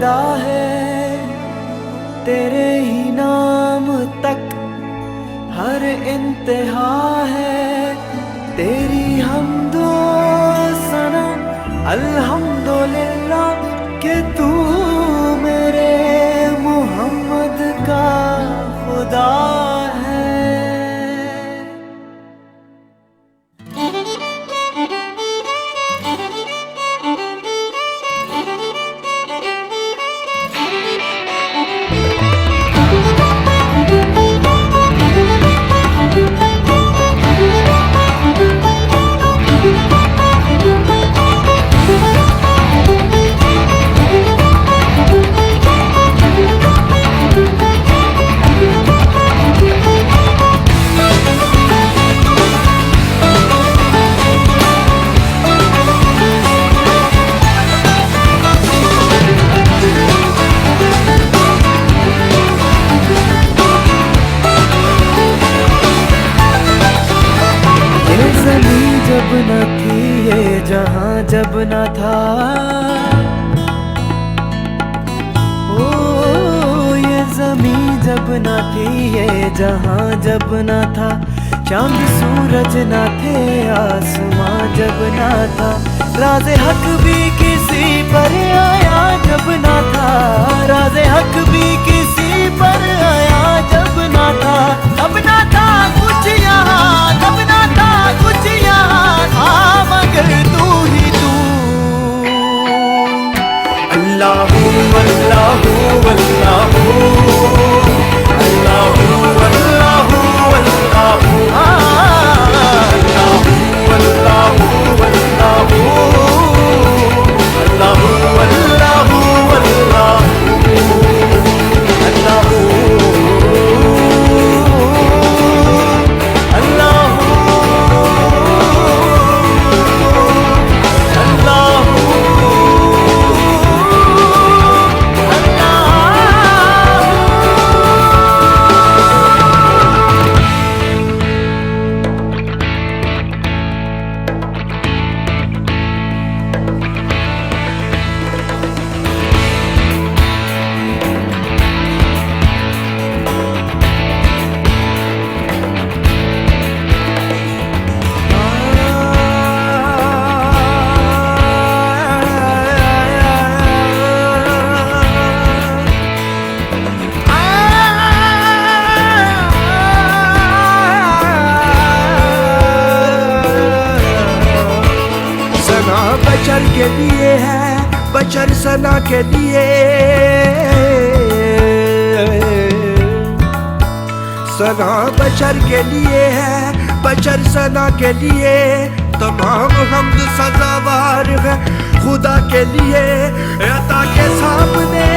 फिदा है तेरे ही नाम तक, हर इंतहा है तेरी हमदो सना। अल्हम्दुलिल्लाह कि तू मेरे मोहम्मद का खुदा है। जब न थी ये जहां जब न था, ओ ये ज़मीं जब न थी ये जहां जब न था, चांद सूरज न थे आसमां जब न था, राज़े हक भी किसी पर आया जब न था, राज़े हक भी किसी पर आया जब न था। तब न था कुछ यहाँ, तब न था कुछ यहाँ था, मगर तू ही तू। अल्लाहू अल्लाहू अल्लाहू अल्लाहू अल्लाहू अल्लाहू अल्लाहू अल्लाहू अल्लाहू अल्लाहू बशर के लिए है, बशर सना के लिए, सना बशर के लिए है, बशर सना के लिए, तमाम हमद सज़ावार है खुदा के लिए। अता के सामने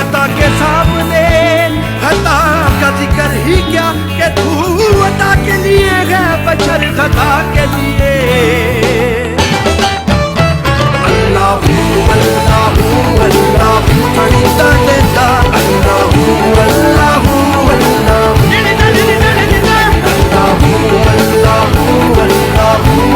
अता के सामने अता का जिक्र ही क्या कि तू अता के लिए है, बशर खता के लिए। अल्लाहू अल्लाहू अल्लाहू फरीदा देता, अल्लाहू अल्लाहू अल्लाहू अल्लाहू अल्लाहू अल्लाहू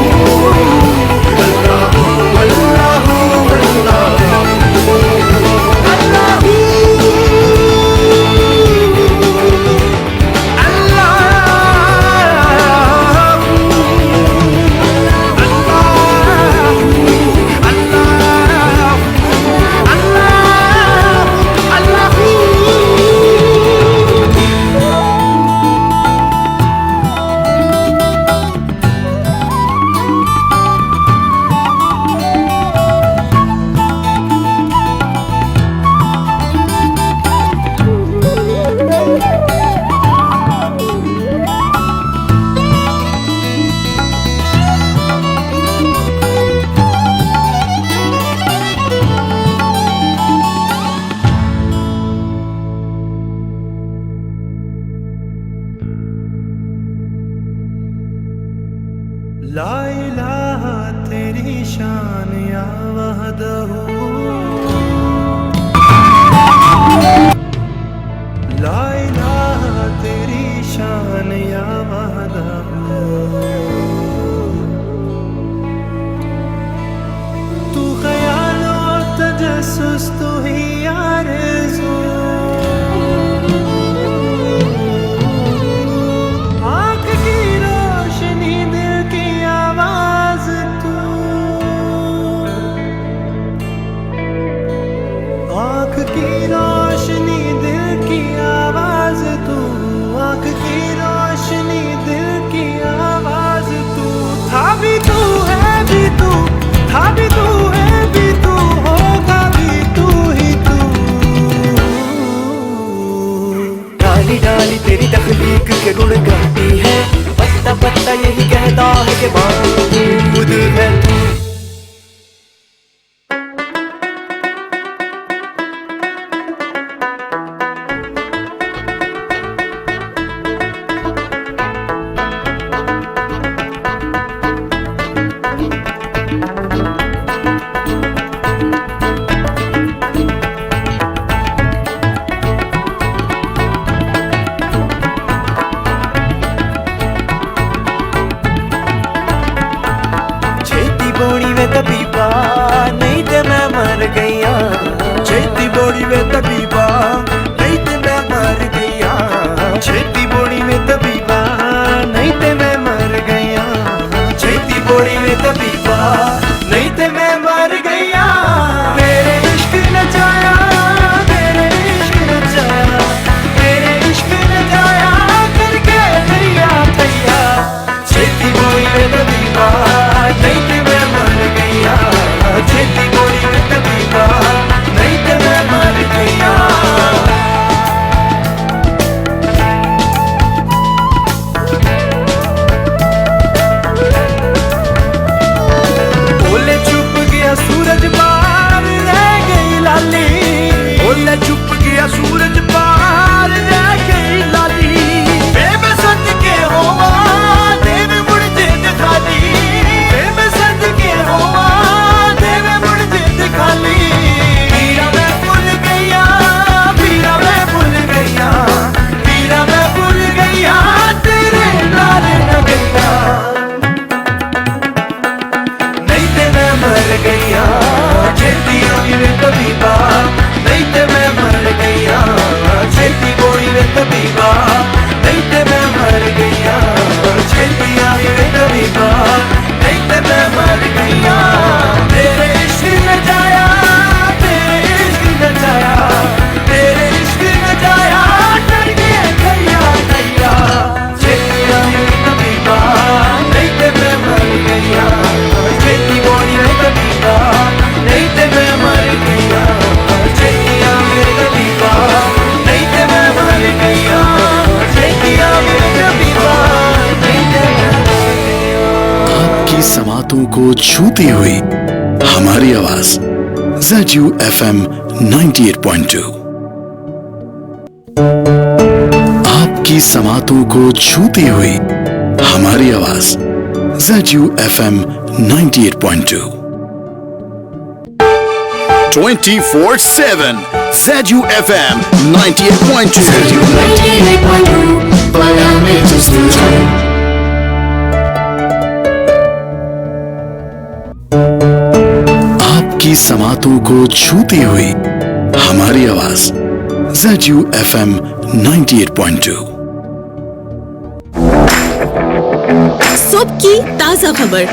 इश्क के गुण गाती है, पत्ता पत्ता यही कहता है कि महमूद है तू। बोड़ी वे तबीबा नहीं ते मैं मर गईया, छेती बोड़ी वे तबीबा नहीं ते मैं मर गईया, छेती बोड़ी वे तबीबा नहीं ते मैं मर गईया, छेती बोड़ी वे तबीबा नहीं ते मैं मर गईया। मेरे इश्क नचाया, मेरे इश्क नचाया, मेरे इश्क नचाया करके दैया दैया। छेती बोड़ी वे तबीबा नहीं ते मैं मर गईया, छेती बोड़ी वे तबीबा नहीं ते मैं मर गईया। ओले छुप गया सूरज पार रह गई लाली, ओले छुप गया सूरज पार रह गई लाली। बेबसंत के होवा देव मुड़ जिद खाली, बेबसंत के होवा देव मुड़ जिद खाली। वीरा मैं भूल गईया, वीरा मैं भूल गईया, वीरा मैं भूल गईया तेरे नाल न गईया। नहीं ते मैं मर गईया, छेती आई वे तबीबा नहीं ते मैं मर गईया, छेती बोई वे तबीबा नहीं ते मैं मर गईया, छेती आई वे तबीबा नहीं ते मैं मर गईया। तेरे इश्क नचाया, तेरे इश्क नचाया, तेरे इश्क नचाया करके दैया दैया। छेती आई वे तबीबा नहीं ते मैं मर गईया, छेती बोई वे तबीबा नहीं ते मैं मर गईया, छेती आई वे तबीबा नहीं ते मैं मर गईया, छेती आई वे तबीबा नहीं ते मैं मर गईया। आपकी समातों को छूती हुई हमारी आवाज ZU FM 98.2। आपकी समातों को छूती हुई हमारी आवाज ZU FM 98.2। 24/7 ZU FM 98.2। ZU 98.2 Miami to studio। आपकी समातों को छूती हुई हमारी आवाज ZU FM 98.2। सुबह की ताजा खबर,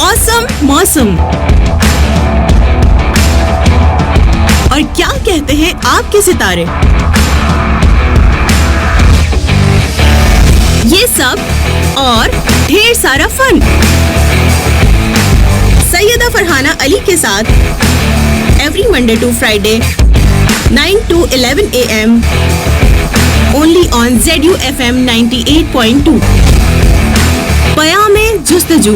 औसम मौसम और क्या कहते हैं आपके सितारे, ये सब और ढेर सारा फन सैयदा फरहाना अली के साथ every Monday to Friday 9 to 11 AM only on ZU FM 98.2। Payame Justuju.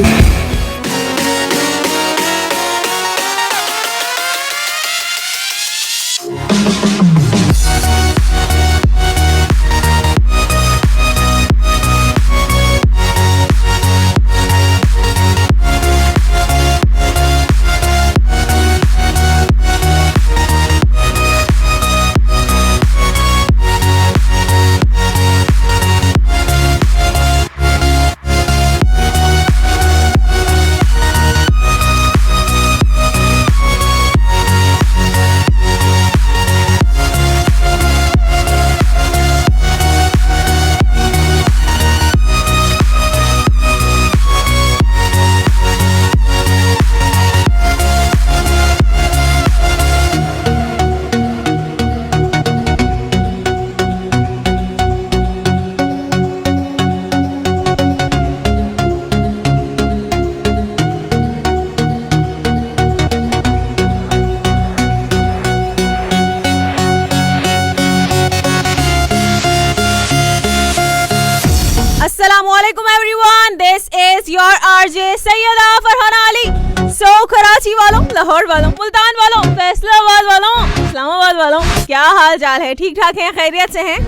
This is your RJ Syeda Farhana Ali. So Karachi वालों, लाहौर वालों, मुल्तान वालों, फैसलाबाद वालों, इस्लामाबाद वालों, क्या हाल चाल है? ठीक ठाक हैं, खैरियत से हैं?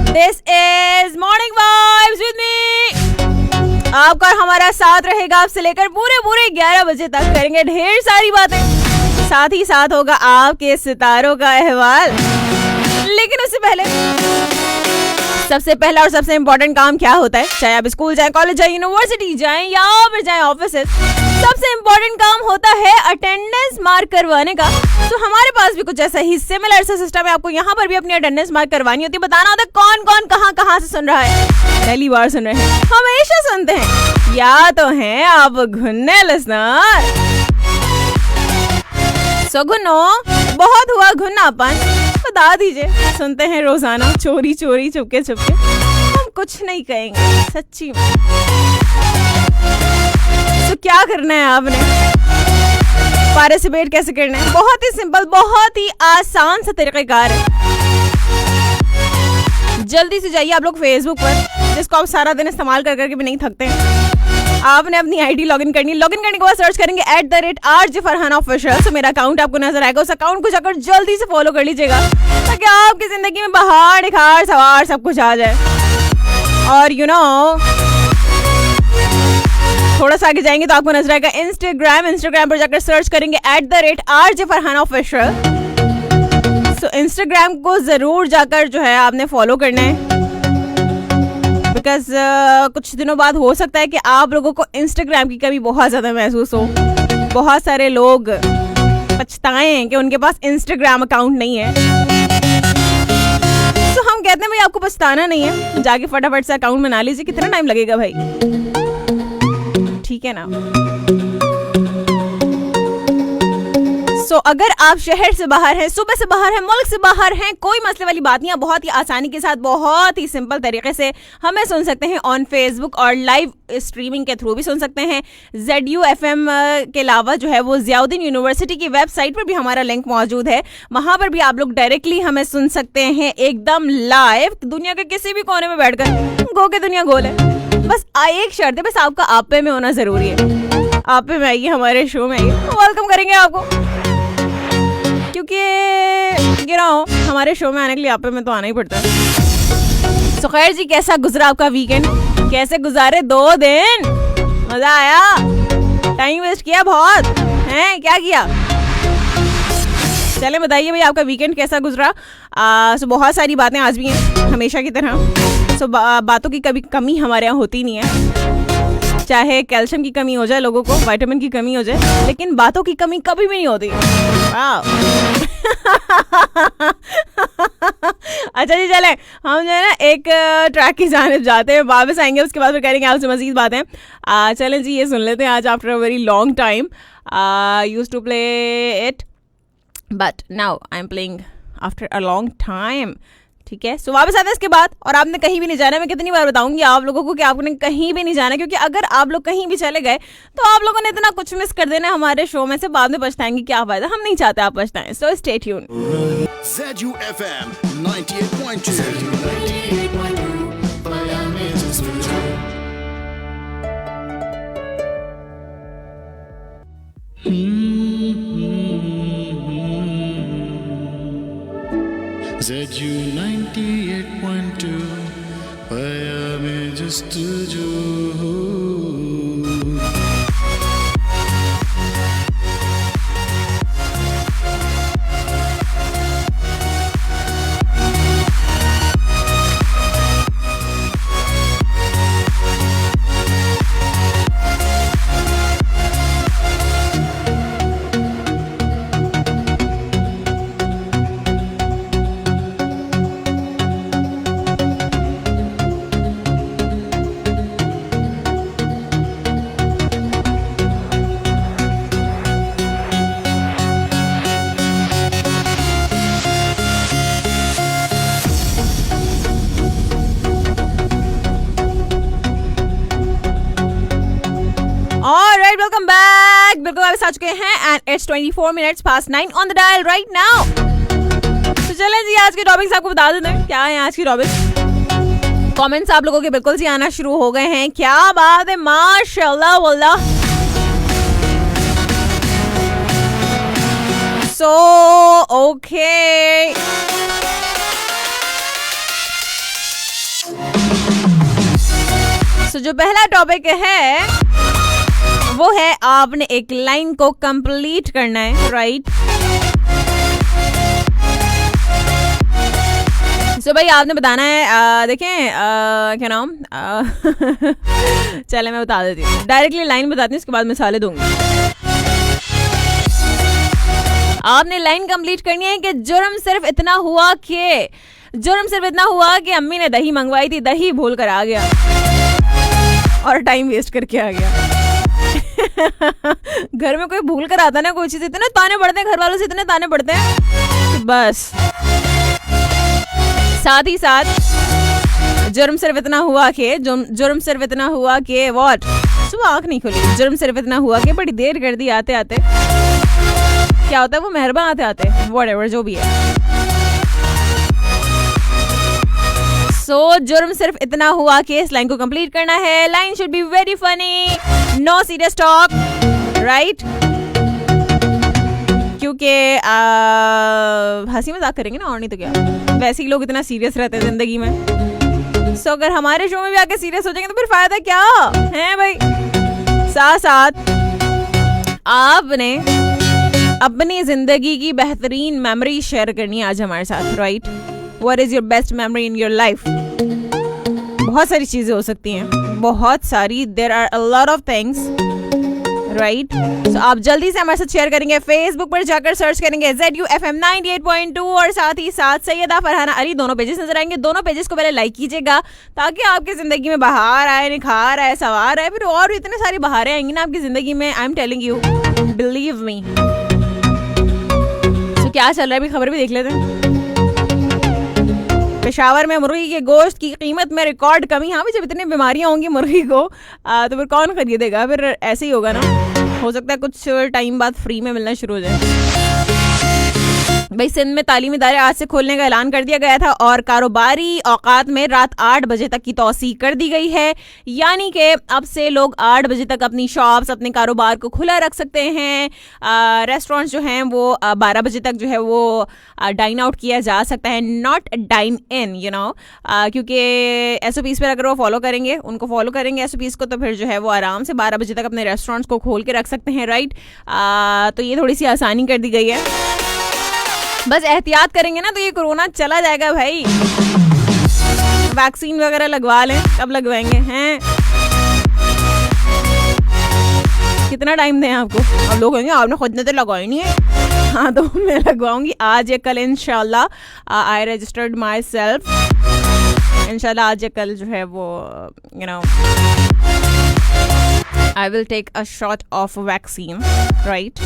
This is morning vibes with me. आपका हमारा साथ रहेगा आपसे लेकर पूरे 11 बजे तक। करेंगे ढेर सारी बातें, साथ ही साथ होगा आपके सितारों का अहवाल। लेकिन उससे पहले सबसे पहला और सबसे इम्पोर्टेंट काम क्या होता है, चाहे आप स्कूल जाएं, कॉलेज जाएं, यूनिवर्सिटी जाएं या फिर जाएं ऑफिस, सबसे इम्पोर्टेंट काम होता है अटेंडेंस मार्क करवाने का। तो हमारे पास भी कुछ ऐसा ही सिमिलर सा सिस्टम है। आपको यहाँ पर भी अपनी अटेंडेंस मार्क करवानी होती है। बताना होता है कौन कौन कहाँ से सुन रहा है। पहली बार सुन रहे हैं, हमेशा सुनते हैं, या तो हैं आप घुन्ने लिसनर। सो घुन्नो, बहुत हुआ घुन्नापन, बता दीजिए। सुनते हैं रोजाना चोरी चुपके हम कुछ नहीं कहेंगे सच्ची में। तो क्या करना है आपने, पार्टिसिपेट कैसे करना है? बहुत ही सिंपल, बहुत ही आसान सा तरीक़ाकार है। जल्दी से जाइए आप लोग फेसबुक पर, जिसको आप सारा दिन इस्तेमाल कर करके भी नहीं थकते हैं। आपने अपनी आईडी लॉगिन करनी है। लॉगिन करने के बाद सर्च करेंगे @RJ Farhana Official। तो मेरा अकाउंट आपको नजर आएगा। उस अकाउंट को जाकर जल्दी से फॉलो कर लीजिएगा, ताकि आपकी जिंदगी में बहार निखार सवार सब कुछ आ जाए। और थोड़ा सा आगे जाएंगे तो आपको नजर आएगा इंस्टाग्राम पर जाकर सर्च करेंगे @RJ Farhana Official। So Instagram को जरूर जाकर जो है आपने फॉलो करना है, बिकॉज कुछ दिनों बाद हो सकता है कि आप लोगों को इंस्टाग्राम की कमी बहुत ज़्यादा महसूस हो। बहुत सारे लोग पछताएं कि उनके पास इंस्टाग्राम अकाउंट नहीं है। तो हम कहते हैं भाई आपको पछताना नहीं है, जाके फटाफट से अकाउंट बना लीजिए। कितना टाइम लगेगा भाई, ठीक है ना? सो अगर आप शहर से बाहर हैं, सूबे से बाहर हैं, मुल्क से बाहर हैं, कोई मसले वाली बात नहीं है। बहुत ही आसानी के साथ, बहुत ही सिंपल तरीके से हमें सुन सकते हैं ऑन फेसबुक और लाइव स्ट्रीमिंग के थ्रू भी सुन सकते हैं। ZU FM के अलावा जो है वो ज़ियाउद्दीन यूनिवर्सिटी की वेबसाइट पर भी हमारा लिंक मौजूद है। वहाँ पर भी आप लोग डायरेक्टली हमें सुन सकते हैं एकदम लाइव, दुनिया के किसी भी कोने में बैठकर। गो के दुनिया गोल है, बस एक शर्त है, बस आपका आपे में होना जरूरी है। आपे में आइए, हमारे शो में आइए, वेलकम करेंगे आपको। क्योंकि हमारे शो में आने के लिए आपे में तो आना ही पड़ता है। तो खैर जी, कैसा गुजरा आपका वीकेंड? कैसे गुजारे 2 दिन? मजा आया? टाइम वेस्ट किया बहुत हैं? क्या किया? चले बताइए भाई, आपका वीकेंड कैसा गुजरा? सो बहुत सारी बातें आज भी हैं, हमेशा की तरह। सो बातों की कभी कमी हमारे यहाँ होती नहीं है। चाहे कैल्शियम की कमी हो जाए, लोगों को विटामिन की कमी हो जाए, लेकिन बातों की कमी कभी भी नहीं होती। अच्छा जी, चलें हम जो है ना एक ट्रैक की जानिब जाते हैं, वापस आएंगे, उसके बाद फिर करेंगे आपसे मजीद बातें। चलें जी, ये सुन लेते हैं। आज after a very long time used to play it, but now I am playing after a long time. ठीक है, सो वापस आते हैं इसके बाद। और आपने कहीं भी नहीं जाना। मैं कितनी बार बताऊंगी आप लोगों को कि आपने कहीं भी नहीं जाना, क्योंकि अगर आप लोग कहीं भी चले गए तो आप लोगों ने इतना कुछ मिस कर देना हमारे शो में से, बाद में पछताएंगे। क्या फायदा, हम नहीं चाहते आप पछताएं। So stay tune. ZU FM 98.2 ZU 98.2 Miami just to you. Welcome back. बिल्कुल वापस आ चुके हैं and it's 24 minutes past 9 on the dial right now. तो चलें जी, आज के टॉपिक्स आपको बता देते हैं क्या है आज की टॉपिक्स। कमेंट्स आप लोगों के बिल्कुल सी आना शुरू हो गए हैं, क्या बात है, माशाल्लाह वल्लाह। सो ओके, सो जो पहला टॉपिक है वो है आपने एक लाइन को कंप्लीट करना है, राइट। सो भाई आपने बताना है, देखें क्या नाम चले मैं बता देती हूँ, डायरेक्टली लाइन बताती हूँ, उसके बाद मिसालें दूंगी। आपने लाइन कंप्लीट करनी है कि जुर्म सिर्फ इतना हुआ कि अम्मी ने दही मंगवाई थी, दही भूल कर आ गया और टाइम वेस्ट करके आ गया। घर में कोई भूल कर आता ना कोई चीज, इतने ताने पड़ते हैं घर वालों से, इतने ताने पड़ते हैं बस। साथ ही साथ जुर्म सिर्फ इतना हुआ कि व्हाट, सुबह आंख नहीं खुली, जुर्म सिर्फ इतना हुआ कि बड़ी देर कर दी आते आते, क्या होता है वो मेहरबान आते आते, व्हाटएवर जो भी है। सो जुर्म सिर्फ इतना हुआ कि इस लाइन को कंप्लीट करना है। Line should be very funny, no serious talk, right, क्योंकि हंसी मजाक करेंगे ना, और नहीं तो क्या, वैसे ही लोग इतना सीरियस रहते हैं जिंदगी में। सो अगर हमारे शो में भी आके सीरियस हो जाएंगे तो फिर फायदा क्या है भाई। साथ साथ आपने अपनी जिंदगी की बेहतरीन मेमोरी शेयर करनी है आज हमारे साथ, right. What is your best memory in your life? बहुत सारी चीजें हो सकती हैं, बहुत सारी, there are a lot of things, right. So आप जल्दी से हमारे साथ शेयर करेंगे, फेसबुक पर जाकर सर्च करेंगे ZUFM 98.2 और साथ ही साथ सैयदा फरहाना अली, दोनों पेजेस नजर आएंगे। दोनों पेजेस को पहले लाइक कीजिएगा ताकि आपकी जिंदगी में बहार आए, निखार आए, सवार आए, फिर और इतने सारी बहारें आएंगी ना आपकी जिंदगी में। I am telling you, believe me. So क्या चल रहा है अभी, खबर भी देख लेते हैं। पेशावर में मुर्गी के गोश्त की कीमत में रिकॉर्ड कमी। हाँ, जब इतनी बीमारियां होंगी मुर्गी को तो फिर कौन खरीदेगा, फिर ऐसे ही होगा ना। हो सकता है कुछ टाइम बाद फ्री में मिलना शुरू हो जाए। भाई सिंध में तालीमी इदारे आज से खोलने का ऐलान कर दिया गया था और कारोबारी औकात में रात 8 बजे तक की तौसी कर दी गई है, यानी कि अब से लोग 8 बजे तक अपनी शॉप्स, अपने कारोबार को खुला रख सकते हैं। रेस्टोरेंट्स जो हैं वो 12 बजे तक जो है वो डाइन आउट किया जा सकता है, not dine in, you know, क्योंकि SOPs पर अगर वो फॉलो करेंगे, उनको फॉलो करेंगे SOPs को, तो फिर जो है वो आराम से 12 बजे तक अपने रेस्टोरेंट्स को खोल के रख सकते हैं, राइट। तो ये थोड़ी सी आसानी कर दी गई है। बस एहतियात करेंगे ना तो ये कोरोना चला जाएगा भाई। वैक्सीन वगैरह लगवा लें, कब लगवाएंगे हैं, कितना टाइम दें आपको? अब लोग कहेंगे आपने खुद ने तो लगवाई नहीं है। हाँ तो मैं लगवाऊंगी आज या कल इंशाल्लाह। आई रजिस्टर्ड माई सेल्फ, इंशाल्लाह आज या कल जो है वो you know I will take a shot of vaccine, right.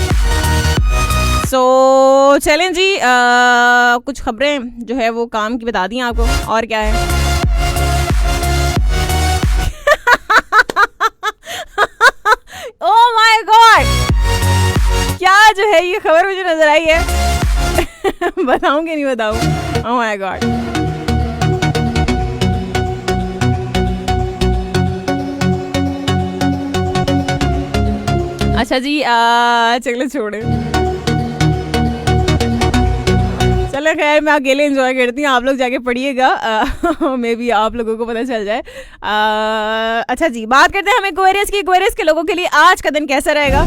So चलें जी, कुछ खबरें जो है वो काम की बता दी आपको, और क्या है। ओह माय गॉड, क्या जो है ये खबर मुझे नजर आई है। बताऊंगी नहीं बताऊं। ओह माय गॉड, अच्छा जी, चलो छोड़े, चलो खैर मैं अकेले एंजॉय करती हूँ, आप लोग जाके पढ़िएगा, मे बी आप लोगों को पता चल जाए। अच्छा जी, बात करते हैं हम एक्वेरियस की। एक्वेरियस के लोगों के लिए आज का दिन कैसा रहेगा?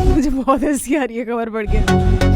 मुझे बहुत हंसी आ रही है खबर पढ़ के।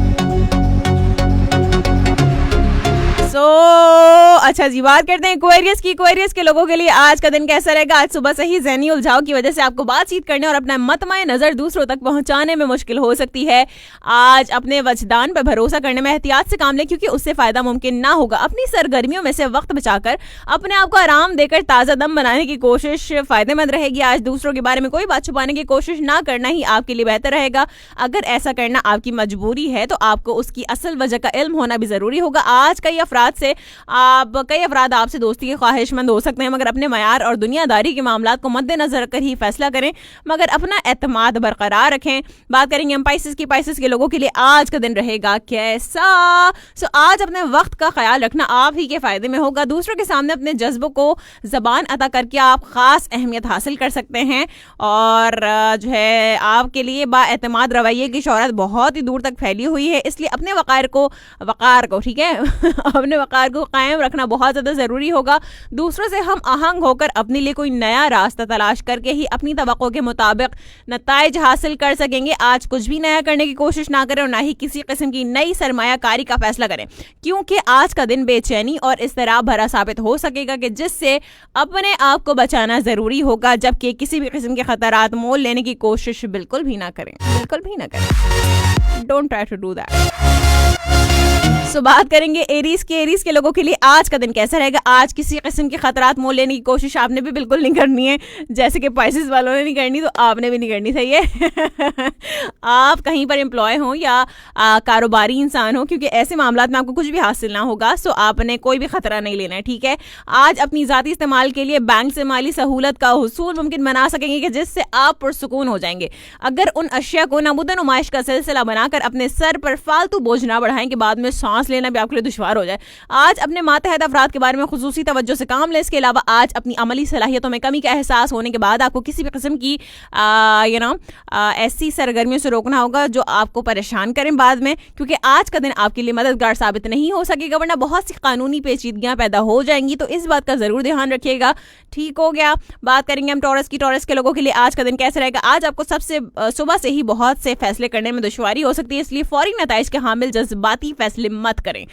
अच्छा जी, बात करते हैं एक्वेरियस की। एक्वेरियस के लोगों के लिए आज का दिन कैसा रहेगा? आज सुबह से ही ज़हनी उलझाव की वजह से आपको बातचीत करने और अपना मतमाए नजर दूसरों तक पहुंचाने में मुश्किल हो सकती है। आज अपने वजदान पर भरोसा करने में एहतियात से काम लें, क्योंकि उससे फायदा मुमकिन ना होगा। अपनी सरगर्मियों में से वक्त बचाकर अपने आप को आराम देकर ताज़ा दम बनाने की कोशिश फायदेमंद रहेगी। आज दूसरों के बारे में कोई बात छुपाने की कोशिश ना करना ही आपके लिए बेहतर रहेगा। अगर ऐसा करना आपकी मजबूरी है तो आपको उसकी असल वजह का इल्म होना भी जरूरी होगा। आज कई अफराद से आप कई अफराद आपसे दोस्ती के ख्वाहिशमंद हो सकते हैं, मगर अपने मयार और दुनियादारी के मामलात को मद्देनजर रखकर ही फैसला करें, मगर अपना एतमाद बरकरार रखें। बात करेंगे हम पाइसेस की। पाइसेस के लोगों के लिए आज का दिन रहेगा कैसा? आज अपने वक्त का ख्याल रखना आप ही के फायदे में होगा। दूसरों के सामने अपने जज्बों को जबान अता करके आप खास अहमियत हासिल कर सकते हैं, और जो है आपके लिए बाएतमाद रवैये की शोहरत बहुत ही दूर तक फैली हुई है, इसलिए अपने वकार को ठीक है अपने वकार को कायम रखना बहुत ज़्यादा ज़रूरी होगा। दूसरों से हम आहंग होकर अपने लिए कोई नया रास्ता तलाश करके ही अपनी तवक्को के मुताबिक नताइज हासिल कर सकेंगे। आज कुछ भी नया करने की कोशिश ना करें और ना ही किसी किस्म की नई सरमायाकारी का फैसला करें, क्योंकि आज का दिन बेचैनी और इस्तराब भरा साबित हो सकेगा, कि जिससे अपने आप को बचाना ज़रूरी होगा, जबकि किसी भी किस्म के खतरात मोल लेने की कोशिश बिल्कुल भी ना करें, बिल्कुल भी ना करें। Don't try to do that. बात करेंगे एरीज के। एरीज के लोगों के लिए आज का दिन कैसा रहेगा? आज किसी किस्म के खतरात मोल लेने की कोशिश आपने भी बिल्कुल नहीं करनी है, जैसे कि पाइसेस वालों ने नहीं करनी, तो आपने भी नहीं करनी। सही है आप कहीं पर एम्प्लॉय हो या कारोबारी इंसान हो, क्योंकि ऐसे मामलात में आपको कुछ भी हासिल ना होगा, सो आपने कोई भी खतरा नहीं लेना है, ठीक है। आज अपनी ज़ाती इस्तेमाल के लिए बैंक से माली सहूलत का हुसूल मुमकिन बना सकेंगे, कि जिससे आप पुरसुकून हो जाएंगे। अगर उन अशिया को नमूद नुमाइश का सिलसिला बनाकर अपने सर पर फालतू बोझ ना बढ़ाएं कि बाद में सांस लेना भी आपके लिए दुश्वार हो जाए। आज अपने मातहत अफराद के बारे में खुसूसी तवज्जो से काम लें। इसके अलावा आज अपनी अमली सलाहियतों में कमी का एहसास होने के बाद आपको किसी भी किस्म की ऐसी सरगर्मियों से रोकना होगा जो आपको परेशान करें बाद में, क्योंकि आज का दिन आपके लिए मददगार साबित नहीं हो सकेगा, वरना बहुत सी कानूनी पेचीदगियां पैदा हो जाएंगी। तो इस बात का जरूर ध्यान रखिएगा। ठीक हो गया। बात करेंगे हम टॉरस की। टॉरस के लोगों के लिए आज का दिन कैसा रहेगा? आज आपको सबसे सुबह से ही बहुत से फैसले करने में दुश्वारी हो सकती है, इसलिए फौरी नताइज के हामिल जज्बाती फैसले मत करें,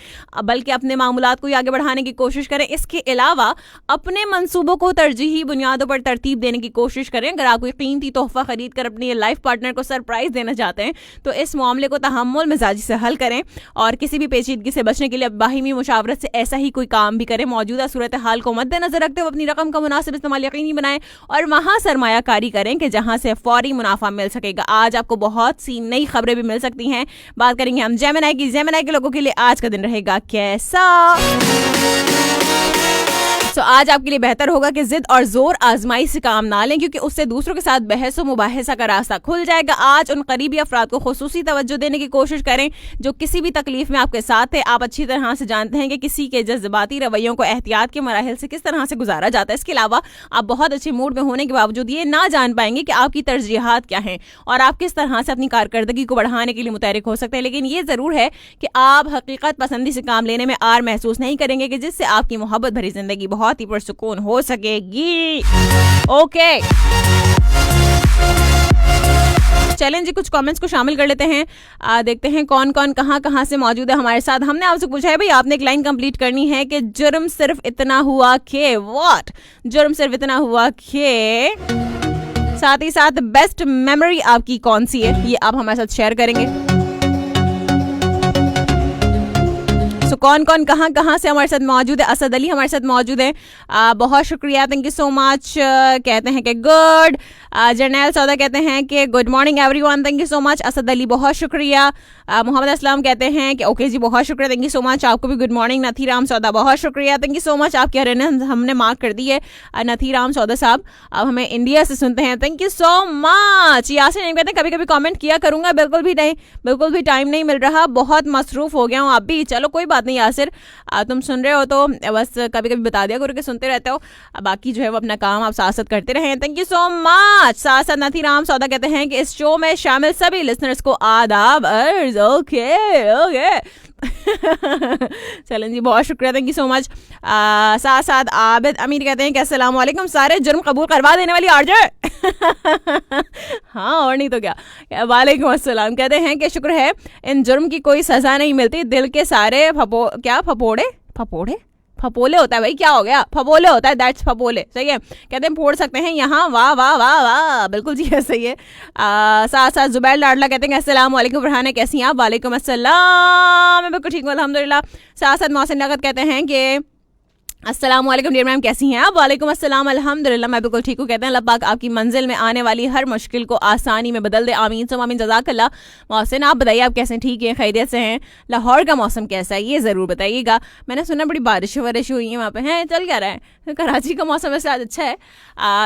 बल्कि अपने मामूलात को आगे बढ़ाने की कोशिश करें। इसके अलावा अपने मंसूबों को तरजीही बुनियादों पर तरतीब देने की कोशिश करें। अगर आप कोई कीमती तोहफा खरीद कर अपनी लाइफ पार्टनर को सरप्राइज देना चाहते हैं, तो इस मामले को तहम्मुल मिजाजी से हल करें, और किसी भी पेचीदगी से बचने के लिए बाहिमी मुशावरत से ऐसा ही कोई काम भी करें। मौजूदा सूरत हाल को मद्देनजर रखते हुए अपनी रकम का मुनासिब इस्तेमाल यकीनी बनाएं, और वहां सरमायाकारी करें कि जहां से फौरी मुनाफा मिल सकेगा। आज आपको बहुत सी नई खबरें भी मिल सकती हैं। बात करेंगे हम जेमिनी की। जेमिनी के लोगों के लिए आज का दिन रहेगा कैसा? आज आपके लिए बेहतर होगा कि जिद और जोर आजमाई से काम ना लें, क्योंकि उससे दूसरों के साथ बहस और मुबाहिसा का रास्ता खुल जाएगा। आज उन करीबी अफराद को खुसूसी तवज्जो देने की कोशिश करें जो किसी भी तकलीफ में आपके साथ है। आप अच्छी तरह से जानते हैं कि किसी के जज्बाती रवैयों को एहतियात के मराहिल से किस तरह से गुजारा जाता है। इसके अलावा आप बहुत अच्छे मूड में होने के बावजूद ये ना जान पाएंगे कि आपकी तरजीहात क्या हैं और आप किस तरह से अपनी कारकर्दगी को बढ़ाने के लिए मुतहरिक हो सकते हैं। लेकिन ये ज़रूर है कि आप हकीकत पसंदी से काम लेने में आर महसूस नहीं करेंगे, कि जिससे आपकी मोहब्बत भरी जिंदगी बहुत ही पुरसुकून हो सकेगी। ओके, चैलेंज कुछ कमेंट्स को शामिल कर लेते हैं। देखते हैं कौन कौन कहां से मौजूद है हमारे साथ। हमने आपसे पूछा है भाई, आपने एक लाइन कंप्लीट करनी है कि जुर्म सिर्फ इतना हुआ कि व्हाट, जुर्म सिर्फ इतना हुआ कि, साथ ही साथ बेस्ट मेमोरी आपकी कौन सी है, ये आप हमारे साथ शेयर करेंगे। कौन कौन कहां से हमारे साथ मौजूद है? असद अली हमारे साथ मौजूद है, बहुत शुक्रिया, थैंक यू सो मच। कहते हैं कि गुड। जर्नैल सौदा कहते हैं कि good morning everyone, thank you so much Asad Ali, बहुत शुक्रिया। मोहम्मद असलम कहते हैं कि ओके जी, बहुत शुक्रिया, थैंक यू सो मच, आपको भी गुड मॉर्निंग। नथीराम सौदा बहुत शुक्रिया, थैंक यू सो मच, आपके हरियाणा हमने मार्क कर दी है। नथीराम सौदा साहब अब हमें इंडिया से सुनते हैं, thank you so much. Yasir नहीं कहते कभी कभी कमेंट किया करूंगा, बिल्कुल भी टाइम नहीं मिल रहा, बहुत मसरूफ हो गया हूँ अभी। चलो कोई बात नहीं यासिर, तुम सुन रहे हो तो बस कभी कभी बता दिया करो कि सुनते रहते हो, बाकी जो है वो अपना काम आप साथ साथ करते रहें। Thank you so much. साथ साथ नथीराम सौदा कहते हैं कि इस शो में शामिल सभी लिसनर्स को आदाब अर्ज। ओके चलें जी, बहुत शुक्रिया, थैंक यू सो मच। साथ साथ आबिद अमीर कहते हैं कि अस्सलाम वालेकुम, सारे जुर्म कबूल करवा देने वाली आरजे हाँ और नहीं तो क्या। वालेकुम अस्सलाम कहते हैं कि शुक्र है इन जुर्म की कोई सजा नहीं मिलती, दिल के सारे फपोले होता है भाई, क्या हो गया, फपोले होता है, दैट्स फपोले, सही है, कहते हैं फोड़ सकते हैं यहाँ, वाह वाह वाह वाह, बिल्कुल जी सही है। साथ साथ जुबैर लाडला कहते हैं अस्सलाम वालेकुम फरहाना, कैसी हैं आप? वालेकुम अस्सलाम, मैं बिल्कुल ठीक हूँ अल्हम्दुलिल्लाह। साथ साथ मोहसिन लागत कहते हैं कि अस्सलाम वालेकुम डियर मैम, कैसी हैं आप? वालेकुम अस्सलाम, अल्हम्दुलिल्लाह मैं बिल्कुल ठीक हूँ। कहते हैं अल्लाह पाक आपकी मंजिल में आने वाली हर मुश्किल को आसानी में बदल दे, आमीन सुम आमीन, जज़ाकल्लाह। मोहसिन आप बताइए आप कैसे, ठीक हैं, खैरियत से हैं? लाहौर का मौसम कैसा है ये ज़रूर बताइएगा। मैंने सुना बड़ी बारिश वारिश हुई है वहाँ पे, हैं चल क्या रहा है? कराची का मौसम वैसे आज अच्छा है,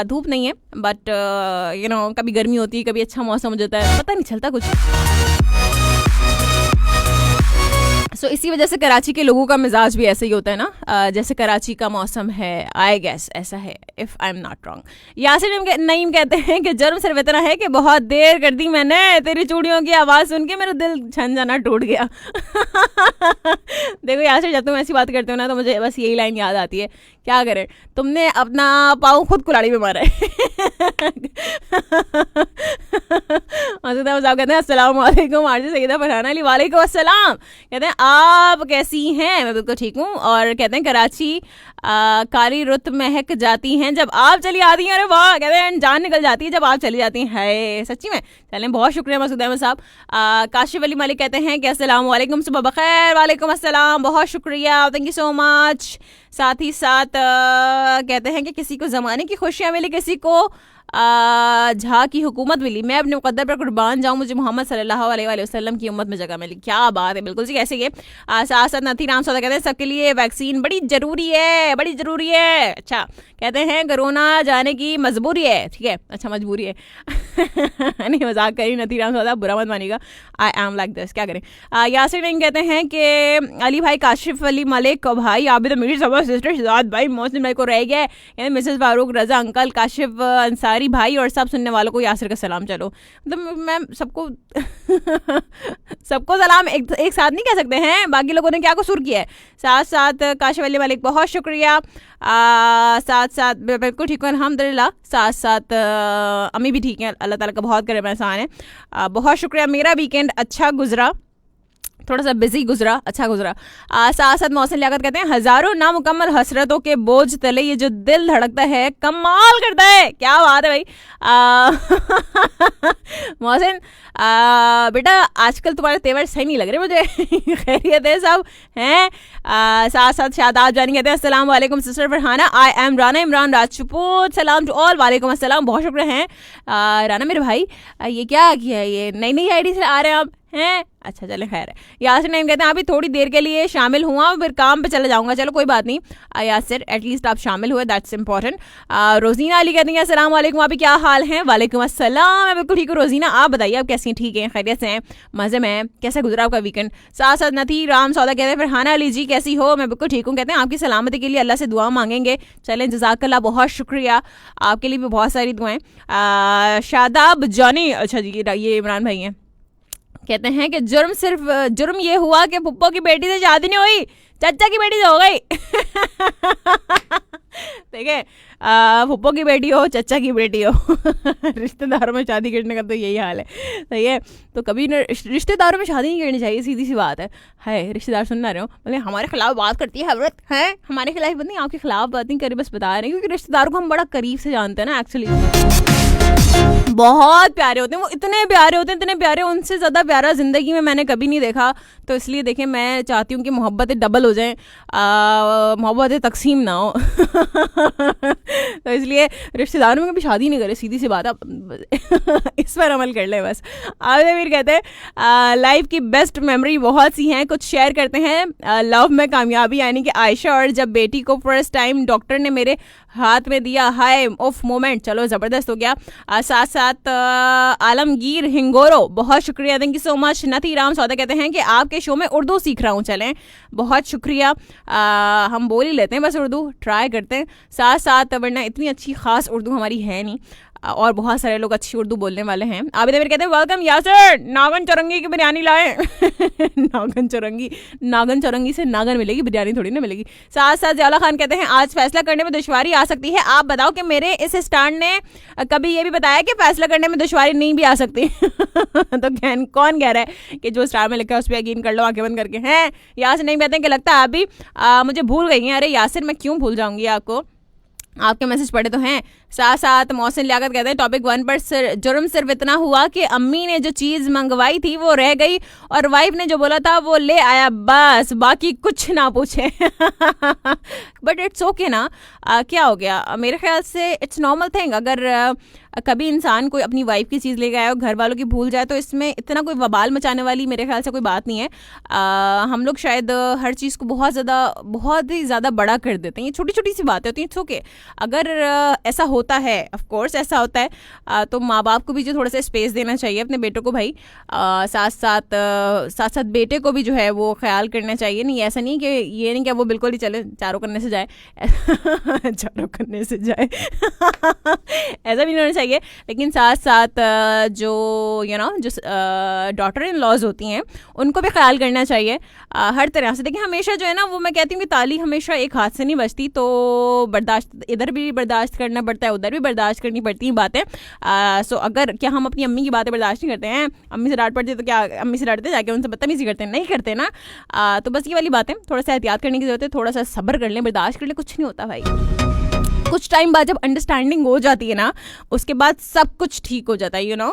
धूप नहीं है, बट यू नो कभी गर्मी होती है, कभी अच्छा मौसम हो जाता है, पता नहीं चलता कुछ। सो इसी वजह से कराची के लोगों का मिजाज भी ऐसे ही होता है ना, जैसे कराची का मौसम है, आई गेस ऐसा है, if I am not wrong. Yasir Naeem कहते हैं कि जुर्म सिर्फ इतना है कि बहुत देर कर दी मैंने, तेरी चूड़ियों की आवाज़ सुन के मेरा दिल छन जाना टूट गया। देखो यासिर, जब तुम ऐसी बात करते हो ना तो मुझे बस यही लाइन याद आती है, क्या करें, तुमने अपना पाँव खुद कुल्हाड़ी में मारा है। कहते हैं अस्सलाम वालेकुम आरजे सईदा फरहान अली। वालेकुम अस्सलाम। कहते हैं आप कैसी हैं? मैं बिल्कुल ठीक हूँ। और कहते हैं कराची काली रुत महक जाती हैं जब आप चली आती हैं। अरे वाह, कहते हैं जान निकल जाती है जब आप चली जाती हैं। है सच्ची में। चलें, बहुत शुक्रिया मसूद अहमद साहब। काशिफ अली मलिक कहते हैं कि अस्सलाम वालेकुम, सुबह बखैर। वालेकुम अस्सलाम, बहुत शुक्रिया, थैंक यू सो मच। साथ ही साथ कहते हैं कि किसी को ज़माने की खुशियाँ मिली, किसी को झा की हुकूमत मिली, मैं अपने मुकद्दर पर कुर्बान जाऊँ, मुझे मोहम्मद सल्लल्लाहु अलैहि वसल्लम की उम्मत में जगह मिली। क्या बात है, बिल्कुल जी, कैसे ये साथ साथ नथी राम सौदा कहते हैं सबके लिए वैक्सीन बड़ी ज़रूरी है, बड़ी ज़रूरी है। अच्छा, कहते हैं कोरोना जाने की मजबूरी है, ठीक है, अच्छा मजबूरी है। नहीं मजाक करी नथी राम सौदा, बुरा मत मानिएगा, आई एम लाइक दिस, क्या करें। यासिर नहीं कहते हैं कि अली भाई, काशिफ अली मलिक भाई, आबिद, मेरी सब सिस्टर शहजाद भाई, मोहसिन भाई को रह गया, यानी मिसेस फारूक, रजा अंकल, काशिफ अंसारी भाई और सब सुनने वालों को यासिर का सलाम। चलो मतलब मैं सबको सबको सलाम एक साथ नहीं कह सकते हैं, बाकी लोगों ने क्या कसूर किया है। साथ साथ काशिफ अली मलिक बहुत शुक्रिया। साथ साथ बिल्कुल ठीक है अल्हम्दुलिल्लाह। साथ साथ अम्मी भी ठीक हैं, अल्लाह ताला का बहुत करम एहसान है। बहुत शुक्रिया। मेरा वीकेंड अच्छा गुजरा, थोड़ा सा बिजी गुजरा, अच्छा गुजरा। साथ साथ मोहसिन लियाकत कहते हैं हज़ारों नामुकम्मल हसरतों के बोझ तले ये जो दिल धड़कता है कमाल करता है। क्या बात है भाई। मोहसिन बेटा आजकल तुम्हारे तेवर सही नहीं लग रहे मुझे। खैरियत है सब हैं। साथ साथ शादाब जानी कहते हैं अस्सलाम वालेकुम sister Farhana, I am Rana Imran Rajput, सलाम टू ऑल। वालेकुम अस्सलाम, बहुत शुक्र हैं राना मेरे भाई। ये क्या किया है, ये नई नई आईडी से आ रहे हैं आप हैं? अच्छा चले खैर है। यासिर नहीं कहते हैं अभी थोड़ी देर के लिए शामिल हुआ, फिर काम पे चला जाऊंगा। चलो कोई बात नहीं यासिर, एटलीस्ट आप शामिल हुए, दैट्स इंपॉर्टेंट। रोजीना अली कहती हैं अस्सलाम वालेकुम, अभी क्या हाल है? वालेकुम अस्सलाम, मैं बिल्कुल ठीक हूँ रोजीना, आप बताइए आप कैसी हैं? ठीक हैं, खैरियत से हैं, मज़े में हैं? कैसा गुजरा आपका वीकेंड? साथ साथ नथी राम सौदा कहते हैं फरहाना अली जी कैसी हो? मैं बिल्कुल ठीक हूँ, कहते हैं आपकी सलामती के लिए अल्लाह से दुआ मांगेंगे। चलें, जज़ाकल्लाह, बहुत शुक्रिया, आपके लिए भी बहुत सारी दुआएं। शादाब जानी, अच्छा जी ये इमरान भाई हैं, कहते हैं कि जुर्म ये हुआ कि पुप्पो की बेटी से शादी नहीं हुई, चाचा की बेटी से हो गई। ठीक है, पुप्पो की बेटी हो, चाचा की बेटी हो, रिश्तेदारों में शादी करने का तो यही हाल है। सही है, तो कभी रिश्तेदारों में शादी नहीं करनी चाहिए, सीधी सी बात है। रिश्तेदार सुन ना रहे हो, मतलब हमारे खिलाफ बात करती है हजरत, है हमारे खिलाफ बात नहीं, आपके खिलाफ बात नहीं करी, बस बता रहे हैं, क्योंकि रिश्तेदारों को हम बड़ा करीब से जानते हैं ना, एक्चुअली बहुत प्यारे होते हैं वो, इतने प्यारे होते हैं, इतने प्यारे, उनसे ज़्यादा प्यारा ज़िंदगी में मैंने कभी नहीं देखा। तो इसलिए देखें, मैं चाहती हूँ कि मोहब्बतें डबल हो जाएं, मोहब्बतें तकसीम ना हो। तो इसलिए रिश्तेदारों में कभी शादी नहीं करे, सीधी सी बात, आप इस पर अमल कर लें बस। आबिद कहते हैं लाइफ की बेस्ट मेमोरी बहुत सी हैं, कुछ शेयर करते हैं। लव में कामयाबी यानी कि आयशा, और जब बेटी को फर्स्ट टाइम डॉक्टर ने मेरे हाथ में दिया, हाय ऑफ मोमेंट, चलो ज़बरदस्त हो गया। साथ साथ आलमगीर हिंगोरो, बहुत शुक्रिया, थैंक यू सो मच। नथी राम सौदा कहते हैं कि आपके शो में उर्दू सीख रहा हूँ, चलें, बहुत शुक्रिया। हम बोल ही लेते हैं बस उर्दू, ट्राई करते हैं साथ साथ, वरना इतनी अच्छी ख़ास उर्दू हमारी है नहीं, और बहुत सारे लोग अच्छी उर्दू बोलने वाले हैं। आबिद अमीर कहते हैं वेलकम यासिर, नागन चौरंगी की बिरयानी लाए। नागन चौरंगी से नागन मिलेगी, बिरयानी थोड़ी ना मिलेगी। साथ साथ ज़ियाउल्लाह खान कहते हैं आज फैसला करने में दुश्वारी आ सकती है, आप बताओ कि मेरे इस स्टैंड ने कभी ये भी बताया कि फैसला करने में दुश्वारी नहीं भी आ सकती। तो कौन कह रहा है कि जो स्टार में लिखा है उस पर यकीन कर लो आंखें बंद करके, हैं? यासिर नहीं कहते हैं कि लगता है अभी मुझे भूल गई हैं। अरे यासिर, मैं क्यों भूल जाऊंगी आपको, आपके मैसेज पढ़े तो हैं, साथ साथ मोहसिन लियाकत कहते हैं टॉपिक 1 पर जुर्म सिर्फ इतना हुआ कि अम्मी ने जो चीज़ मंगवाई थी वो रह गई और वाइफ ने जो बोला था वो ले आया, बस बाकी कुछ ना पूछे। बट इट्स ओके ना, क्या हो गया? मेरे ख्याल से इट्स नॉर्मल थिंग। अगर कभी इंसान कोई अपनी वाइफ की चीज़ ले गया और घर वालों की भूल जाए तो इसमें इतना कोई वबाल मचाने वाली मेरे ख्याल से कोई बात नहीं है। हम लोग शायद हर चीज़ को बहुत ही ज़्यादा बड़ा कर देते हैं। ये छोटी छोटी सी बातें होती हैं, इट्स ओके। अगर ऐसा होता है, ऑफ कोर्स ऐसा होता है, तो माँ बाप को भी जो थोड़ा सा स्पेस देना चाहिए अपने बेटों को भाई। साथ साथ बेटे को भी जो है वो ख्याल करना चाहिए। नहीं, ऐसा नहीं कि ये नहीं कि वो बिल्कुल ही चले चारों करने से जाए चारों करने से जाए ऐसा भी नहीं होना चाहिए। लेकिन साथ साथ जो जो डॉटर इन लॉज होती हैं उनको भी ख्याल करना चाहिए हर तरह से। देखिए हमेशा जो है ना, वो मैं कहती हूँ कि ताली हमेशा एक हाथ से नहीं बजती, तो बर्दाश्त इधर भी बर्दाश्त करना पड़ता है, उधर भी बर्दाश्त करनी पड़ती हैं बातें। सो अगर क्या हम अपनी अम्मी की बातें बर्दाश्त नहीं करते हैं? अम्मी से डांट पड़ती है तो क्या अम्मी से डांटते जाके उनसे बदतमीजी करते हैं? नहीं करते ना। तो बस ये वाली बातें, थोड़ा सा एहतियात करने की जरूरत है, थोड़ा सा सब्र कर लें, बर्दाश्त कर लें, कुछ नहीं होता भाई। कुछ टाइम बाद जब अंडरस्टैंडिंग हो जाती है ना, उसके बाद सब कुछ ठीक हो जाता है। You know,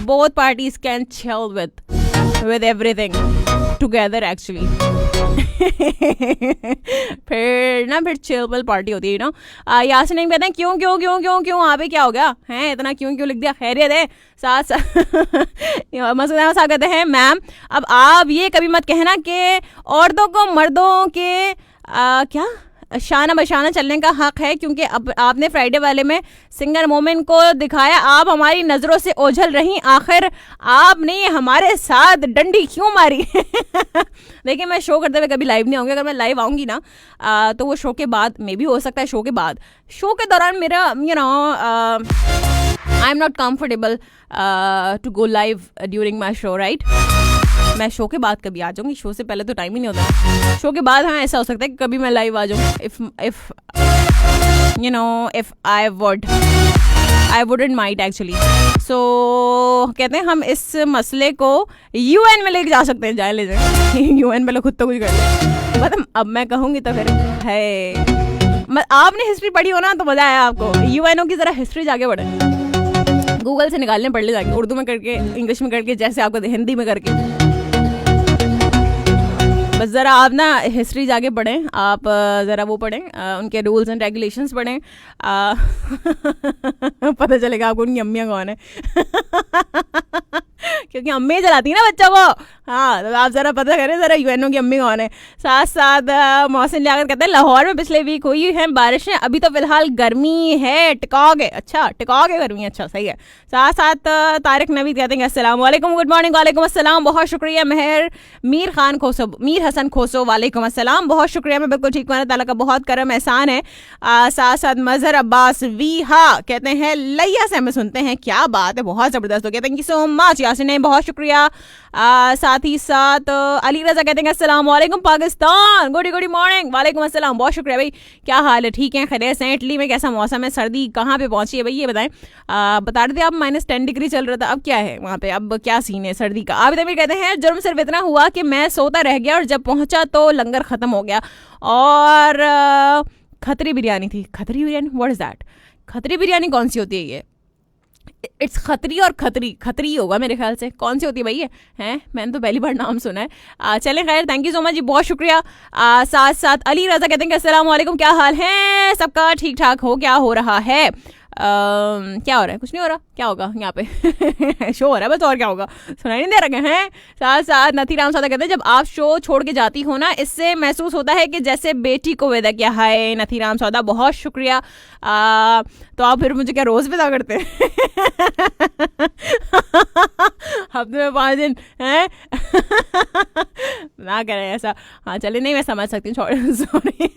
both parties can chill with everything together actually. फिर चिल पार्टी होती है। यू नो, यासिन कहते हैं क्यों क्यों क्यों क्यों क्यों यहाँ पे क्या हो गया है, इतना क्यों क्यों लिख दिया? खैरियत है? साथ मसूद अहमद साहब कहते हैं मैम अब आप ये कभी मत कहना कि औरतों को मर्दों के क्या शाना बशाना चलने का हक है, क्योंकि अब आपने फ्राइडे वाले में सिंगर मोमिन को दिखाया, आप हमारी नज़रों से ओझल रही, आखिर आपने हमारे साथ डंडी क्यों मारी? देखिए मैं शो करते हुए कभी लाइव नहीं आऊँगी। अगर मैं लाइव आऊँगी ना तो वो शो के बाद मे भी हो सकता है, शो के बाद, शो के दौरान मेरा I am not comfortable to go live during my show, right? मैं शो के बाद कभी आ जाऊंगी, शो से पहले तो टाइम ही नहीं होता। शो के बाद हाँ ऐसा हो सकता है कि कभी मैं लाइव आ जाऊँ, if I wouldn't mind actually. So कहते हैं हम इस मसले को UN में लेके जा सकते हैं, जाए ले जाए UN पहले खुद तो कुछ कर ले, मतलब अब मैं कहूँगी तो फिर है। आपने हिस्ट्री पढ़ी हो ना तो मजा आया आपको। UNO की जरा हिस्ट्री जाके पढ़े, गूगल से निकालने पढ़ ले जाके, उर्दू में करके, इंग्लिश में करके, जैसे आपको हिंदी में करके। बस ज़रा आप ना हिस्ट्री जाके पढ़ें, आप ज़रा वो पढ़ें, उनके रूल्स एंड रेगुलेशंस पढ़ें, पता चलेगा आपको उनकी अम्मियाँ कौन है क्योंकि अम्मी चलाती है ना बच्चों को। हाँ तो आप ज़रा पता करें ज़रा UNO की अम्मी कौन है। साथ साथ मोहसिन लियाकत कहते हैं लाहौर में पिछले वीक हुई है बारिशें, अभी तो फिलहाल गर्मी है, टिकाओगे? अच्छा टिकाओगे गर्मी, अच्छा सही है। साथ साथ तारिक नवीद कहते हैं अस्सलाम वालेकुम, गुड मॉर्निंग। वालेकुम अस्सलाम, बहुत शुक्रिया। मीर हसन खोसो, वालेकुम अस्सलाम, बहुत शुक्रिया। मैं बिल्कुल ठीक हूँ, अल्लाह ताला का बहुत करम एहसान है। साथ साथ मजहर अब्बास वीहा कहते हैं लैया से हमें सुनते हैं, क्या बात है, बहुत ज़बरदस्त हो गया, thank you so much Yasin, बहुत शुक्रिया। साथ ही साथ अली रजा कहते हैं अस्सलाम वालेकुम पाकिस्तान, गुड मॉर्निंग। वालेकुम अस्सलाम, बहुत शुक्रिया भाई, क्या हाल है? ठीक है, खैरियत से? इटली में कैसा मौसम है? सर्दी कहाँ पे पहुंची है भाई, ये बताएं। बता रहे थे आप -10 डिग्री चल रहा था, अब क्या है वहाँ पे, अब क्या सीन है सर्दी का? आबिद अमीर कहते हैं जुर्म सिर्फ इतना हुआ कि मैं सोता रह गया और जब पहुंचा तो लंगर खत्म हो गया और खतरी बिरयानी थी। Khatri biryani, what is that? Khatri biryani कौन सी होती है ये? इट्स खतरी और खतरी होगा मेरे ख्याल से। कौन सी होती है भाई ये? हैं, मैंने तो पहली बार नाम सुना है। चलें खैर, थैंक यू सो मच जी, बहुत शुक्रिया। साथ साथ अली रजा कहते हैं कि अस्सलाम वालेकुम, क्या हाल है सबका? ठीक ठाक हो? क्या हो रहा है? क्या हो रहा है? कुछ नहीं हो रहा, क्या होगा यहाँ पे शो हो रहा है बस, और क्या होगा? सुनाई नहीं दे रखे हैं। साथ साथ नथीराम सादा कहते हैं जब आप शो छोड़ के जाती हो ना, इससे महसूस होता है कि जैसे बेटी को विदा किया है। नथीराम सादा, बहुत शुक्रिया। तो आप फिर मुझे क्या रोज़ विदा करते हैं हफ्ते में 5 दिन हैं ना करें ऐसा। हाँ चले, नहीं मैं समझ सकती हूँ, सॉरी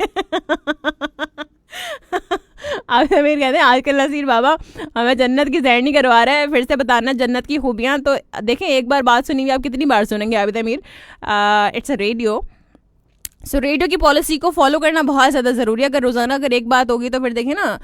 आप अमीर कहते हैं आजकल नसीर बाबा हमें जन्नत की जहरनी करवा रहा है, फिर से बताना जन्नत की खूबियाँ। तो देखें, एक बार बात सुनी हुई आप कितनी बार सुनेंगे आबिद अमीर? It's a radio, so radio की पॉलिसी को फॉलो करना बहुत ज़्यादा ज़रूरी है। अगर रोज़ाना अगर एक बात होगी तो फिर देखिए ना,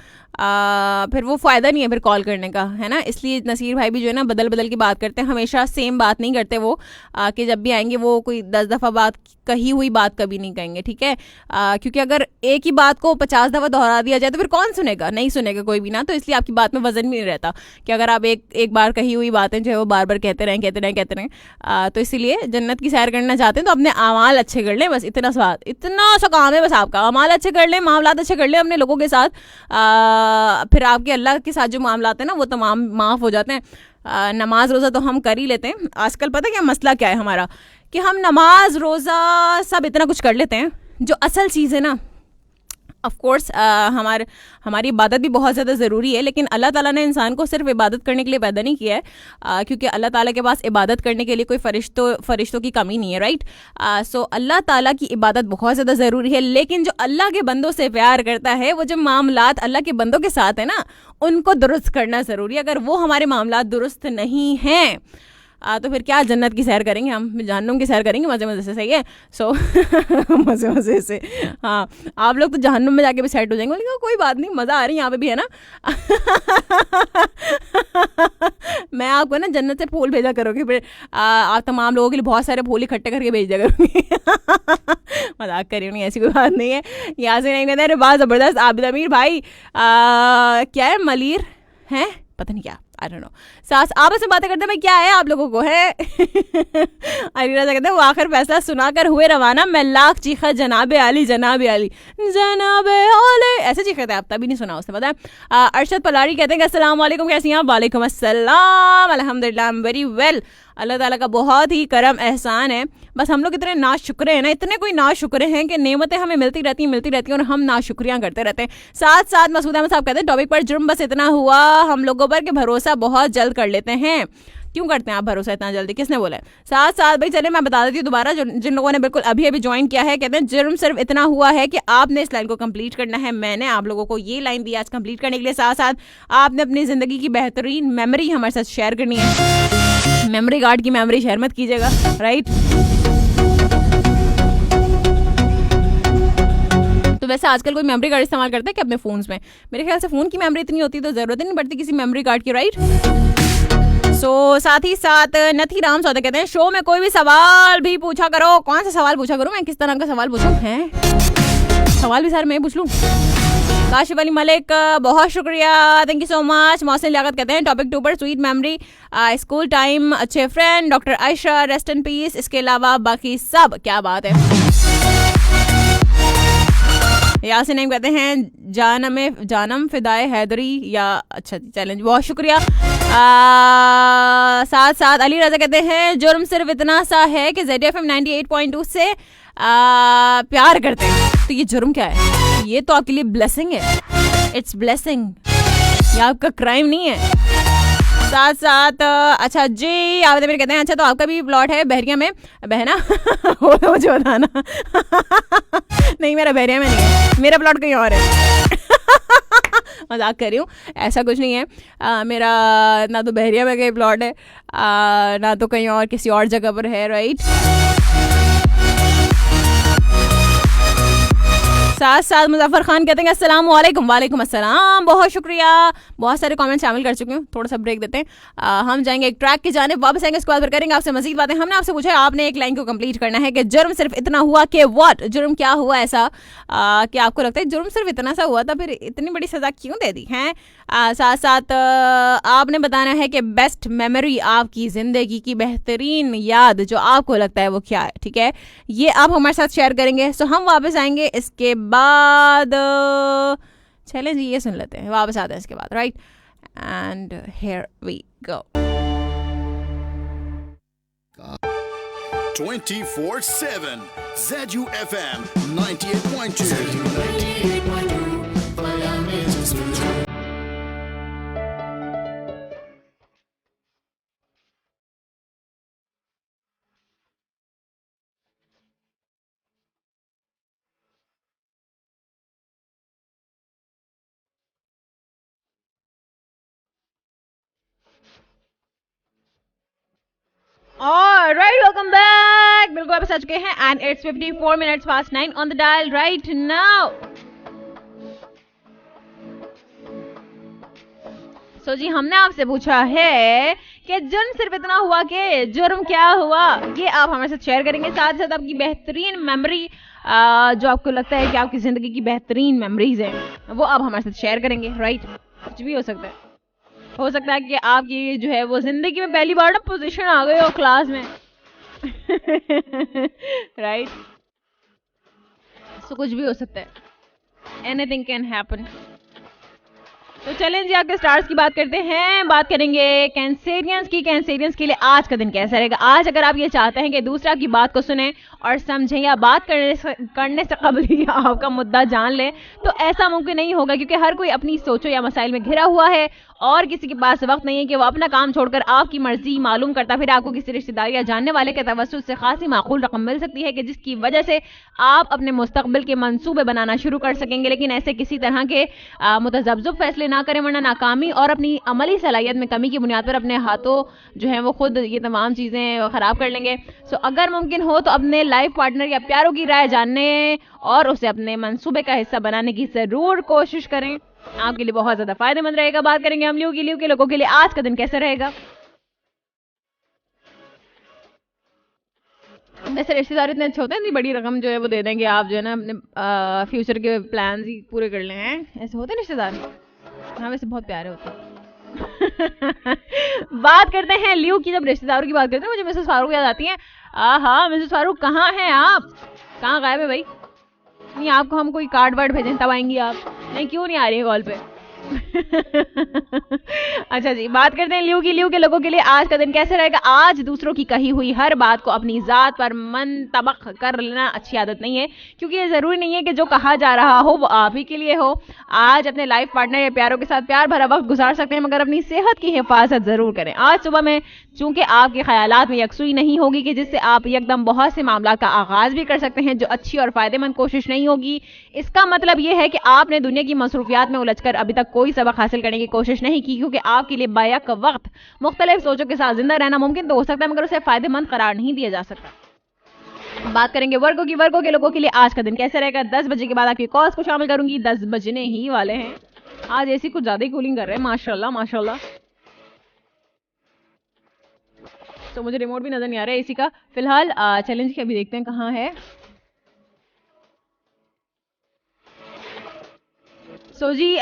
फिर वो फ़ायदा नहीं है फिर कॉल करने का, है ना। इसलिए नसीर भाई भी जो है ना बदल बदल की बात करते हैं, हमेशा सेम बात नहीं करते वो, कि जब भी आएंगे वो कोई 10 दफ़ा बात कही हुई बात कभी नहीं कहेंगे, ठीक है। क्योंकि अगर एक ही बात को 50 दफ़ा दोहरा दिया जाए तो फिर कौन सुनेगा, नहीं सुनेगा कोई भी ना। तो इसलिए आपकी बात में वजन भी नहीं रहता कि अगर आप एक बार कही हुई बातें जो है वो बार बार कहते रहें। तो इसीलिए जन्नत की सैर करना चाहते हैं तो अपने अमाल अच्छे कर लें, बस इतना सा काम है बस आपका। अमाल अच्छे कर लें, मामलात अच्छे कर लें अपने लोगों के साथ, फिर आपके अल्लाह के साथ जो मामलात हैं ना वो तमाम माफ़ हो जाते हैं। नमाज रोज़ा तो हम कर ही लेते हैं। आजकल पता है क्या मसला क्या है हमारा, कि हम नमाज रोज़ा सब इतना कुछ कर लेते हैं, जो असल चीज़ है ना, ऑफ कोर्स हमारी इबादत भी बहुत ज़्यादा ज़रूरी है, लेकिन अल्लाह ताला ने इंसान को सिर्फ इबादत करने के लिए पैदा नहीं किया है, क्योंकि अल्लाह ताला के पास इबादत करने के लिए कोई फरिश्तों की कमी नहीं है, राइट। सो अल्लाह ताला की इबादत बहुत ज़्यादा ज़रूरी है, लेकिन जो अल्लाह के बंदों से प्यार करता है, वो जो मामलात अल्लाह के बंदों के साथ है ना, उनको दुरुस्त करना ज़रूरी है। अगर वो हमारे मामलात दुरुस्त नहीं हैं तो फिर क्या जन्नत की सैर करेंगे, हम जहन्नुम की सैर करेंगे मज़े मज़े से, सही है। सो मज़े मज़े से, हाँ आप लोग तो जहन्नुम में जाके भी सेट हो जाएंगे, लेकिन कोई बात नहीं, मज़ा आ रही है यहाँ पे भी, है ना। मैं आपको ना जन्नत से फूल भेजा करूँगी, फिर आप तमाम लोगों के लिए बहुत सारे फूल इकट्ठे करके भेज दिया करूँगी। मजाक कर रही हूँ, ऐसी कोई बात नहीं है। यहाँ से नहीं कहते, अरे बात ज़बरदस्त आबिद अमीर भाई, क्या है मलीर हैं, पता नहीं क्या, आई डोंट नो। सास आपस में बातें करते मैं क्या है आप लोगों को है। अलीरा कहते हैं वो आखिर फैसला सुनाकर हुए रवाना, मैं लाख चीखा जनाबे आली जनाबे आली जनाबे आली, ऐसे चीखते हैं आप, तभी नहीं सुना उसने, पता है। अरशद पलारी कहते हैं अस्सलाम वालेकुम, कैसी हैं आप? वालेकुम अस्सलाम, अल्हम्दुलिल्लाह, आई एम वेरी वेल। अल्लाह ताला का बहुत ही करम एहसान है, बस हम लोग इतने नाशुक्रे हैं ना, इतने कोई नाशुक्रे हैं कि नेमतें हमें मिलती रहती हैं और हम नाशुक्रियाँ करते रहते हैं। साथ साथ मसूद अहमद साहब कहते हैं टॉपिक पर जुर्म बस इतना हुआ हम लोगों पर कि भरोसा बहुत जल्द कर लेते हैं। क्यों करते हैं आप भरोसा इतना जल्दी, किसने बोला है? साथ साथ भाई चले मैं बता देती हूँ दोबारा, जिन लोगों ने बिल्कुल अभी अभी ज्वाइन किया है, कहते हैं जुर्म सिर्फ इतना हुआ है कि आपने इस लाइन को कंप्लीट करना है। मैंने आप लोगों को ये लाइन दी आज कंप्लीट करने के लिए, साथ साथ आपने अपनी ज़िंदगी की बेहतरीन मेमोरी हमारे साथ शेयर करनी है। मेमोरी कार्ड की मेमोरी शेयर मत कीजिएगा, राइट। तो वैसे आजकल कोई मेमोरी कार्ड इस्तेमाल करता है कि अपने फ़ोन्स में? मेरे ख्याल से फ़ोन की मेमोरी इतनी होती तो ज़रूरत ही नहीं पड़ती किसी मेमोरी कार्ड की, राइट। सो साथ ही साथ नथी राम सौदे कहते हैं शो में कोई भी सवाल भी पूछा करो। कौन सा सवाल पूछा करूँ मैं, किस तरह का सवाल पूछूँ? हैं सवाल भी सारे मैं पूछ लूँ? काशिफ अली मलिक बहुत शुक्रिया, thank you so much. Mohsin Liaquat कहते हैं टॉपिक 2 पर स्वीट मेमोरी, स्कूल टाइम, अच्छे friend, doctor Ayesha rest in peace, इसके अलावा बाकी सब, क्या बात है। यासिन नईम कहते हैं जानम फिदाए हैदरी, या अच्छा चैलेंज, बहुत शुक्रिया। साथ साथ अली रजा कहते हैं जुर्म सिर्फ इतना सा है कि ZFM 98.2 से प्यार करते हैं। तो ये जुर्म क्या है? ये तो आपके लिए ब्लेसिंग है, इट्स ब्लेसिंग, ये आपका क्राइम नहीं है। साथ साथ अच्छा जी आप मेरे कहते हैं अच्छा तो आपका भी प्लॉट है बहरिया में, बहना हो तो मुझे बताना। नहीं मेरा बहरिया में नहीं है, मेरा प्लॉट कहीं और है। मजाक कर रही हूँ, ऐसा कुछ नहीं है। मेरा ना तो बहरिया में कहीं प्लॉट है, ना तो कहीं और किसी और जगह पर है, राइट। साथ साथ मुजफ्फर खान कहते हैं अस्सलाम वालेकुम। वालेकुम अस्सलाम, बहुत शुक्रिया। बहुत सारे कमेंट शामिल कर चुके हूँ, थोड़ा सा ब्रेक देते हैं। हम जाएंगे एक ट्रैक की जानिब, वापस आएंगे, इसके बाद फिर करेंगे आपसे मजीद बातें। हमने आपसे पूछा आपने एक लाइन को कंप्लीट करना है कि जुर्म सिर्फ इतना हुआ कि व्हाट, जुर्म क्या हुआ ऐसा कि आपको लगता है जुर्म सिर्फ इतना सा हुआ था, फिर इतनी बड़ी सजा क्यों दे दी है। साथ साथ आपने बताना है कि बेस्ट मेमोरी, आपकी ज़िंदगी की बेहतरीन याद जो आपको लगता है वो क्या है, ठीक है। ये आप हमारे साथ शेयर करेंगे। सो हम वापस आएंगे इसके बाद, चलें जी ये सुन लेते हैं, वापस आते हैं इसके बाद, right. And here we go. 24/7 ZUFM 98.2 Alright, welcome back. Correct, बिल्कुल आप सच गए हैं and it's 54 minutes past 9 on the dial right now. So जी हमने आपसे पूछा है कि जुर्म सिर्फ इतना हुआ कि जुर्म क्या हुआ, ये आप हमारे साथ शेयर करेंगे। साथ साथ आपकी बेहतरीन मेमोरी जो आपको लगता है कि आपकी जिंदगी की बेहतरीन मेमोरीज हैं वो आप हमारे साथ शेयर करेंगे। राइट, कुछ भी हो सकता है कि आपकी जो है वो जिंदगी में पहली बार ना पोजीशन आ गई हो क्लास में। राइट, सो कुछ भी हो सकता है, एनीथिंग कैन हैपन। तो चलें जी आपके स्टार्स की बात करते हैं। बात करेंगे कैंसेरियंस की। कैंसेरियंस के लिए आज का दिन कैसा रहेगा। आज अगर आप ये चाहते हैं कि दूसरा की बात को सुने और समझें या बात करने से कबल ही आपका मुद्दा जान लें, तो ऐसा मुमकिन नहीं होगा क्योंकि हर कोई अपनी सोचों या मसाइल में घिरा हुआ है और किसी के पास वक्त नहीं है कि वो अपना काम छोड़कर आपकी मर्जी मालूम करता फिर आपको किसी रिश्तेदार या जानने वाले के तवस्सुत से खासी माकूल रकम मिल सकती है कि जिसकी वजह से आप अपने मुस्तकबिल के मंसूबे बनाना शुरू कर सकेंगे। लेकिन ऐसे किसी तरह के मुतज़ब्ज़ब फैसले ना करें वरना नाकामी और अपनी अमली सलाहियत में कमी की बुनियाद पर अपने हाथों जो है वो खुद ये तमाम चीज़ें ख़राब कर लेंगे। सो अगर मुमकिन हो तो अपने लाइफ पार्टनर या प्यारों की राय जानने और उसे अपने मंसूबे का हिस्सा बनाने की ज़रूर कोशिश करें, आपके लिए बहुत ज्यादा फायदेमंद रहेगा। बात करेंगे हम लियो के लोगों के लिए आज का दिन कैसा रहेगा। वैसे रिश्तेदार इतने अच्छे होते हैं, इतनी बड़ी रकम जो है वो दे देंगे, आप जो है ना अपने फ्यूचर के प्लान ही पूरे कर ले हैं, ऐसे होते हैं रिश्तेदार। हाँ वैसे बहुत प्यारे होते हैं। बात करते हैं लियो की। जब रिश्तेदारों की बात करते हैं मुझे मिसेस फारूक याद आती है। हाँ मिसेस फारूक कहाँ हैं आप, कहाँ गायब है भाई? नहीं आपको हम कोई कार्ड वार्ड भेजें तब आएंगी आप? नहीं क्यों नहीं आ रही है कॉल पे? अच्छा जी, बात करते हैं लियो के लोगों के लिए आज का दिन कैसे रहेगा। आज दूसरों की कही हुई हर बात को अपनी जात पर मंतबक कर लेना अच्छी आदत नहीं है, क्योंकि ये जरूरी नहीं है कि जो कहा जा रहा हो वो आप ही के लिए हो। आज अपने लाइफ पार्टनर या प्यारों के साथ प्यार भरा वक्त गुजार सकते हैं, मगर अपनी सेहत की हिफाजत जरूर करें। आज सुबह में चूंकि आपके ख्यालात में यकसुई नहीं होगी कि जिससे आप एकदम बहुत से मामला का आगाज भी कर सकते हैं जो अच्छी और फायदेमंद कोशिश नहीं होगी। इसका मतलब यह है कि आपने दुनिया की मसरूफियात में उलझकर अभी तक कोई सबक हासिल करने की कोशिश नहीं की, क्योंकि आपके लिए बायक वक्त मुख्तलिफ सोचों के साथ जिंदा रहना मुमकिन तो हो सकता है मगर उसे फायदेमंद करार नहीं दिया जा सकता। बात करेंगे वर्गों के लोगों के लिए आज का दिन कैसे रहेगा। 10 बजे के बाद आपकी कॉल्स को शामिल करूंगी। 10 बजने ही वाले हैं। आज ऐसी कुछ ज्यादा ही कूलिंग कर रहे हैं माशाल्लाह माशाल्लाह। तो मुझे रिमोट भी नजर नहीं आ रहा है एसी का फिलहाल। चैलेंज के अभी देखते हैं कहाँ है। सो जी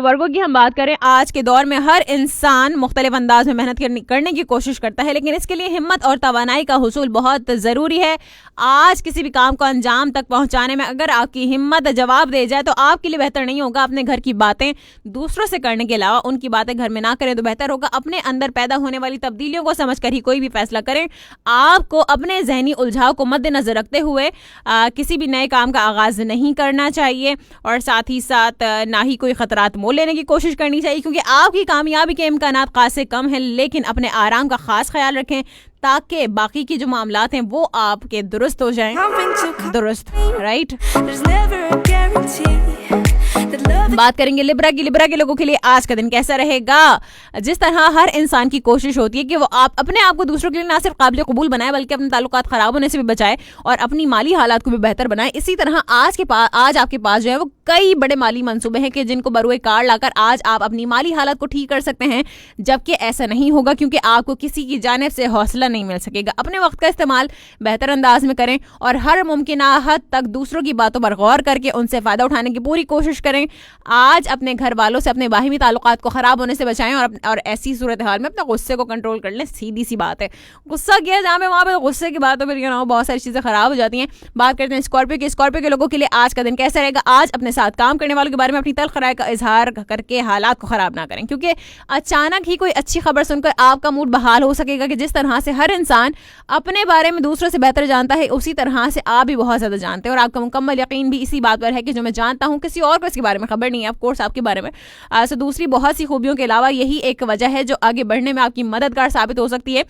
वर्गों की हम बात करें, आज के दौर में हर इंसान मुख्तलिफ अंदाज में मेहनत करने की कोशिश करता है, लेकिन इसके लिए हिम्मत और तवानाई का हुसूल बहुत ज़रूरी है। आज किसी भी काम को अंजाम तक पहुंचाने में अगर आपकी हिम्मत जवाब दे जाए तो आपके लिए बेहतर नहीं होगा। अपने घर की बातें दूसरों से करने के अलावा उनकी बातें घर में ना करें तो बेहतर होगा। अपने अंदर पैदा होने वाली तब्दीलियों को समझकर ही कोई भी फैसला करें। आपको अपने जहनी उलझाव को मद्देनजर रखते हुए किसी भी नए काम का आगाज नहीं करना चाहिए और साथ ही साथ ना ही कोई खतरात मोल लेने की कोशिश करनी चाहिए, क्योंकि आपकी कामयाबी के इम्कानात खास से कम हैं। लेकिन अपने आराम का खास ख्याल रखें ताकि बाकी की जो मामलात हैं वो आपके दुरुस्त हो जाएं। दुरुस्त, राइट। बात करेंगे लिब्रा के लोगों के लिए आज का दिन कैसा रहेगा। जिस तरह हर इंसान की कोशिश होती है कि वो अपने आप को दूसरों के लिए ना सिर्फ काबिल कबूल बनाए बल्कि अपने ताल्लुकात खराब होने से भी बचाए और अपनी माली हालात को भी बेहतर बनाए, इसी तरह आज आपके पास जो है वो कई बड़े माली मंसूबे हैं कि जिनको बरूए कार लाकर आज आप अपनी माली हालात को ठीक कर सकते हैं। जबकि ऐसा नहीं होगा क्योंकि आपको किसी की जानिब से हौसला नहीं मिल सकेगा। अपने वक्त का इस्तेमाल बेहतर अंदाज में करें और हर मुमकिन हद तक दूसरों की बातों पर गौर करके उनसे फायदा उठाने की पूरी कोशिश करें। आज अपने घर वालों से अपने बाहिमी ताल्लुकात को खराब होने से बचाएं और ऐसी सूरत हाल में अपने गुस्से को कंट्रोल कर लें। सीधी सी बात है, गुस्सा किया जहाँ पे वहाँ पे गुस्से की बातों पर बहुत सारी चीजें खराब हो जाती हैं। बात करते हैं स्कॉर्पियो के लोगों के लिए आज का दिन कैसा रहेगा। आज अपने साथ काम करने वालों के बारे में अपनी तल्ख राय का इजहार करके हालात को खराब ना करें, क्योंकि अचानक ही कोई अच्छी खबर सुनकर आपका मूड बहाल हो सकेगा कि जिस तरह से हर इंसान अपने बारे में दूसरों से बेहतर जानता है उसी तरह से आप भी बहुत ज्यादा जानते हैं और आपका मुकम्मल यकीन भी इसी बात पर है कि जो मैं जानता हूँ किसी और को इसके बारे में खबर नहीं है, ऑफ कोर्स आपके बारे में। सो दूसरी बहुत सी खूबियों के अलावा यही एक वजह है जो आगे बढ़ने में आपकी मददगार साबित हो सकती है।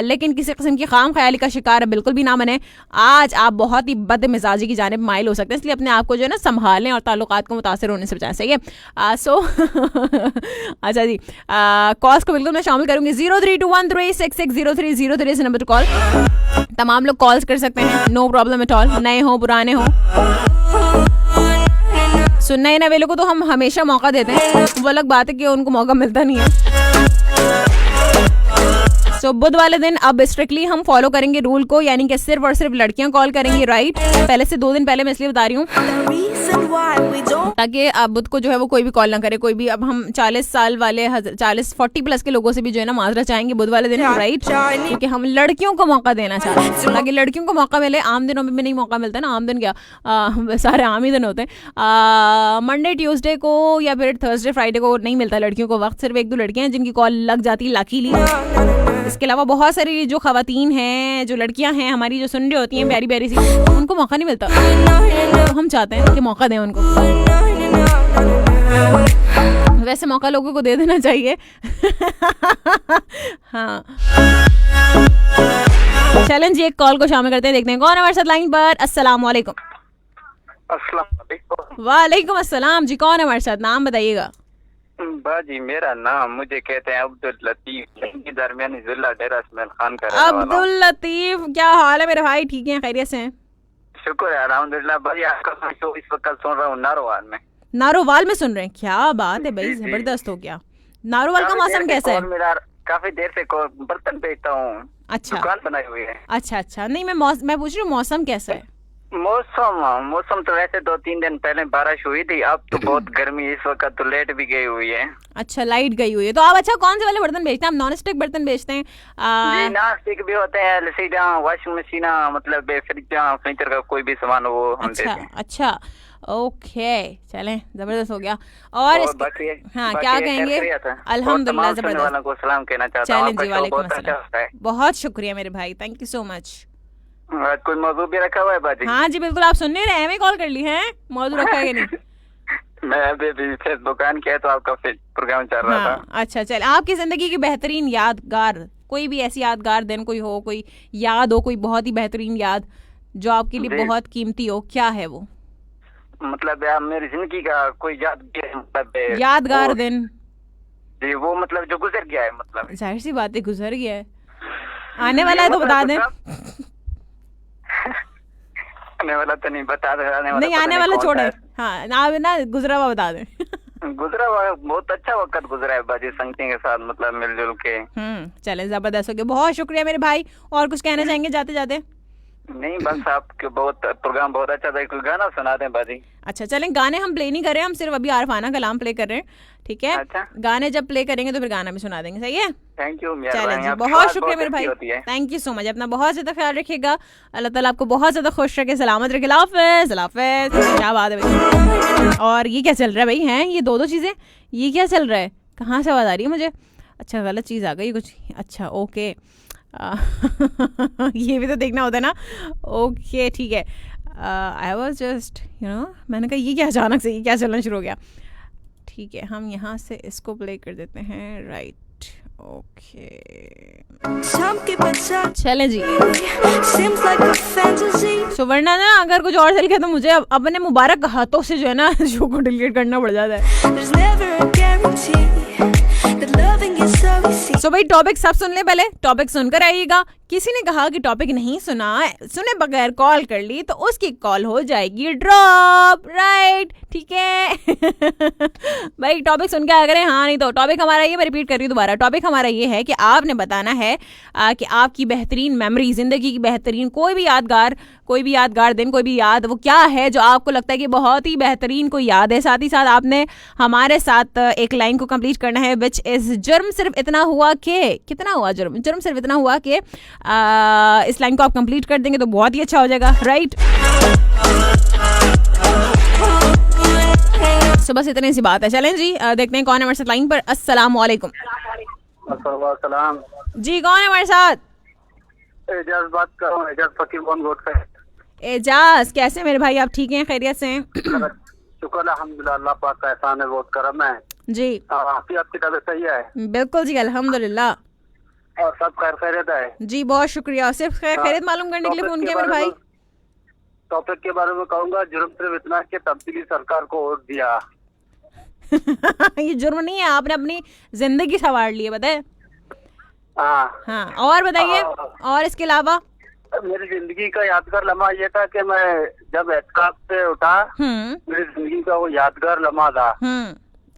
लेकिन किसी किस्म की खाम ख्याली का शिकार बिल्कुल भी ना बने। आज आप बहुत ही बदमिजाजी की जानिब माइल हो सकते हैं, इसलिए अपने आप को जो है ना संभालें और ताल्लुकात को मुतासिर होने से बचाना चाहिए। अच्छा जी, कॉल्स को बिल्कुल मैं शामिल करूंगी 03213660 0303 इस नंबर पर कॉल। तमाम लोग कॉल्स कर सकते हैं, नो प्रॉब्लम एट ऑल, नए हो पुराने हो। सुनने इन वालों को तो हम हमेशा मौका देते हैं, वो अलग बात है कि उनको मौका मिलता नहीं है। सो बुध वाले दिन अब स्ट्रिक्टली हम फॉलो करेंगे रूल को, यानी कि सिर्फ और सिर्फ लड़कियां कॉल करेंगी, राइट। पहले से 2 दिन पहले मैं इसलिए बता रही हूँ ताकि अब बुध को जो है वो कोई भी कॉल ना करे, कोई भी। अब हम 40 साल वाले 40 प्लस के लोगों से भी जो है ना माजरा चाहेंगे बुध वाले दिन, राइट, क्योंकि हम लड़कियों को मौका देना चाहते हैं ताकि लड़कियों को मौका मिले। आम दिनों में भी नहीं मौका मिलता ना, आम दिन क्या सारे आम ही दिन होते हैं। मंडे ट्यूसडे को या फिर थर्सडे फ्राइडे को नहीं मिलता लड़कियों को वक्त, सिर्फ 1-2 लड़कियां हैं जिनकी कॉल लग जाती लाकीली। इसके अलावा बहुत सारी जो खवातीन हैं, जो लड़कियां हैं हमारी, जो सुन रही होती हैं प्यारी प्यारी सी, उनको मौका नहीं मिलता, तो हम चाहते हैं कि मौका दें उनको। वैसे मौका लोगों को दे देना चाहिए। हाँ, चलें जी, एक कॉल को शामिल करते हैं, देखते हैं कौन है हमारे साथ लाइन पर। अस्सलाम वालेकुम। वालेकुम अस्सलाम जी, कौन है हमारे साथ, नाम बताइएगा। बाजी मेरा नाम, मुझे कहते हैं अब्दुल लतीफ, दरमियानी जिला डेरा इस्माइल खान का। अब्दुल लतीफ, क्या हाल है मेरे भाई, ठीक है, खैरियत से हैं? शुक्र है अल्हम्दुलिल्लाह भाई, आपका शो इस वक्त सुन रहा हूँ नारोवाल में। नारोवाल में सुन रहे हैं, क्या बात है भाई, जबरदस्त हो गया। नारोवाल का मौसम कैसा है? काफी देर से बर्तन बेचता हूँ, अच्छा, दुकान बनाई हुई है। अच्छा, नहीं मैं पूछ रही हूँ मौसम कैसा है? मौसम तो वैसे 2-3 दिन पहले बारिश हुई थी, अब तो बहुत गर्मी, इस वक्त तो लाइट भी गई हुई है। अच्छा, लाइट गई हुई है, तो आप अच्छा कौन से वाले बर्तन बेचते हैं? आप नॉन स्टिक बर्तन बेचते हैं? जी, नॉन स्टिक भी होते हैं, एलसीडी, वॉशिंग मशीन, मतलब फर्नीचर का कोई भी सामान वो हम देते हैं। अच्छा, ओके, चलें, जबरदस्त हो गया। और हाँ, क्या कहेंगे? अल्हम्दुलिल्लाह, जबरदस्त को सलाम कहना चाहता हूँ। चलें जी, वालेकुम अस्सलाम, बहुत शुक्रिया मेरे भाई, थैंक यू सो मच। आज कोई मौजू भी रखा हुआ है बाजी? हाँ जी बिल्कुल, आप सुनने रहे हैं, कॉल कर ली है, मौजू रखा है कि नहीं? मैं अभी दुकान किया तो आपका प्रोग्राम चल रहा था। अच्छा, चल, आपकी जिंदगी की बेहतरीन यादगार, कोई भी ऐसी यादगार दिन कोई हो, कोई याद हो, कोई बहुत ही बेहतरीन याद जो आपके लिए बहुत कीमती हो, क्या है वो? मतलब मेरी जिंदगी का कोई यादगार दिन जी, वो मतलब जो गुजर गया है, मतलब जाहिर सी बात है गुजर गया है, आने वाला है तो बता दें। आने वाला तो नहीं बता दे, आने वाला छोड़े, हाँ ना गुजरा हुआ बता दें। गुजरा हुआ बहुत अच्छा वक्त गुजरा है बाजी, संगति के साथ, मतलब मिलजुल के। चले, जबरदस्त हो गया, बहुत शुक्रिया मेरे भाई। और कुछ कहना चाहेंगे जाते जाते? नहीं, बस आपके प्रोग्राम बहुत अच्छा था, कोई गाना सुना दें बाजी। अच्छा, चलें, गाने हम प्ले नहीं कर रहे हैं, हम सिर्फ अभी आरफाना कलाम प्ले कर रहे हैं, ठीक है? अच्छा, गाने जब प्ले करेंगे तो फिर गाना भी सुना देंगे, सही है? थैंक यू, चलें जी, बहुत शुक्रिया मेरे भाई, थैंक यू सो मच। अपना बहुत ज्यादा ख्याल रखिएगा, अल्लाह ताला आपको बहुत ज्यादा खुश रखे, सलामत रखे। हाफिज़। क्या बात है भाई, और ये क्या चल रहा है भाई, हैं ये 2 चीजें, ये क्या चल रहा है, कहाँ से आवाज आ रही है मुझे? अच्छा, गलत चीज आ गई कुछ, अच्छा ओके। ये भी तो देखना होता है ना, ओके ठीक है। आई वॉज जस्ट मैंने कहा ये क्या अचानक से, ये क्या चलना शुरू हो गया। ठीक है, हम यहाँ से इसको प्ले कर देते हैं, राइट, ओके, चलें जी। सो वरना ना अगर कुछ और चल गया तो मुझे अपने मुबारक हाथों से जो है ना शो को डिलीट करना पड़ जाता है। सो भाई, टॉपिक सब सुन ले, पहले टॉपिक सुनकर आइएगा। किसी ने कहा कि टॉपिक नहीं सुना, सुने बगैर कॉल कर ली तो उसकी कॉल हो जाएगी ड्रॉप, राइट, ठीक है? भाई टॉपिक सुन के आ गए, हाँ, नहीं तो टॉपिक हमारा ये, मैं रिपीट कर रही हूँ दोबारा, टॉपिक हमारा ये है कि आपने बताना है कि आपकी बेहतरीन मेमोरी, जिंदगी की बेहतरीन कोई भी यादगार दिन, कोई भी याद, वो क्या है जो आपको लगता है कि बहुत ही बेहतरीन कोई याद है। साथ ही साथ आपने हमारे साथ एक लाइन को कंप्लीट करना है, विच इज जुर्म सिर्फ इतना हुआ कि, कितना हुआ जुर्म सिर्फ इतना हुआ कि, इस लाइन को आप कंप्लीट कर देंगे तो बहुत ही अच्छा हो जाएगा, राइट? सो बस इतनी सी बात है। चलें जी, देखते हैं कौन है हमारे साथ लाइन पर। अस्सलाम वालेकुम। अस्सलाम जी, कौन है हमारे साथ? एजाज बात कर रहा हूँ, एजाज फकीर बोन गोट से। एजाज, कैसे मेरे भाई, आप ठीक हैं, खैरियत से हैं? शुक्र अल्हम्दुलिल्लाह, अल्लाह पाक का एहसान है, बहुत करम है जी। आपकी तबीयत सही है? बिल्कुल जी, अल्हम्दुलिल्लाह, और सब खैरियत है जी। बहुत शुक्रिया, सिर्फ खैरियत मालूम करने के लिए फोन किया मेरे भाई। टॉपिक के बारे में कहूँगा, जुर्म सिर्फ इतना कि तब्दीली सरकार को वोट दिया। ये जुर्म नहीं है, आपने अपनी जिंदगी संवार ली है, बताए? हाँ। हाँ, और बताइए, और इसके अलावा? मेरी जिंदगी का यादगार लम्हा ये था कि मैं जब एहतिकाफ से उठा, मेरी जिंदगी का वो यादगार लम्हा था।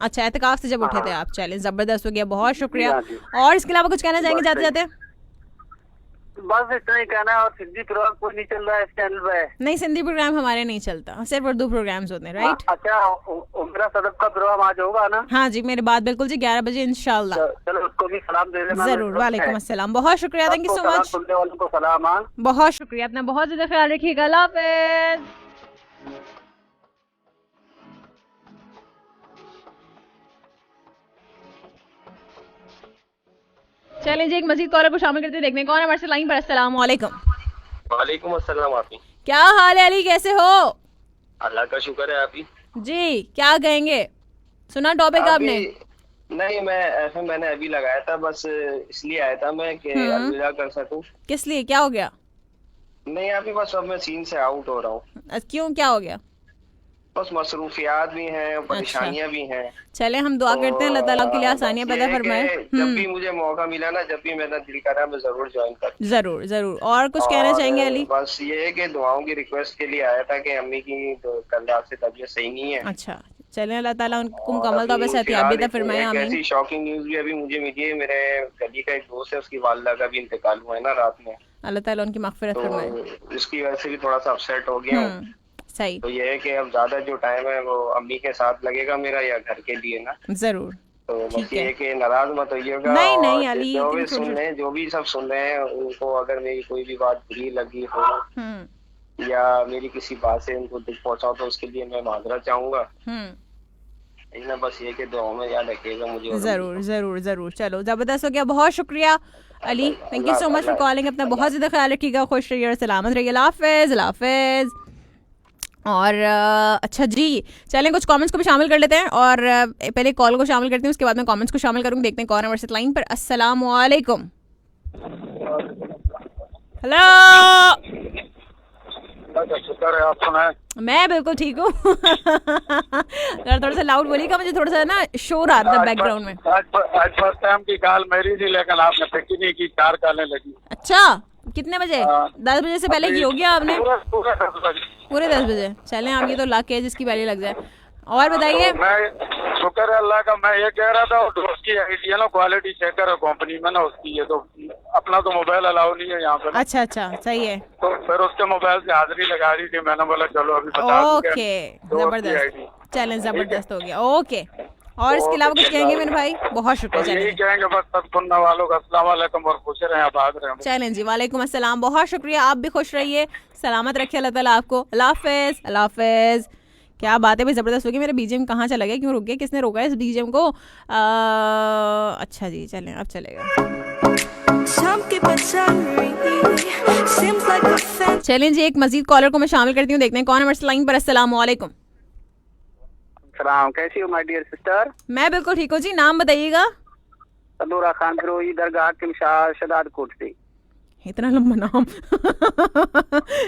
अच्छा, एहतिकाफ से जब उठे थे आप। चलिए, जबरदस्त हो गया, बहुत शुक्रिया। और इसके अलावा कुछ कहना चाहेंगे जाते जाते? बस इतना ही कहना है। और सिंधी प्रोग्राम कोई नहीं चल रहा है इस चैनल पे? नहीं, सिंधी प्रोग्राम हमारे नहीं चलता, सिर्फ उर्दू प्रोग्राम्स होते हैं, राइट? अच्छा, उमरा सदफ का प्रोग्राम आज होगा ना? हाँ जी, मेरी बात बिल्कुल जी, 11 बजे इंशाल्लाह। चलो, उसको भी सलाम दे देना। जरूर, वालेकुम अस्सलाम, बहुत शुक्रिया, थैंक यू सो मच। सुनने वालों को सलाम। बहुत शुक्रिया, अपना बहुत ज्यादा ख्याल रखिएगा, अल्लाह हाफिज। चलिए जी, एक मजीद कॉलर को शामिल करते देखने कौन है हमारे लाइन पर। अस्सलाम वालेकुम। वालेकुम अस्सलाम। आप क्या हाल है अली, कैसे हो? अल्लाह का शुक्र है। आप जी, क्या कहेंगे? सुना टॉपिक आपने? नहीं, मैंने अभी लगाया था, बस इसलिए आया था मैं कि अलविदा कर सकूं। किस लिए, क्या हो गया? नहीं, अभी बस अब मैं सीन से आउट हो रहा हूँ। क्यों, क्या हो गया? बस मसरूफियात भी हैं, परेशानियां भी हैं। चले, हम दुआ करते हैं अल्लाह ताला के लिए आसानियां पैदा फरमाए। जब भी मुझे मौका मिला ना, जब भी मेरा दिल करा, मैं जरूर ज्वाइन करूं। जरूर जरूर। और कुछ कहना चाहेंगे अली? बस ये है कि दुआओं की रिक्वेस्ट के लिए आया था कि अम्मी की कल रात से तबीयत सही नहीं है। अच्छा, चलें, अल्लाह ताला उनको मुकम्मल तौर पे सेहतियाबी फरमाए, आमीन। ऐसी शॉकिंग न्यूज भी अभी मुझे मिली है। मेरे गली का एक दोस्त है, उसकी वालिदा का भी इंतकाल हुआ है ना रात में। अल्लाह ताला उनकी मगफिरत फरमाए। इसकी वजह से भी थोड़ा सा अपसेट हो गया हूँ। सही। तो ये है कि अब ज्यादा जो टाइम है वो अम्मी के साथ लगेगा मेरा, या घर के लिए ना। जरूर। तो बस ये है कि नाराज मत होइएगा। नहीं अली, जो भी सुन रहे हैं, जो भी सब सुन रहे हैं, उनको अगर मेरी कोई भी बात बुरी लगी हो या मेरी किसी बात से उनको दुख पहुंचाओ तो उसके लिए मैं माजरत चाहूंगा। बस ये कि दुआओं में याद रखिएगा मुझे। जरूर जरूर जरूर। चलो, जबरदस्त हो गया, बहुत शुक्रिया Ali, thank you so much for calling. अपना बहुत ज्यादा ख्याल रखिएगा, खुश रहिए और सलामत रहिए। अल्लाह हाफिज, अल्लाह हाफिज। और अच्छा जी, चलें कुछ कमेंट्स को भी शामिल कर लेते हैं, और पहले कॉल को शामिल करते हैं, उसके बाद मैं कमेंट्स को शामिल करूंगी। देखते हैं कौन है व्हाट्सएप लाइन पर। अस्सलाम वालेकुम। हेलो, शुक्र है, आप सुनाएं? मैं बिल्कुल ठीक हूँ। अगर थोड़ा सा लाउड बोलिएगा, मुझे थोड़ा सा ना शोर आ रहा था बैकग्राउंड में। आज फर्स्ट टाइम की कॉल मेरी थी, लेकिन आपने पिक ही नहीं की, 4 कॉलें लगी। अच्छा, कितने बजे? 10 बजे से पहले की होगी आपने? पूरे 10 बजे। चलें, आप ये तो लाख के जिसकी पहले लग जाए। और बताइए। मैं शुक्र है अल्लाह का। मैं ये कह रहा था, दोस्त की आईडी है ना, क्वालिटी चेकर है कंपनी में ना उसकी, ये तो अपना तो मोबाइल अलाउ नहीं है यहाँ पे। अच्छा अच्छा, सही है। तो फिर उसके मोबाइल से हाजिरी लगा रही थी, मैंने बोला चलो अभी बता दूं। ओके, जबरदस्त। चलें, जबरदस्त हो गया। ओके, और इसके अलावा कुछ कहेंगे मेरे भाई? बहुत शुक्रिया। यही कहेंगे बस सब सुनने वालों का अस्सलाम वालेकुम और खुश रहें, आबाद रहें। चलें जी, वालेकुम अस्सलाम, बहुत शुक्रिया। आप भी खुश रहिए, सलामत रखिए अल्लाह ताला आपको। अल्लाह हाफिज, अल्लाह हाफिज। क्या बात है भाई, जबरदस्त होगी। मेरा बीजीएम कहाँ चला गया, क्यों रुक गया, किसने रोका है इस बीजीएम को? अच्छा जी, चलें, अब चलेगा। चलें जी, एक मजीद कॉलर को मैं शामिल करती हूँ, देखते हैं कौन है हमारे लाइन पर। अस्सलाम वालेकुम। सलाम, कैसी हो माय डियर सिस्टर? मैं बिल्कुल ठीक हूँ जी, नाम बताइएगा। तनूरा खान फिरोजी, दरगाह के शदादकोट से। इतना लंबा नाम।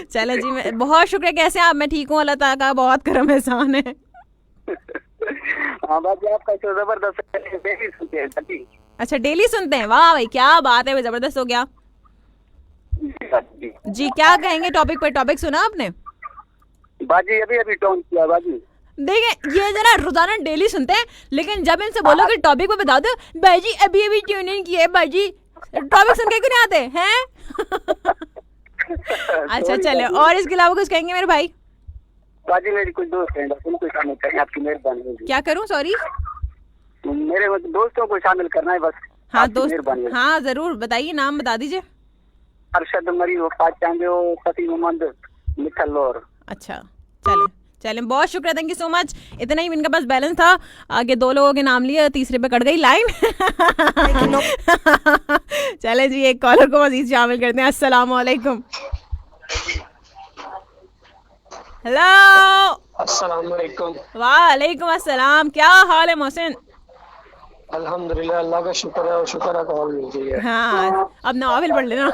चले जी, मैं बहुत शुक्रिया। कैसे आप? मैं ठीक हूँ, अल्लाह ताला का बहुत करम एहसान है। हाँ बाजी, आपका शो जबरदस्त है, डेली सुनते हैं। अच्छा, डेली सुनते हैं, वाह भाई क्या बात है, जबरदस्त हो गया जी। क्या कहेंगे टॉपिक पर? टॉपिक सुना आपने बाजी? अभी टॉन किया बाजी। देखें, ये जरा रोजाना डेली सुनते हैं, लेकिन जब इनसे बोलो कि टॉपिक पे बता दो, बाजी अभी ट्यून इन किया बाजी, टॉपिक सुन के क्यों नहीं आते हैं? अच्छा चले, और इसके अलावा कुछ कहेंगे मेरे भाई? बाजी मेरी कुछ दोस्त हैं, उनको शामिल करें, आपकी मेहरबानी होगी। क्या करूं? सॉरी, मेरे दोस्तों को शामिल करना है बस। हाँ दोस्त, हाँ जरूर, बताइए, नाम बता दीजिए। अरशद मरी, वफात चांदो, फती मोहम्मद, मिठल लौर। अच्छा, चले, बहुत शुक्रिया, थैंक यू सो मच। इतना ही इनका पास बैलेंस था, आगे 2 लोगों के नाम लिए, तीसरे पे कट गई लाइन। चले जी, एक कॉलर को मजीद शामिल करते हैं। अस्सलाम वालेकुम। हेलो, अस्सलाम वालेकुम। वालेकुम अस्सलाम। क्या हाल है मोहसिन? अल्हम्दुलिल्लाह, अल्लाह का शुक्र है, और शुक्र है कॉल मिल गई है। हाँ, अब नवाफिल पढ़ लेना।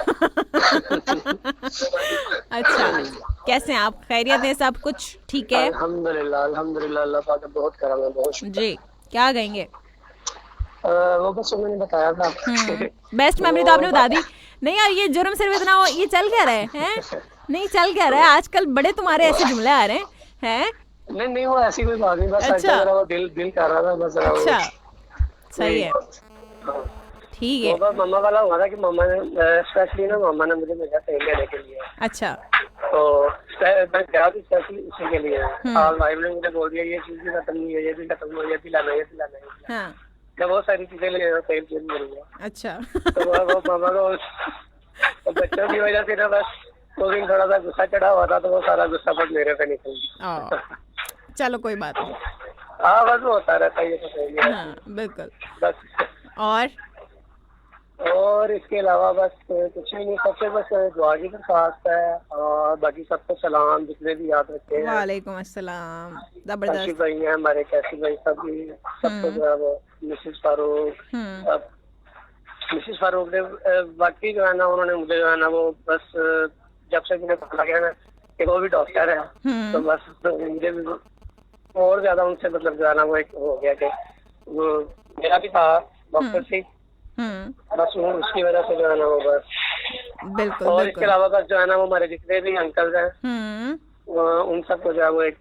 अच्छा, कैसे हैं आप? खैरियत है? सब कुछ ठीक है? अल्हम्दुलिल्लाह, अल्हम्दुलिल्लाह, अल्लाह पाक का बहुत करम है, बहुत शुक्र। जी, क्या कहेंगे? वो बस मैंने बताया था। बेस्ट मेमोरी तो आपने बता दी। नहीं यार, ये जुर्म सिर्फ इतना हो, ये चल क्या रहा है? नहीं चल क्या रहा है आजकल? बड़े तुम्हारे ऐसे जुमले आ रहे हैं? नहीं वो ऐसी कोई बात नहीं, बस अच्छा, वो दिल कर रहा था बस। अच्छा सही है, ठीक है। वो मम्मा वाला हुआ था कि मम्मा ने स्पेशली ना मामा ने मुझे भेजा तेल लेने के लिए। अच्छा, तो मैं गया थी स्पेशली उसी के लिए। और भाई ने मुझे बोल दिया ये चीज भी खत्म नहीं है, ये भी खत्म हो, ये भी लाना, ये भी लाना है। हाँ, मैं बहुत सारी चीजें ले रहा तेल चेंज मिल गया। अच्छा। तो वो मामा को बच्चों की वजह से ना बस उस दिन थोड़ा सा गुस्सा चढ़ा हुआ था, तो वो सारा गुस्सा बस मेरे पे निकल गया। चलो कोई बात नहीं। हाँ बस वो होता रहता है, ये तो सही है। हाँ बिल्कुल। बस और इसके अलावा बस कुछ नहीं, सबसे बस दुआ की दरख्वास्त है और बाकी सबको सलाम, जितने भी याद रखे हैं। वालेकुम अस्सलाम। जबरदस्त भाई हैं हमारे, कैसी भाई सभी, सबको जो है वो मिसेस फारूक ने वाकई जो है ना, उन्होंने मुझे जो है ना वो बस जब से मुझे पता लगा ना कि वो भी डॉक्टर है, तो बस मुझे भी और ज्यादा उनसे मतलब जो है ना वो एक हो गया कि वो मेरा भी था डॉक्टर से, बस उसकी वजह से जो है ना वो बस बिल्कुल। और इसके अलावा बस जो है ना वो हमारे जितने भी अंकल हैं उन सबको जो है वो एक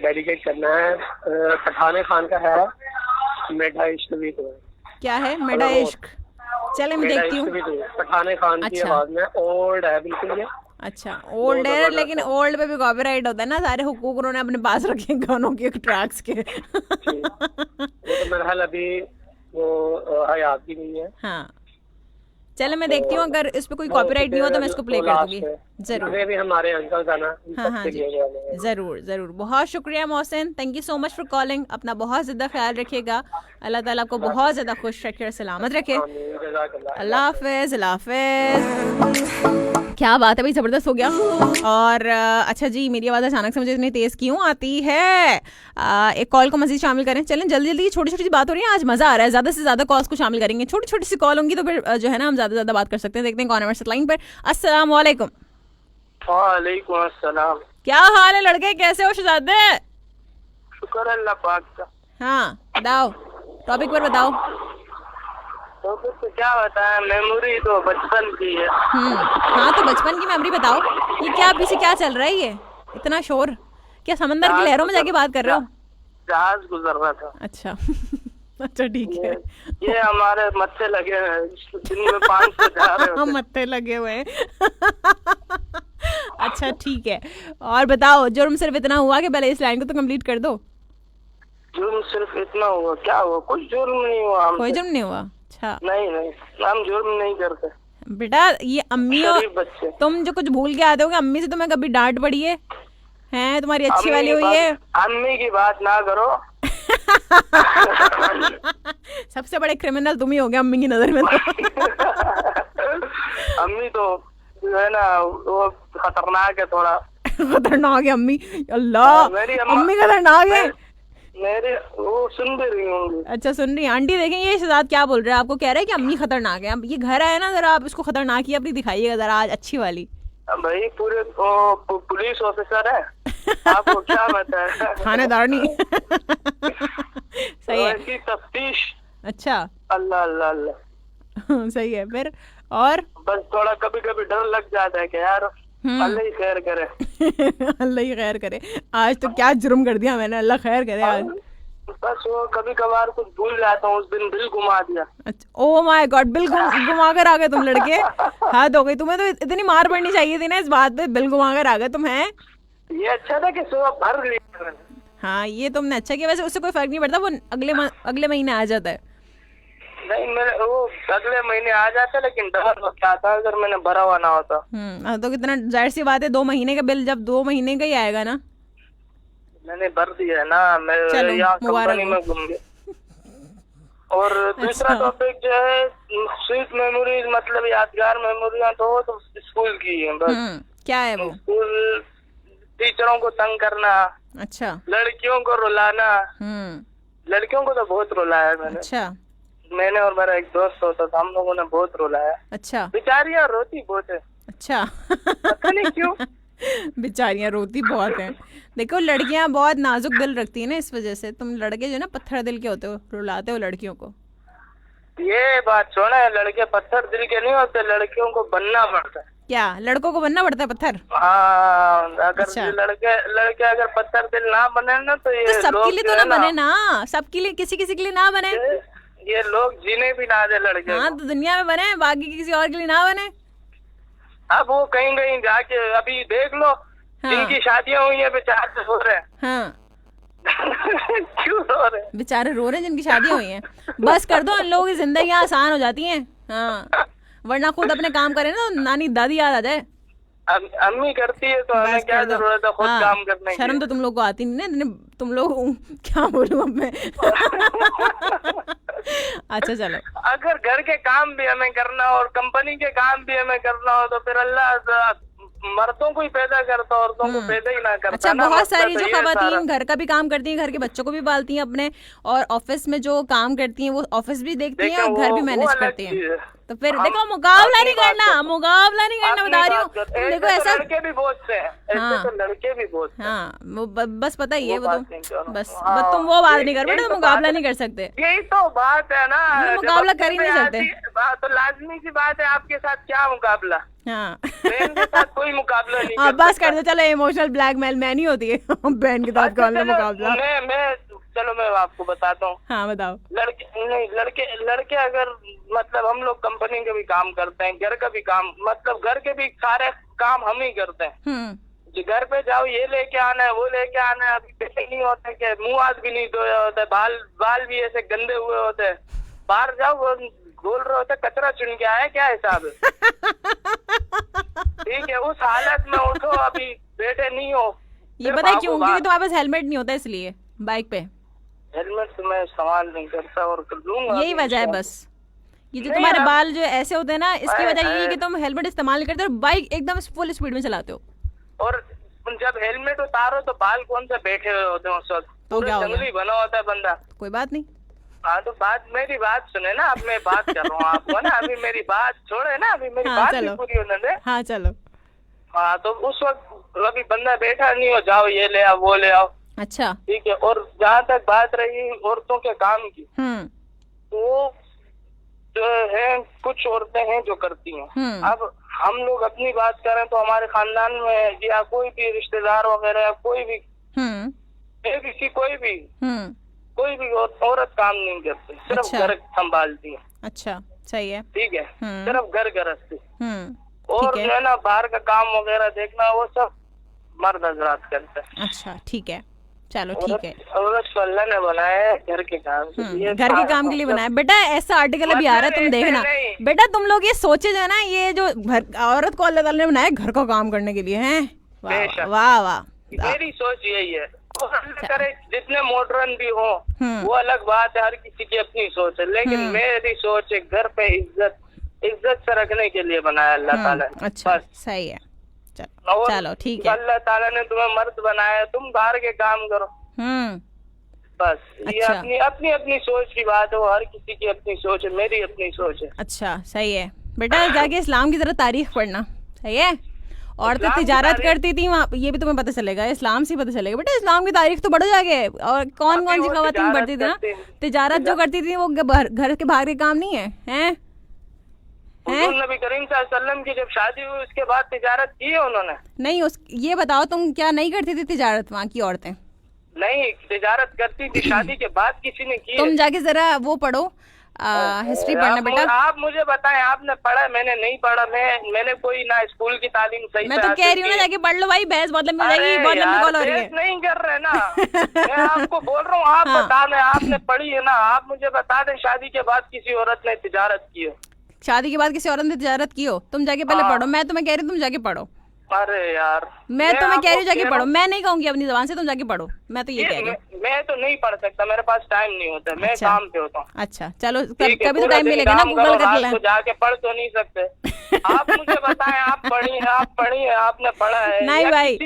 डेडिकेट करना है। पठाने खान का है मेरा इश्क भी तो। क्या है मेरा इश्क? चले मैं देखती हूँ। पठाने खान की आवाज में, ओल्ड है बिल्कुल ये। अच्छा ओल्ड है, लेकिन ओल्ड पे भी कॉपीराइट होता है ना, सारे हुकूक उन्होंने अपने पास रखे गानों के, ट्रैक्स के। तो मेरा हाल अभी वो हयात भी नहीं है। हाँ चलो मैं देखती हूँ, अगर इस पे कोई कॉपीराइट नहीं हो तो मैं इसको प्ले कर दूंगी जरूर। भी हमारे अंकल का ना। हाँ जी जरूर जरूर। बहुत शुक्रिया Mohsin, thank you so much for calling. अपना बहुत ज्यादा ख्याल रखिएगा, अल्लाह ताला आपको बहुत ज्यादा खुश रखे और सलामत रखे। अल्लाह हाफिज, अल्लाह हाफिज। क्या बात है भाई, जबरदस्त हो गया। और अच्छा जी, मेरी आवाज़ अचानक से मुझे इतनी तेज़ क्यों आती है? एक कॉल को मज़ीद शामिल करें। चलें जल्दी जल्दी, छोटी छोटी सी बात हो रही है, आज मज़ा आ रहा है। ज़्यादा से ज़्यादा कॉल्स को शामिल करेंगे, छोटी छोटी सी कॉल होंगी तो फिर जो है ना हम ज़्यादा ज़्यादा बात कर सकते हैं। देखते हैं कौन है हमारे लाइन पर। अस्सलाम वालेकुम। वालेकुम अस्सलाम। क्या हाल है लड़के, कैसे हो शहजादे? शुक्र अल्लाह पाक का। हाँ बताओ, टॉपिक पर बताओ। तो क्या बताएं, मेमोरी तो बचपन की है। हाँ तो बचपन की मेमोरी बताओ। ये क्या पीछे क्या चल रहा है, ये इतना शोर? क्या समंदर की लहरों में जाके बात कर रहे हो? जहाज गुजर रहा था। अच्छा अच्छा ठीक है। ये हमारे मत्थे लगे हैं, दिन में 500 जा रहे हैं। हम मत्थे लगे हुए हैं। अच्छा ठीक है, और बताओ, जुर्म सिर्फ इतना हुआ कि पहले इस लाइन को तो कंप्लीट कर दो। जुर्म सिर्फ इतना हुआ? क्या हुआ? कोई जुर्म नहीं हुआ। कोई जुर्म नहीं हुआ? अच्छा नहीं नहीं, हम जुर्म नहीं करते बेटा। ये अम्मी और तुम जो कुछ भूल के आते हो, अम्मी से तुम्हें कभी डांट पड़ी है? हैं तुम्हारी अच्छी वाली हुई है? अम्मी की बात ना करो। सबसे बड़े क्रिमिनल तुम ही हो गए अम्मी की नजर में तो। अम्मी तो जो है ना वो खतरनाक है थोड़ा। खतरनाक है अम्मी? अल्लाह, अम्मी खतरनाक है मेरे। वो सुन भी रही होंगी। अच्छा सुन रही आंटी। देखें ये शहजाद क्या बोल रहे हैं, आपको कह रहे हैं कि अम्मी खतरनाक है। अब ये घर आया ना, जरा आप इसको खतरनाक ही अपनी दिखाइएगा जरा आज, अच्छी वाली। भाई पूरे पुलिस ऑफिसर है, आपको क्या बताया? थानेदार नहीं। सही है। ऐसी तफ्तीश। अच्छा अल्लाह अल्लाह अल्लाह। सही है। फिर और बस थोड़ा कभी कभी डर लग जाता है कि यार अल्लाह ही खैर करे। अल्लाह ही खैर करे। आज तो क्या जुर्म कर दिया मैंने, अल्लाह खैर करे आज। बस वो कभी कभार कुछ भूल जाता हूँ, उस दिन बिल घुमा दिया। अच्छा, ओह माय गॉड, बिल घुमा कर आ गए तुम लड़के। हाथ हो गई। तुम्हें तो इतनी मार पड़नी चाहिए थी ना इस बात पे, बिल घुमा कर आ गए तुम। हैं ये अच्छा था कि सुबह भर लिया। हाँ ये तुमने अच्छा किया। वैसे उससे कोई फर्क नहीं पड़ता, वो अगले महीने आ जाता है। नहीं मेरे वो अगले महीने आ जाता, लेकिन डर क्या था अगर मैंने भरा हुआ ना होता। तो कितना जाहिर सी बात है, 2 महीने का बिल जब 2 महीने का ही आएगा ना। मैंने भर दिया है ना, मैं यहाँ कंपनी में घूम गया। और दूसरा टॉपिक जो है स्वीट मेमोरीज, मतलब यादगार मेमोरियां तो स्कूल की है बस। क्या है वो? स्कूल टीचरों को तंग करना। अच्छा। लड़कियों को रुलाना। लड़कियों को तो बहुत रुलाया मैंने। अच्छा। मैंने और मेरा एक दोस्त होता था, हम लोगों ने बहुत रुलाया। अच्छा। बेचारियां रोती बहुत है। अच्छा। पता नहीं क्यों बेचारियां रोती बहुत हैं। देखो लड़कियां बहुत नाजुक दिल रखती है ना, इस वजह से। तुम लड़के जो ना पत्थर दिल के होते हो, रुलाते हो लड़कियों को। ये बात छोड़े, लड़के पत्थर दिल के नहीं होते, लड़कियों को बनना पड़ता है। क्या लड़कों को बनना पड़ता है पत्थर? हाँ, अगर लड़के अगर पत्थर दिल ना बने ना तो ये तो सबके लिए तो ना बने ना, सबके लिए, किसी किसी के लिए ना बने। ये लोग जीने भी ना दे लड़के। हाँ तो दुनिया में बने, बाकी किसी और के लिए ना बने। अब वो कहीं कहीं जाके अभी देख लो, जिनकी शादियां हुई है बेचारे रो रहे हैं। हाँ क्यों रो रहे हैं? बेचारे रो रहे हैं जिनकी शादियां हुई हैं। बस कर दो, इन लोगों की जिंदगी आसान हो जाती है। हाँ, वरना खुद अपने काम करें ना तो नानी दादी याद आ जाए। अम्मी करती है तो हमें क्या जरूरत है खुद काम करने की? शर्म तो तुम लोग को आती नहीं ना, तुम लोग क्या बोलूं अब मैं। अच्छा चलो, अगर घर के काम भी हमें करना हो और कंपनी के काम भी हमें करना हो तो फिर अल्लाह मर्दों को ही पैदा करता, औरतों को पैदा ही ना करता। अच्छा, बहुत सारी जो खवातीन घर का भी काम करती हैं, घर के बच्चों को भी पालती हैं अपने, और ऑफिस में जो काम करती हैं वो ऑफिस भी देखती हैं और घर भी मैनेज करती हैं। तो फिर देखो, मुकाबला नहीं करना, बता रही हूँ। देखो ऐसा लड़के भी बहुत से हैं, ऐसे तो लड़के भी बहुत से हैं। हाँ, वो बस पता ही है, वो तुम बस तुम वो बात नहीं कर पाते, तो मुकाबला नहीं कर सकते। यही तो बात है ना, मुकाबला कर ही नहीं सकते। तो लाजमी सी बात है, आपके साथ क्या मुकाबला? हाँ, बहन के साथ कोई मुकाबला नहीं। हाँ बस कर दो, चलो इमोशनल ब्लैकमेल मैं नहीं होती है बहन के साथ कौन मुकाबला। चलो मैं आपको बताता हूँ। हाँ बताओ। लड़के अगर मतलब हम लोग कंपनी के भी काम करते हैं, घर का भी काम, मतलब घर के भी सारे काम हम ही करते हैं। जो घर पे जाओ, ये लेके आना है, वो लेके आना है, अभी पैसे नहीं होते कि मुंह हाथ भी नहीं धोया होता है, बाल भी ऐसे गंदे हुए होते हैं। बाहर जाओ, वो बोल रहे होते कचरा चुन के आया, क्या हिसाब है? ठीक है, उस हालत में उठो, अभी बैठे नहीं हो। ये पता है क्यों? क्योंकि तुम्हारे पास हेलमेट नहीं होता, इसलिए बाइक पे हेलमेट तो मैं इस्तेमाल नहीं करता और कर लूंगा। यही वजह है बस। ये जो तुम्हारे बाल जो ऐसे होते हैं ना, इसकी वजह ये है कि तुम हेलमेट इस्तेमाल नहीं करते और बाइक एकदम फुल स्पीड में चलाते हो। और जब हेलमेट उतारो तो बाल कौन से बैठे हुए होते हैं उस वक्त, तो क्या जंगली बना होता है बंदा। कोई बात नहीं। हाँ तो मेरी बात सुने ना, अब मैं बात कर रहा हूँ आपको ना, अभी मेरी बात छोड़े ना, अभी मेरी बात भी पूरी होने दे। हाँ चलो। हाँ तो उस वक्त अभी बंदा बैठा नहीं हो, जाओ ये ले आओ, वो ले आओ। अच्छा ठीक है। और जहाँ तक बात रही औरतों के काम की, तो जो है कुछ औरतें हैं जो करती हैं। अब हम लोग अपनी बात करें तो हमारे खानदान में या कोई भी रिश्तेदार वगैरह या कोई भी कोई भी औरत काम नहीं करती, सिर्फ घर संभालती है। अच्छा सही है, ठीक है, सिर्फ घर गृहस्थी। और जो है ना बाहर का काम वगैरह देखना, वो सब मर्द हजरात करते हैं। अच्छा ठीक है, चलो ठीक है। औरत को अल्लाह ने बनाया है घर के काम, घर के काम के लिए बनाया। बेटा ऐसा आर्टिकल अभी आ रहा है, तुम देखना बेटा, तुम लोग ये सोचे जो है ना, ये जो औरत को अल्लाह ताला ने बनाया घर का काम करने के लिए है। वाह वाह, मेरी सोच यही है। करे जितने मॉडर्न भी हो वो अलग बात है, हर किसी की अपनी सोच है, लेकिन मेरी सोच है घर पे इज्जत से रखने के लिए बनाया अल्लाह ताला ने। अच्छा सही है, चलो ठीक है। अल्लाह ताला ने तुम्हें मर्द बनाया, तुम बाहर के काम करो। बस ये अपनी अपनी सोच की बात है, वो हर किसी की अपनी सोच है, मेरी अपनी सोच है। अच्छा सही है बेटा, जाके इस्लाम की तरह तारीख पढ़ना, सही है। औरतें तिजारत करती थी वहाँ, ये भी तुम्हें पता चलेगा, इस्लाम से पता चलेगा बेटा, इस्लाम की तारीख तो बढ़ो जाके। और कौन कौन सी खवातीन बढ़ती थी ना, तिजारत जो करती थी वो घर के बाहर के काम नहीं है, हैं? नबी करीम सल्लल्लाहु अलैहि वसल्लम की जब शादी हुई उसके बाद तिजारत की है उन्होंने? नहीं, ये बताओ तुम क्या नहीं करती थी तिजारत वहाँ की औरतें? नहीं, तिजारत करती थी, शादी के बाद किसी ने की। तुम जाके जरा वो पढ़ो, हिस्ट्री पढ़ना बेटा। आप मुझे बताएं, आपने पढ़ा? मैंने नहीं पढ़ा, मैंने कोई ना स्कूल की तालीम सही। मैं तो कह रही हूँ ना, जाके पढ़ लो भाई, बहस बहुत लंबी हो जाएगी, बहुत लंबी कॉल हो रही है। नहीं कर रहे ना मैं आपको बोल रहा हूँ, आप बता दें, आपने पढ़ी है ना, आप मुझे बता दें शादी के बाद किसी औरत ने तिजारत की हो? शादी के बाद किसी औरत ने तिजारत की हो? तुम जाके पहले पढ़ो, मैं तुम्हें कह रही हूँ तुम जाके पढ़ो। अरे यार, मैं तुम्हें कह रही हूँ जाके पढ़ो, मैं नहीं कहूँगी अपनी जुबान से, तुम जाके पढ़ो, मैं तो ये कह रही हूँ। मैं तो नहीं पढ़ सकता, मेरे पास टाइम नहीं होता, मैं काम पे होता हूँ। अच्छा चलो, कभी तो टाइम मिलेगा ना, गूगल कर लेना। जाके पढ़ तो नहीं सकते। आप मुझे बताएं, आप पढ़ी है, आपने पढ़ा है? नहीं भाई,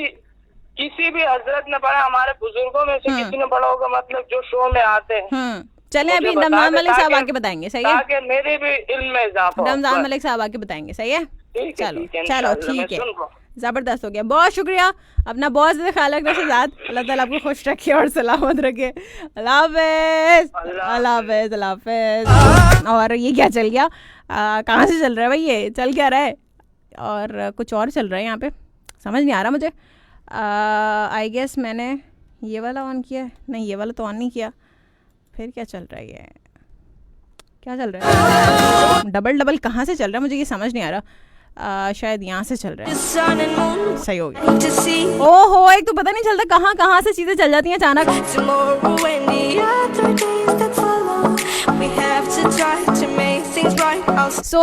किसी भी हजरत ने पढ़ा, हमारे बुजुर्गों में से किसी ने पढ़ा होगा, मतलब जो शो में आते हैं। चले अभी रमजान मलिक साहब आके बताएंगे, सही है? ताकि मेरे भी इल्म में इजाफा हो। रमजान मलिक साहब आके बताएंगे, सही है? चलो ठीक है, ज़बरदस्त हो गया, बहुत शुक्रिया। अपना बहुत ज़्यादा ख्याल रखना शहजाद, अल्लाह ताला आपको खुश रखे और सलामत रखे। अल्लाह हाफ़िज़, अल्लाह हाफ़िज़, अल्लाह हाफ़िज़। और ये क्या चल गया, कहाँ से चल रहा है भाई, ये चल क्या रहा है? और कुछ और चल रहा है यहाँ पे, समझ नहीं आ रहा मुझे। आई गेस मैंने ये वाला ऑन किया है, नहीं ये वाला तो ऑन नहीं किया, फिर क्या चल रहा है, ये क्या चल रहा है? डबल डबल कहाँ से चल रहा है मुझे ये समझ नहीं आ रहा। शायद यहाँ से चल रहा है, सही हो गया। ओहो, एक तो पता नहीं चलता कहाँ से चीजें चल जाती हैं अचानक। सो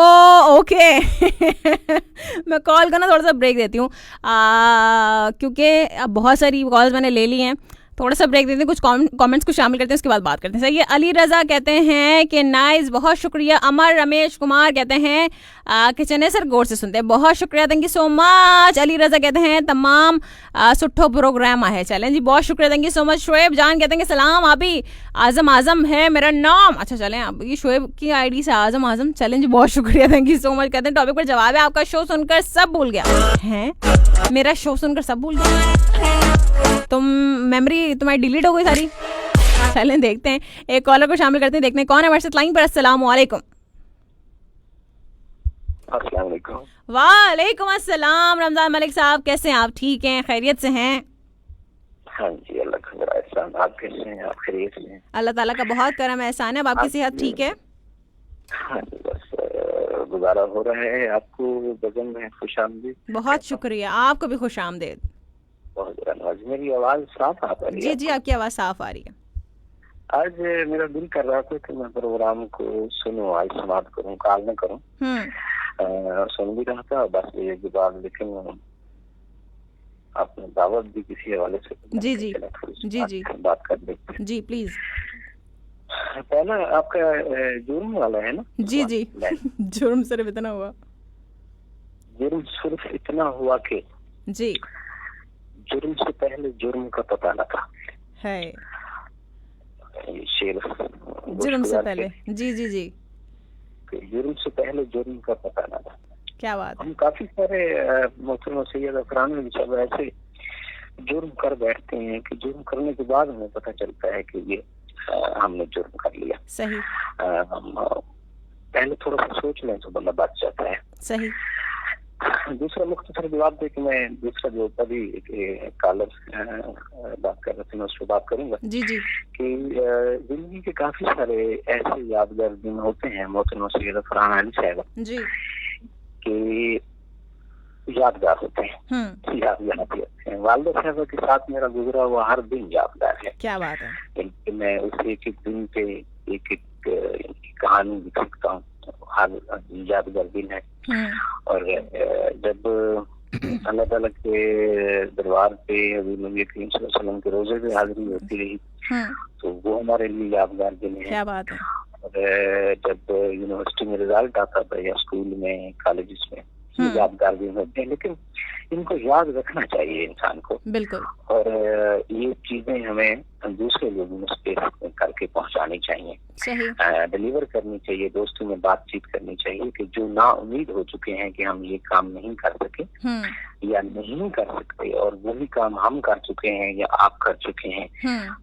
ओके मैं कॉल करना थोड़ा सा ब्रेक देती हूँ, क्योंकि अब बहुत सारी कॉल्स मैंने ले ली हैं, थोड़ा सा ब्रेक देते हैं, कुछ कमेंट्स को शामिल करते हैं, उसके बाद बात करते हैं। सही है। अली रज़ा कहते हैं कि नाइस, बहुत शुक्रिया। अमर रमेश कुमार कहते हैं कि चनेसर गौर से सुनते हैं, बहुत शुक्रिया, thank you so much. Ali Raza कहते हैं तमाम सुठो प्रोग्राम है, चलें जी, बहुत शुक्रिया, thank you so much. Shoaib जान कहते हैं कि सलाम आबी, आज़म है मेरा नाम। अच्छा चलें, अब ये शोएब की आईडी से आज़म, चलें जी, बहुत शुक्रिया, थैंक यू सो मच। कहते हैं टॉपिक पर जवाब है, आपका शो सुनकर सब भूल गया है, मेरा शो सुनकर सब भूल गया, तुम मेमोरी तुम्हारी डिलीट हो गई सारी। चलें देखते हैं, एक कॉलर को शामिल करते हैं, देखते हैं कौन है हमारे साथ लाइन पर। अस्सलाम वालेकुम। वालेकुम अस्सलाम। रमजान मलिक साहब कैसे हैं आप, ठीक हैं, खैरियत से हैं? हाँ जी, अल्लाह का एहसान, आप कैसे हैं, आप खैरियत से हैं? अल्लाह ताला का बहुत करम एहसान है। अब आपकी सेहत ठीक है? हाँ जी, बस गुजारा हो रहा है। आपको बजन में खुशामदीद। बहुत शुक्रिया, आपको भी खुशामदीद। मेरी आवाज साफ आ रही है? जी, आपकी आवाज साफ आ रही है। आज मेरा दिल कर रहा था कि मैं प्रोग्राम को सुनूं, आज समाप्त करूं, कॉल न करूं। सुन भी रहा था, बस ये बात, लेकिन आपने दावत दी किसी हवाले से। जी बात कर लेते हैं। जी प्लीज। पहला आपका जुर्म वाला है ना? जी जुर्म सिर्फ इतना हुआ, जुर्म सिर्फ इतना हुआ कि जी जुर्म से पहले जुर्म का पता लगा है। शेर जुर्म से पहले, जी जुर्म से पहले जुर्म का पता लगा। क्या बात। हम काफी सारे मोहतरम सैयद अफरान में सब ऐसे जुर्म कर बैठते हैं कि जुर्म करने के बाद हमें पता चलता है कि ये हमने जुर्म कर लिया। सही। हम पहले थोड़ा सा सोच लें तो बंदा बच जाता है। सही। दूसरा मुख्तसर जवाब दे कि मैं दूसरा जो अभी कॉलर बात कर रहे थे मैं उस पर बात करूंगा। जी कि जिंदगी के काफी सारे ऐसे यादगार दिन होते हैं मोहतरम सैयद अफरान अली साहब जी कि यादगार होते हैं, यादगार होते हैं। वालिदा साहब के साथ मेरा गुजरा हुआ हर दिन यादगार है। क्या बात है। मैं उस एक दिन पे एक कहानी लिख सकता हूँ, हर यादगार दिन है। और जब अल्लाह ताला के दरबार पे नबी करीम सल्लल्लाहु अलैहि वसल्लम के रोजे पे हाजिरी होती रही तो वो हमारे लिए यादगार दिन है। क्या बात है। और जब यूनिवर्सिटी में रिजल्ट आता था या स्कूल में कॉलेजेस में यादगार दिन होते हैं, लेकिन इनको याद रखना चाहिए इंसान को। बिल्कुल। और ये चीजें हमें दूसरे लोगों में करके पहुंचानी चाहिए, डिलीवर करनी चाहिए, दोस्तों में बातचीत करनी चाहिए कि जो ना उम्मीद हो चुके हैं कि हम ये काम नहीं कर सके या नहीं कर सकते और वही काम हम कर चुके हैं या आप कर चुके हैं,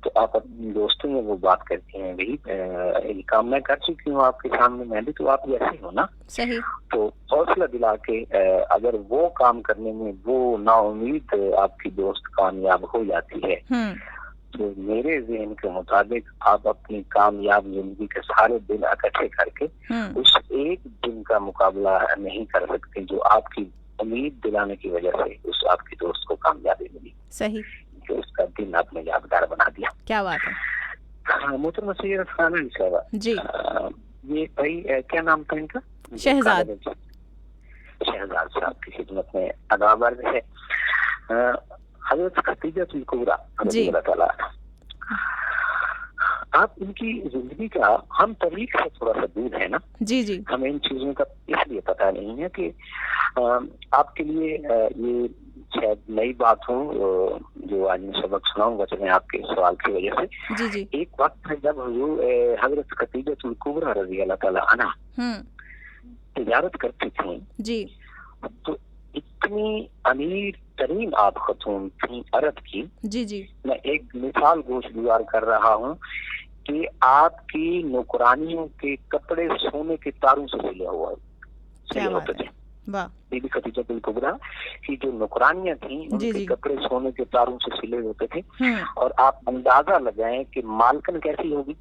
तो आप अपने दोस्तों में वो बात करते हैं, वही ये काम मैं कर चुकी हूँ आपके सामने, मैं भी तो आप जैसे हो ना। सही। तो हौसला दिला के अगर वो काम करने में वो ना उम्मीद आपकी दोस्त कामयाब हो जाती है तो मेरे ज़हन के मुताबिक आप अपनी कामयाब जिंदगी के सारे दिन इकट्ठे करके उस एक दिन का मुकाबला नहीं कर सकते जो आपकी उम्मीद दिलाने की वजह से उस आपकी दोस्त को कामयाबी मिली। सही। कि उसका दिन आपने यादगार बना दिया। क्या बात है। मोहतरम सैयद अफरान अली साहब जी, ये भाई क्या नाम था इनका? शहजाद। शहजाद साहब की खिदमत में अदाबर है हज़रत खदीजतुल कुबरा रज़ी अल्लाह ताला। आप इनकी जिंदगी का हम तरीक से थोड़ा सा दूर है ना। जी। हमें इन चीजों का इसलिए पता नहीं है कि आपके लिए ये शायद नई बात हो जो आज मैं सबक सुनाऊंगा चलें आपके सवाल की वजह से। जी। एक वक्त है जब हज़रत खदीजतुल कुबरा रज़ी अल्लाह ताला अन्हा तिजारत करती थी जी, तो इतनी अमीर तरीन आप खतून थी अरब की। जी जी। मैं एक मिसाल गोश गुजार कर रहा हूँ कि आपकी नौकरानियों के कपड़े सोने के तारों से सिले होते थे। बीबी खदीजा बिन कुबरा की जो नौकरानियां थी उनके कपड़े सोने के तारों से सिले होते थे। और आप अंदाजा लगाएं कि मालकन कैसी होगी।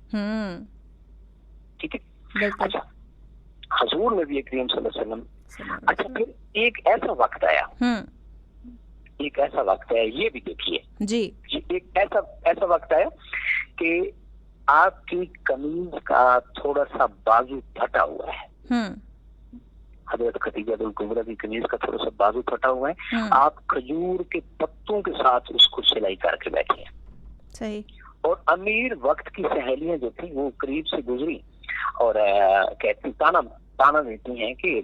ठीक है। अच्छा, हजूर नबी करीम सल्लल्लाहु अलैहि वसल्लम। अच्छा, फिर एक ऐसा वक्त आया, ये भी देखिए जी, एक ऐसा वक्त आया कि आपकी कमीज का थोड़ा सा बाजू फटा हुआ है। हजरत खदीजा बिन कुबरा की कमीज का थोड़ा सा बाजू फटा हुआ है। आप खजूर के पत्तों के साथ उसको सिलाई करके बैठे हैं। सही। और अमीर वक्त की सहेलियां जो थी वो करीब से गुजरी और कहती ताना देती हैं कि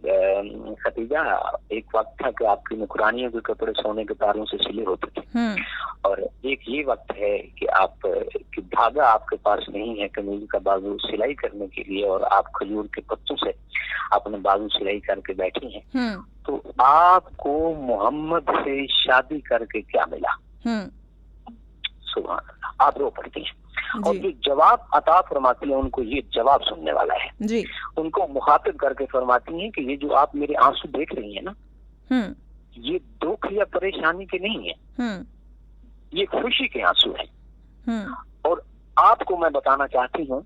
खदीजा, एक वक्त था कि आपकी नौकरानियों के कपड़े सोने के तारों से सिले होते थे, और एक ये वक्त है कि कि धागा आपके पास नहीं है कमीज का बाजू सिलाई करने के लिए, और आप खजूर के पत्तों से अपने बाजू सिलाई करके बैठी हैं। तो आपको मोहम्मद से शादी करके क्या मिला? सुभान अल्लाह। आप रो पड़ती हैं और जो जवाब अता फरमाती है उनको ये जवाब सुनने वाला है जी। उनको मुखातिब करके फरमाती हैं कि ये जो आप मेरे आंसू देख रही हैं ना, ये दुख या परेशानी के नहीं है, ये खुशी के आंसू हैं। और आपको मैं बताना चाहती हूँ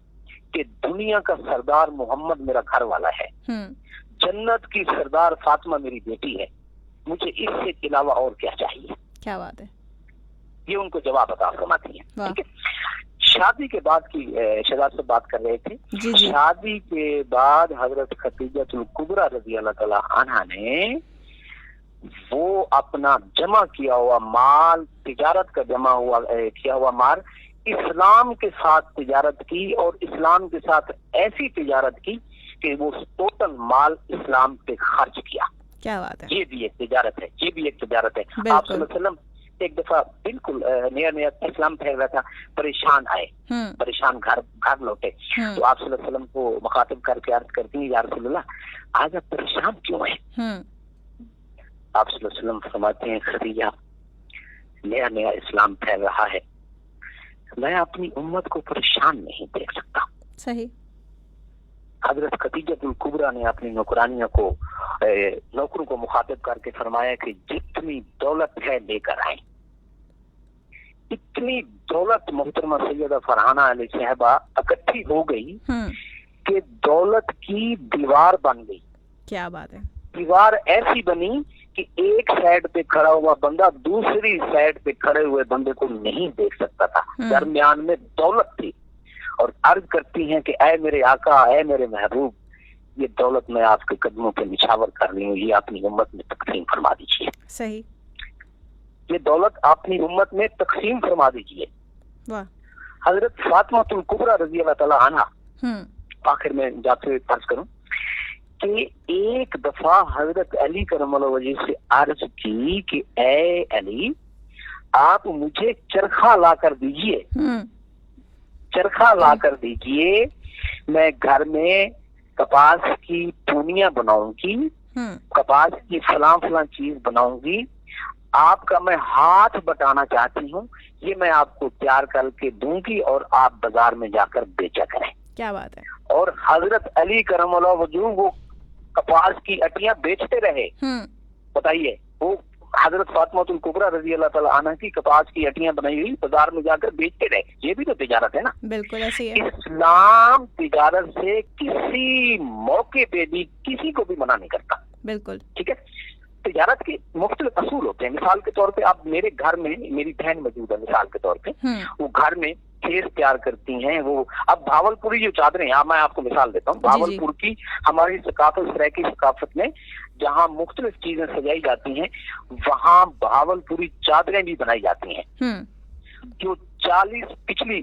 कि दुनिया का सरदार मोहम्मद मेरा घर वाला है, जन्नत की सरदार फातिमा मेरी बेटी है, मुझे इससे अलावा और क्या चाहिए? क्या बात है। ये उनको जवाब अता फरमाती है। ठीक है। शादी के बाद की शहजाद से बात कर रहे थे। जी। शादी के बाद हजरत खदीजतुल कुबरा रज़ी अल्लाह तआला अन्हा ने वो अपना जमा किया हुआ माल, तिजारत का किया हुआ माल इस्लाम के साथ तिजारत की, और इस्लाम के साथ ऐसी तिजारत की कि वो टोटल माल इस्लाम पे खर्च किया। क्या बात है। ये भी एक तिजारत है, ये भी एक तिजारत है। आप सल्लल्लाहु अलैहि वसल्लम एक दफा बिल्कुल नया इस्लाम फैल रहा था, परेशान आए, परेशान घर लौटे। तो आप सल्लल्लाहु अलैहि वसल्लम को मुखातिब करके अर्ज करती हैं, या रसूलल्लाह, आज आप परेशान क्यों हैं? आप सल्लल्लाहु अलैहि वसल्लम फरमाते हैं, खदीजा, नया इस्लाम फैल रहा है, मैं अपनी उम्मत को परेशान नहीं देख सकता। सही। हजरत खदीजतुल कुबरा ने अपनी नौकरों को मुखातिब करके फरमाया कि जितनी दौलत है लेकर आए। इतनी दौलत मोहतरमा सैयदा फरहाना अली साहबा इकट्ठी हो गई कि दौलत की दीवार बन गई। क्या बात है। दीवार ऐसी बनी कि एक साइड पे खड़ा हुआ बंदा दूसरी साइड पे खड़े हुए बंदे को नहीं देख सकता था। दरमियान में दौलत थी। और अर्ज करती हैं कि ऐ मेरे आका, ऐ मेरे महबूब, ये दौलत मैं आपके कदमों पे निछावर कर रही हूँ, ये अपनी उम्मत में तकसीम फरमा दीजिए। सही। ये दौलत अपनी उम्मत में तकसीम फरमा दीजिए। वाह। हजरत फातिमातुल कुबरा रज़ी अल्लाह तआला अन्हा, आखिर में जाते अर्ज करूं कि एक दफा हजरत अली करमल्लाहु वजह से अर्ज की कि ऐ अली, आप मुझे चरखा ला कर दीजिए, चरखा ला कर दीजिए, मैं घर में कपास की पूनियां बनाऊंगी, कपास की फलां चीज बनाऊंगी, आपका मैं हाथ बटाना चाहती हूँ, ये मैं आपको तैयार करके दूंगी और आप बाजार में जाकर बेचा करें। क्या बात है। और हजरत अली करमल्लाहु वजहू वो कपास की अटियां बेचते रहे। बताइए, वो हजरत फातिमातुल कुबरा रज़ी अल्लाह तआला अन्हा की कपास की अटियां बनाई हुई बाजार में जाकर बेचते रहे। ये भी तो तिजारत है ना। बिल्कुल ऐसी है। इस्लाम तिजारत से किसी मौके पे भी किसी को भी मना नहीं करता। बिल्कुल। ठीक है। तिजारत के मुख्तलिफ असूल होते हैं। मिसाल के तौर पे आप मेरे घर में, मेरी बहन मौजूद है, मिसाल के तौर पे वो घर में खेस तैयार करती हैं। वो अब भावलपुरी जो चादरें, मैं आपको मिसाल देता हूँ, भावलपुर की हमारी सकाफत, सरायकी सकाफत में जहाँ मुख्तलिफ चीजें सजाई जाती हैं, वहाँ भावलपुरी चादरें भी बनाई जाती हैं। जो 40 पिछली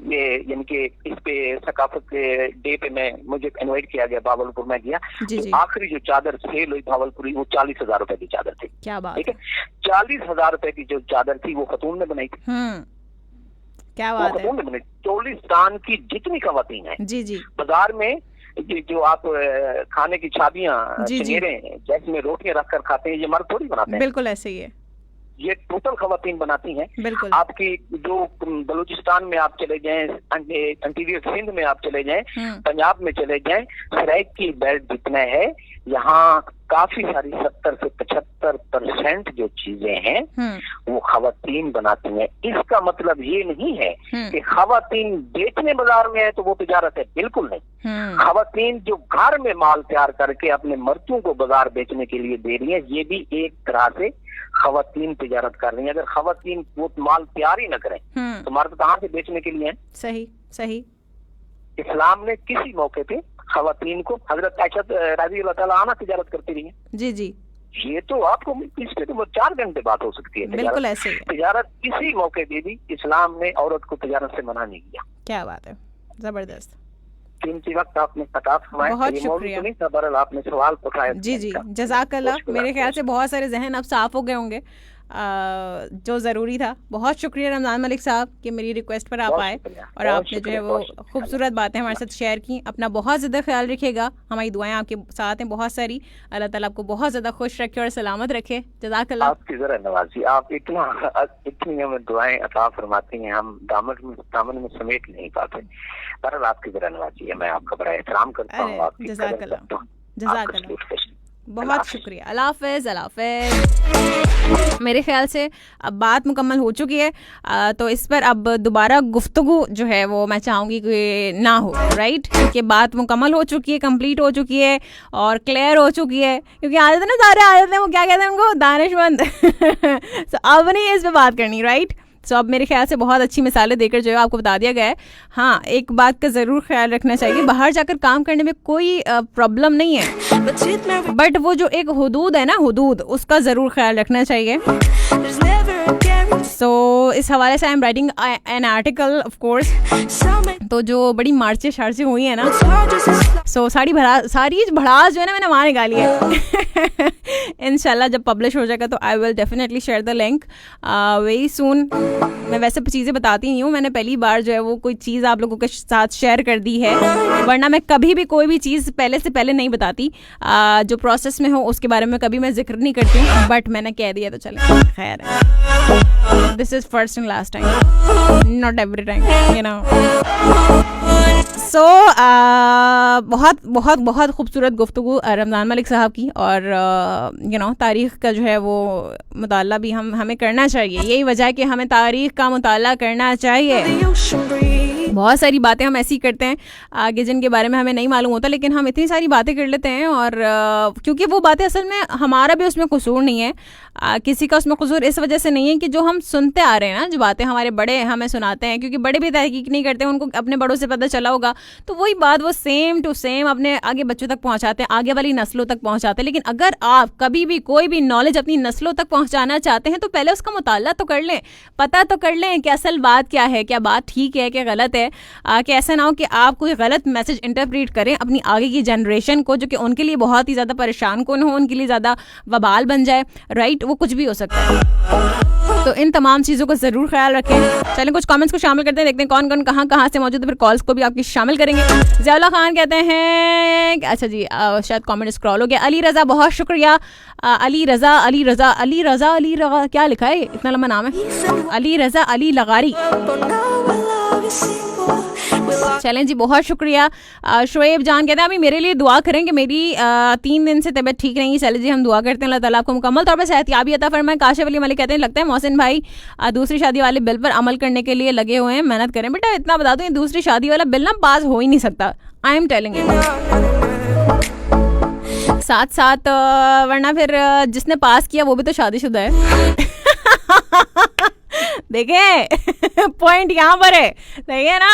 यानी कि इस पे सकाफत के डे पे मुझे इनवाइट किया गया, भावलपुर में गया, तो आखिरी जो चादर सेल हुई भावलपुरी, वो 40,000 रुपए की चादर थी। क्या बात। ठीक है। 40,000 रुपए की जो चादर थी वो खतून ने बनाई थी। क्या बात है। चोलिस्तान की जितनी खवातीन है, जी जी, बाजार में जो आप खाने की चाबियां चनेरे जैसे में रोटियां रख कर खाते हैं, ये मर्द थोड़ी बनाते हैं। बिल्कुल ऐसे ही है, ये टोटल खवातीन बनाती हैं। बिल्कुल। आपकी जो बलूचिस्तान में आप चले जाएं, इंटीरियर सिंध में आप चले जाएं, पंजाब में चले जाएं, सराइक की बेल्ट जितना है, यहाँ काफी सारी 70 से 75% जो चीजें हैं वो खवातीन बनाती हैं। इसका मतलब ये नहीं है कि खवातीन बेचने बाजार में है तो वो तिजारत है, बिल्कुल नहीं। खवातीन जो घर में माल तैयार करके अपने मर्दों को बाजार बेचने के लिए दे रही है, ये भी एक तरह से खवातीन तिजारत कर रही है। अगर खवातीन वो माल तैयार ही न करें तो मर्द कहाँ से बेचने के लिए हैं? सही सही। इस्लाम ने किसी मौके पे खवातीन को, हजरत आयशा रज़ी अल्लाह ताला अन्हा तिजारत करती रही है। जी जी। ये तो आपको इस पे तो 4 घंटे बात हो सकती है। बिल्कुल ऐसे ही। तिजारत किसी मौके पे भी इस्लाम ने औरत को तिजारत से मना नहीं किया। क्या बात है, जबरदस्त। कीमती वक्त आपने अता फरमाया, बहुत शुक्रिया। बहरहाल आपने सवाल उठाया। जी जी, जज़ाकल्लाह। मेरे ख्याल से बहुत सारे जहन अब साफ हो गए होंगे, जो ज़रूरी था। बहुत शुक्रिया रमज़ान मलिक साहब कि मेरी रिक्वेस्ट पर आप आए और आपने जो है वो खूबसूरत बातें हमारे साथ शेयर की। अपना बहुत ज़्यादा ख्याल रखिएगा, हमारी दुआएं आपके साथ हैं बहुत सारी। अल्लाह ताला आपको बहुत ज़्यादा खुश रखे और सलामत रखे। जज़ाकल्लाह। आपकी ज़रा नवाजी, आप इतनी हमें दुआएं अता फरमाती हैं, हम दामन में समेट नहीं पाते। बहरहाल आपकी ज़रा नवाजी है, मैं आपका बड़ा एहतराम करता हूँ। जज़ाकल्लाह जज़ाकल्लाह, बहुत शुक्रिया। अल्लाह हाफ़िज़, अल्लाह हाफ़िज़। मेरे ख्याल से अब बात मुकम्मल हो चुकी है, तो इस पर अब दोबारा गुफ्तगू जो है वो मैं चाहूँगी कि ना हो, राइट? क्योंकि बात मुकम्मल हो चुकी है, कंप्लीट हो चुकी है और क्लियर हो चुकी है। क्योंकि आदत है ना, सारे आदत है, वो क्या कहते हैं उनको, दानिशमंद। तो अब नहीं इस पर बात करनी, राइट? सो अब मेरे ख्याल से बहुत अच्छी मिसालें देकर जो है आपको बता दिया गया है। हाँ, एक बात का ज़रूर ख्याल रखना चाहिए, बाहर जाकर काम करने में कोई प्रॉब्लम नहीं है, बट वो जो एक हुदूद है ना, हुदूद, उसका ज़रूर ख्याल रखना चाहिए। सो इस हवाले से I am writing an article of course. तो जो बड़ी मार्चें शार्चें हुई है ना, सो सारी भड़ास जो है ना मैंने वहाँ निकाली है। इंशाल्लाह जब पब्लिश हो जाएगा तो I will definitely share the link very soon. मैं वैसे चीज़ें बताती नहीं हूँ, मैंने पहली बार जो है वो कोई चीज़ आप लोगों के साथ शेयर कर दी है, वरना मैं कभी भी कोई भी चीज़ पहले से पहले नहीं बताती। जो प्रोसेस में हो उसके बारे में कभी मैं जिक्र नहीं करती हूँ, बट मैंने कह दिया तो चले, खैर है। This is first and last time, not every time, you know. So बहुत बहुत बहुत खूबसूरत गुफ्तगू रमज़ान मलिक साहब की, और यू नो तारीख़ का जो है वो मुताला भी हमें करना चाहिए। यही वजह है कि हमें तारीख़ का मुताला करना चाहिए। बहुत सारी बातें हम ऐसी करते हैं आगे जिनके बारे में हमें नहीं मालूम होता, लेकिन हम इतनी सारी बातें कर लेते हैं, और क्योंकि वो बातें असल में हमारा भी उसमें कसूर नहीं है, किसी का उसमें कसूर इस वजह से नहीं है कि जो हम सुनते आ रहे हैं ना, जो बातें हमारे बड़े हमें सुनाते हैं, क्योंकि बड़े भी तहकीक नहीं करते, उनको अपने बड़ों से पता चला होगा, तो वही बात वो सेम टू सेम अपने आगे बच्चों तक पहुंचाते हैं, आगे वाली नस्लों तक पहुंचाते हैं। लेकिन अगर आप कभी भी कोई भी नॉलेज अपनी नस्लों तक पहुंचाना चाहते हैं तो पहले उसका मुताला तो कर लें, पता तो कर लें कि असल बात क्या है, क्या बात ठीक है, क्या गलत है, कि ऐसा ना हो कि आप कोई गलत मैसेज इंटरप्रेट करें अपनी आगे की जनरेशन को, जो कि उनके लिए बहुत ही ज़्यादा परेशान कौन हो, उनके लिए ज़्यादा वबाल बन जाए, राइट? वो कुछ भी हो सकता है। तो इन तमाम चीज़ों का ज़रूर ख्याल रखें। चलें कुछ कमेंट्स को शामिल करते हैं, देखते हैं कौन कौन कहाँ से मौजूद है, फिर कॉल्स को भी आपकी शामिल करेंगे। ज़ियाउल्लाह खान कहते हैं, अच्छा जी, शायद कमेंट स्क्रॉल हो गया। अली रज़ा, बहुत शुक्रिया। अली रज़ा क्या लिखा है, इतना लंबा नाम है, अली रज़ा अली लगारी। चलें जी, बहुत शुक्रिया। शोएब जान कहते हैं अभी मेरे लिए दुआ करें कि मेरी 3 दिन से तबीयत ठीक नहीं है। चले जी, हम दुआ करते हैं अल्लाह ताला आपको मुकम्मल तौर पर सेहतयाबी अता फरमाए। काशिफ अली मलिक कहते हैं लगता है मोहसिन भाई दूसरी शादी वाले बिल पर अमल करने के लिए लगे हुए हैं, मेहनत करें। बेटा इतना बता दूं, दूसरी शादी वाला बिल ना पास हो ही नहीं सकता, आई एम टेलिंग यू। साथ साथ वरना फिर जिसने पास किया वो भी तो शादीशुदा है। देखे पॉइंट यहाँ पर है, देखिए ना।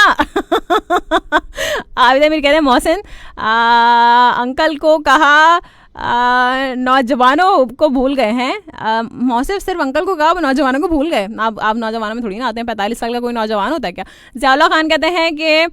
आबिदा मीर कहते हैं मोहसिन अंकल को कहा नौजवानों को भूल गए हैं। मौसिफ सिर्फ अंकल को कहा, नौजवानों को भूल गए। आप नौजवानों में थोड़ी ना आते हैं, 45 साल का कोई नौजवान होता है क्या? ज़ियाउल्लाह खान कहते हैं कि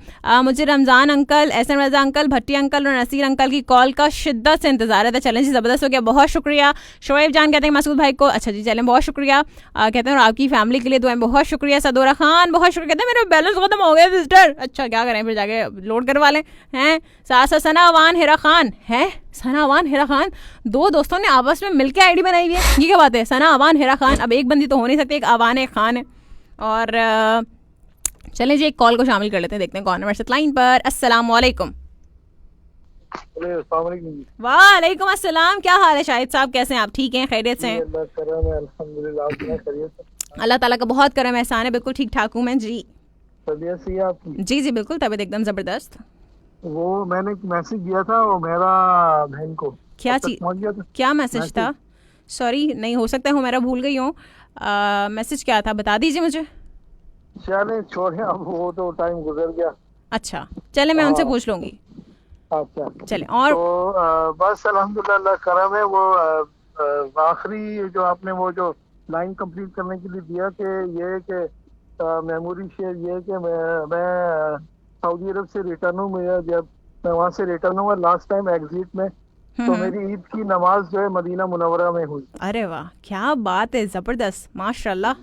मुझे रमज़ान अंकल, एसएम रजा अंकल, भट्टी अंकल और नसीर अंकल की कॉल का शिद्दत से इंतजार है। तो चैलेंज ज़बरदस्त हो गया, बहुत शुक्रिया। शोएब जान कहते हैं मसूद भाई को, अच्छा जी चलें, बहुत शुक्रिया। कहते हैं और आपकी फैमिली के लिए दुआएं, बहुत शुक्रिया। सदोरा खान बहुत शुक्रिया, कहते हैं मेरा बैलेंस खत्म हो गया सिस्टर। अच्छा क्या करें, फिर जाके लोड करवा लें हैं। सासा सनावान हिरा खान है, सनावान हिरा खान, दो दोस्तों ने आपस में मिलकर आईडी बनाई हुई है, ये क्या बात है? सनावान हिरा खान, अब एक बंदी तो हो नहीं सकती, एक आवान एक खान है। और चलें जी एक कॉल को शामिल कर लेते हैं, देखते हैं कौन है हमारे साथ लाइन पर। अस्सलाम वालेकुम। वालेकुम अस्सलाम, क्या हाल है शाहिद साहब, कैसे हैं आप? ठीक हैं, खैरियत से हैं? अल्लाह ताला का बहुत करम एहसान है, बिल्कुल ठीक ठाक हूँ मैं जी। तबीयत सही है आपकी? जी जी बिल्कुल, तबीयत एकदम जबरदस्त। वो मैंने एक मैसेज दिया था, वो मेरा बहन को क्या चीज, क्या मैसेज था? सॉरी, नहीं हो सकता हूँ मेरा भूल गई हूँ। मैसेज क्या था, बता दीजिए मुझे। चले छोड़े, अब वो तो टाइम गुजर गया। अच्छा चले, मैं उनसे पूछ लूंगी। अच्छा चले। और तो बस अल्हम्दुलिल्लाह करम है। वो आखिरी जो आपने वो जो लाइन कंप्लीट करने के लिए दिया कि ये कि मेमोरी शेयर, ये कि मैं सऊदी अरब से रिटर्न हूँ, जब मैं वहाँ से रिटर्न हुआ लास्ट टाइम एग्जिट में, तो मेरी ईद की नमाज जो है मदीना मुनव्वरा में हुई। अरे वाह, क्या बात है, जबरदस्त, माशाल्लाह,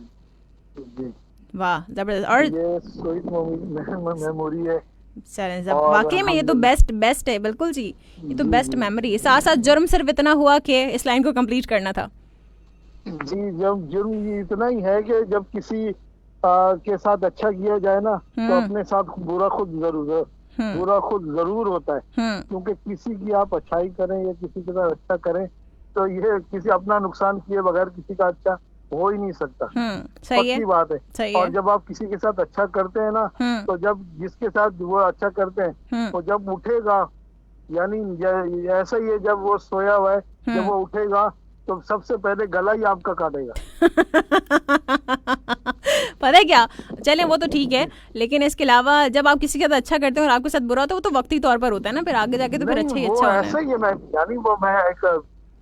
वाह जबरदस्त। और ये स्वीट मेमोरी है। वाकई में ये तो बेस्ट है, बिल्कुल जी, ये तो बेस्ट मेमोरी है। साथ साथ जुर्म सिर्फ इतना हुआ कि इस लाइन को कंप्लीट करना था। जी, जब जुर्म ये इतना ही है कि जब किसी के साथ अच्छा किया जाए ना, तो अपने साथ बुरा खुद जरूर होता है। क्योंकि किसी की आप अच्छाई करें या किसी के साथ अच्छा करें, तो ये किसी अपना नुकसान किए बगैर किसी का अच्छा हो ही नहीं सकता। सही है, बात है। और जब आप किसी के साथ अच्छा करते हैं ना, तो जब जिसके साथ वो अच्छा करते हैं, तो जब उठेगा, यानी ऐसा ही है, जब वो सोया हुआ है, जब वो उठेगा तो सबसे पहले गला ही आपका काटेगा। पता है क्या, चलें वो तो ठीक है, लेकिन इसके अलावा जब आप किसी के साथ अच्छा करते हैं और आपके साथ बुरा होता है, वो तो वक्ती तौर पर होता है ना, फिर आगे जाके तो फिर अच्छा ही अच्छा होना है। ऐसा ही है।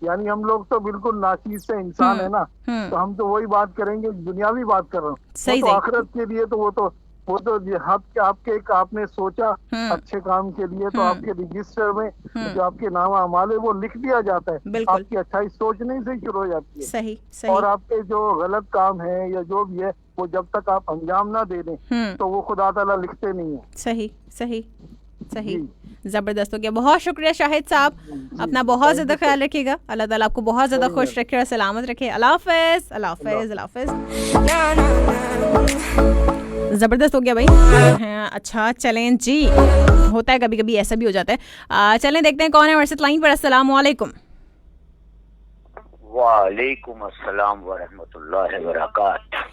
यानी हम लोग तो बिल्कुल नाचीज से इंसान है ना, तो हम तो वही बात करेंगे, दुनियावी बात कर रहा हूँ। सही, तो आखिरत के लिए तो वो तो आपके आपने सोचा अच्छे काम के लिए, तो आपके रजिस्टर में जो आपके नाम अमाल है वो लिख दिया जाता है। आपकी अच्छाई सोचने से शुरू हो जाती है। सही। और आपके जो गलत काम है या जो भी है, वो जब तक आप अंजाम ना दे दें, तो वो खुदा ताला लिखते नहीं है। सही जबरदस्त हो गया। बहुत शुक्रिया शाहिद साहब, अपना बहुत ज्यादा ख्याल रखिएगा, अल्लाह ताला आपको बहुत ज्यादा खुश रखे और सलामत रखे। अल्लाह हाफिज, अल्लाह हाफिज, अल्लाह हाफिज। जबरदस्त हो गया भाई। अच्छा चलें जी, होता है कभी कभी, ऐसा भी हो जाता है। चलें देखते हैं कौन है हमारे साथ लाइन पर। अस्सलाम वालेकुम। वालेकुम अस्सलाम व रहमतुल्लाहि व बरकातहू।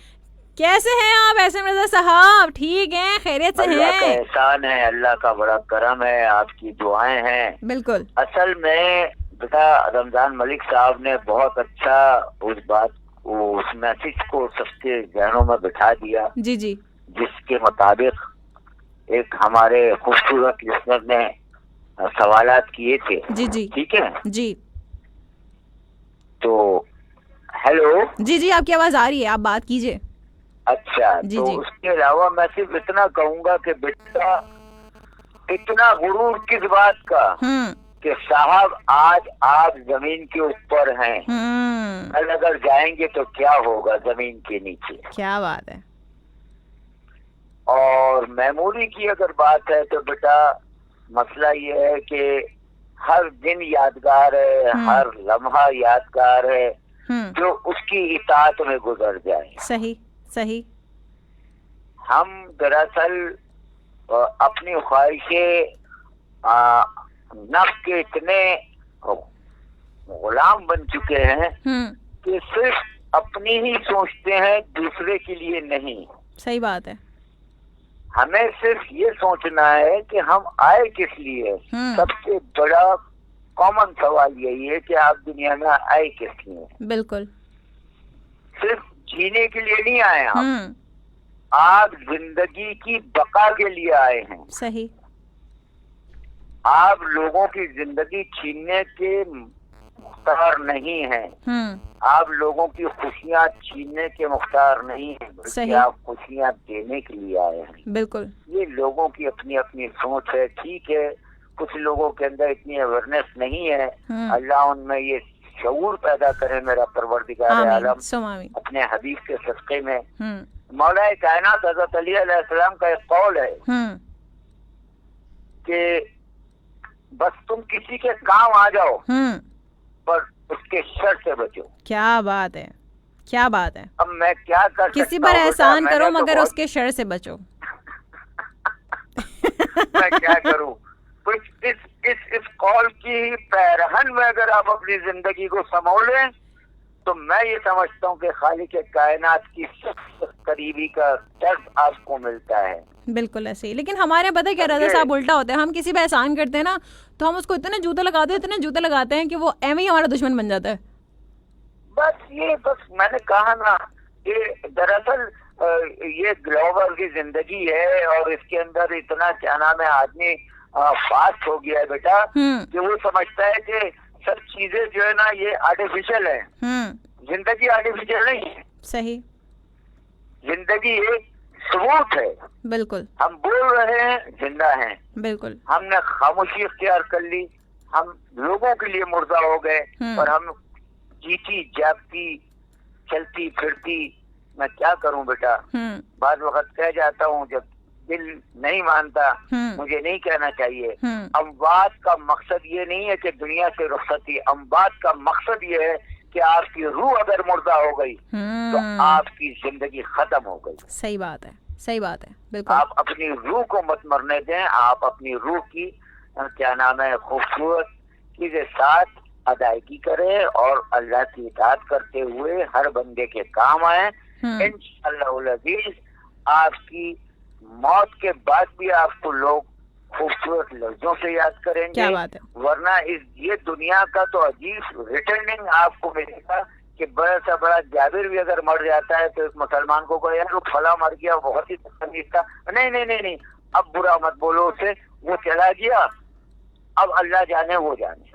कैसे हैं आप एसएम रजा साहब? ठीक हैं, खैरियत से हैं? अल्लाह का एहसान है, अल्लाह का बड़ा करम है, आपकी दुआएं हैं। बिल्कुल। असल में बेटा रमजान मलिक साहब ने बहुत अच्छा उस मैसेज को सबके जहनों में बिठा दिया। जी, जिसके मुताबिक एक हमारे खूबसूरत लिस्नर ने सवालात किए थे। जी, ठीक है जी। तो हेलो जी, आपकी आवाज आ रही है, आप बात कीजिए। अच्छा, तो उसके अलावा मैं सिर्फ इतना कहूंगा कि बेटा इतना गुरूर किस बात का कि साहब आज आप जमीन के ऊपर हैं, कल अगर जाएंगे तो क्या होगा जमीन के नीचे। क्या बात है। और मेमोरी की अगर बात है तो बेटा मसला ये है कि हर दिन यादगार है, हर लम्हा यादगार है जो उसकी इताअत में गुजर जाए। सही। हम दरअसल अपनी ख्वाहिशें नफ्स के इतने गुलाम बन चुके हैं कि सिर्फ अपनी ही सोचते हैं, दूसरे के लिए नहीं। सही बात है। हमें सिर्फ ये सोचना है कि हम आए किस लिए। सबसे बड़ा कॉमन सवाल यही है कि आप दुनिया में आए किस लिए। बिल्कुल। सिर्फ जीने के लिए नहीं आए आप जिंदगी की बका के लिए आए हैं। सही। आप लोगों की जिंदगी छीनने के मुख्तार नहीं हैं। आप लोगों की खुशियाँ छीनने के मुख्तार नहीं हैं, बल्कि आप खुशियाँ देने के लिए आए हैं। बिल्कुल, ये लोगों की अपनी अपनी सोच है। ठीक है, कुछ लोगों के अंदर इतनी अवेयरनेस नहीं है, अल्लाह उनमें ये शऊर पैदा करे मेरा परवरदिगार आलम अपने हबीब के सदक़े में। मौलाए कायनात हज़रत अली अलैहिस्सलाम का एक कौल है कि बस तुम किसी के काम आ जाओ पर उसके शर से बचो। क्या बात है, क्या बात है। अब मैं क्या कर किसी पर एहसान करो मगर उसके शर से बचो। मैं क्या करूं? इस कॉल की पैरहन में अगर आप अपनी जिंदगी को संभालें तो मैं ये समझता हूँ कि खालिक कायनात की सबसे करीबी का दर्द आपको मिलता है। बिल्कुल ऐसे ही। लेकिन हमारे पता है क्या रज़ा साहब, उल्टा होता है। हम किसी पे एहसान करते हैं ना तो हम उसको इतने जूते लगाते हैं कि वो एवं ही हमारा दुश्मन बन जाता है। बस मैंने कहा ना कि दरअसल ये ग्लोबल की जिंदगी है और इसके अंदर इतना क्या नाम है आदमी फास्ट हो गया है बेटा कि वो समझता है कि सब चीजें जो है ना ये आर्टिफिशियल है। जिंदगी आर्टिफिशियल नहीं है। सही, जिंदगी एक सबूत है। बिल्कुल, हम बोल रहे हैं, जिंदा हैं। बिल्कुल, हमने खामोशी इख्तियार कर ली, हम लोगों के लिए मुर्दा हो गए और हम जीती जागती चलती फिरती। मैं क्या करूं बेटा, बाद वक्त कह जाता हूं जब दिल नहीं मानता, मुझे नहीं कहना चाहिए। अमवात का मकसद ये नहीं है कि दुनिया से रुखसती, अमवात का मकसद ये है कि आपकी रूह अगर मुर्दा हो गई तो आपकी जिंदगी खत्म हो गई। सही बात है, सही बात है, बिल्कुल। आप अपनी रूह को मत मरने दें, आप अपनी रूह की क्या नाम है खूबसूरती के साथ अदायगी करें और अल्लाह की इताअत करते हुए हर बंदे के काम आए। इंशाअल्लाह अज़ीज़ आपकी मौत के बाद भी आपको लोग खूबसूरत लफ्जों से याद करेंगे। क्या बात है। वरना ये दुनिया का तो अजीब रिटर्निंग आपको मिलेगा कि बड़ा सा बड़ा जाबिर भी अगर मर जाता है तो एक मुसलमान को कहे यार वो फला मर गया, बहुत ही तमीज़ था। नहीं, अब बुरा मत बोलो उसे, वो चला गया, अब अल्लाह जाने वो जाने।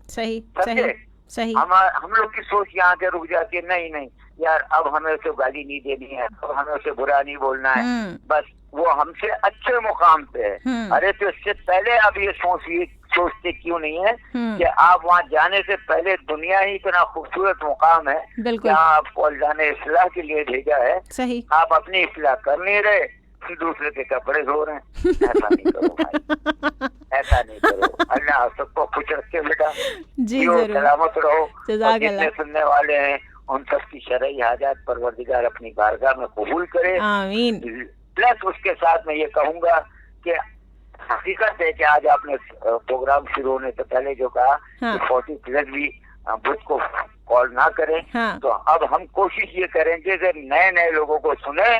सही। हम लोग की सोच यहाँ के रुक जाती है, नहीं यार अब हमें उसे गाली नहीं देनी है, अब हमें उसे बुरा नहीं बोलना है, बस वो हमसे अच्छे मुकाम पे है। अरे तो इससे पहले आप ये सोचते क्यों नहीं है कि आप वहाँ जाने से पहले दुनिया ही इतना खूबसूरत मुकाम है जहाँ आपको अल्लाह ने इस्लाह के लिए भेजा है। सही। आप अपनी इस्लाह कर नहीं रहे, दूसरे के कपड़े धो रहे हैं। ऐसा नहीं करो भाई, ऐसा नहीं करो। अल्लाह सबको खुश रखे बेटा, सलामत रहो। जितने सुनने वाले हैं उन सब की शरई हाजात परवरदिगार अपनी बारगाह में कबूल करे। आमीन। प्लस उसके साथ मैं ये कहूँगा कि हकीकत है कि आज आपने प्रोग्राम शुरू होने से पहले जो कहा कि 40+ भी बुध को कॉल ना करें, तो अब हम कोशिश ये करेंगे कि नए लोगों को सुने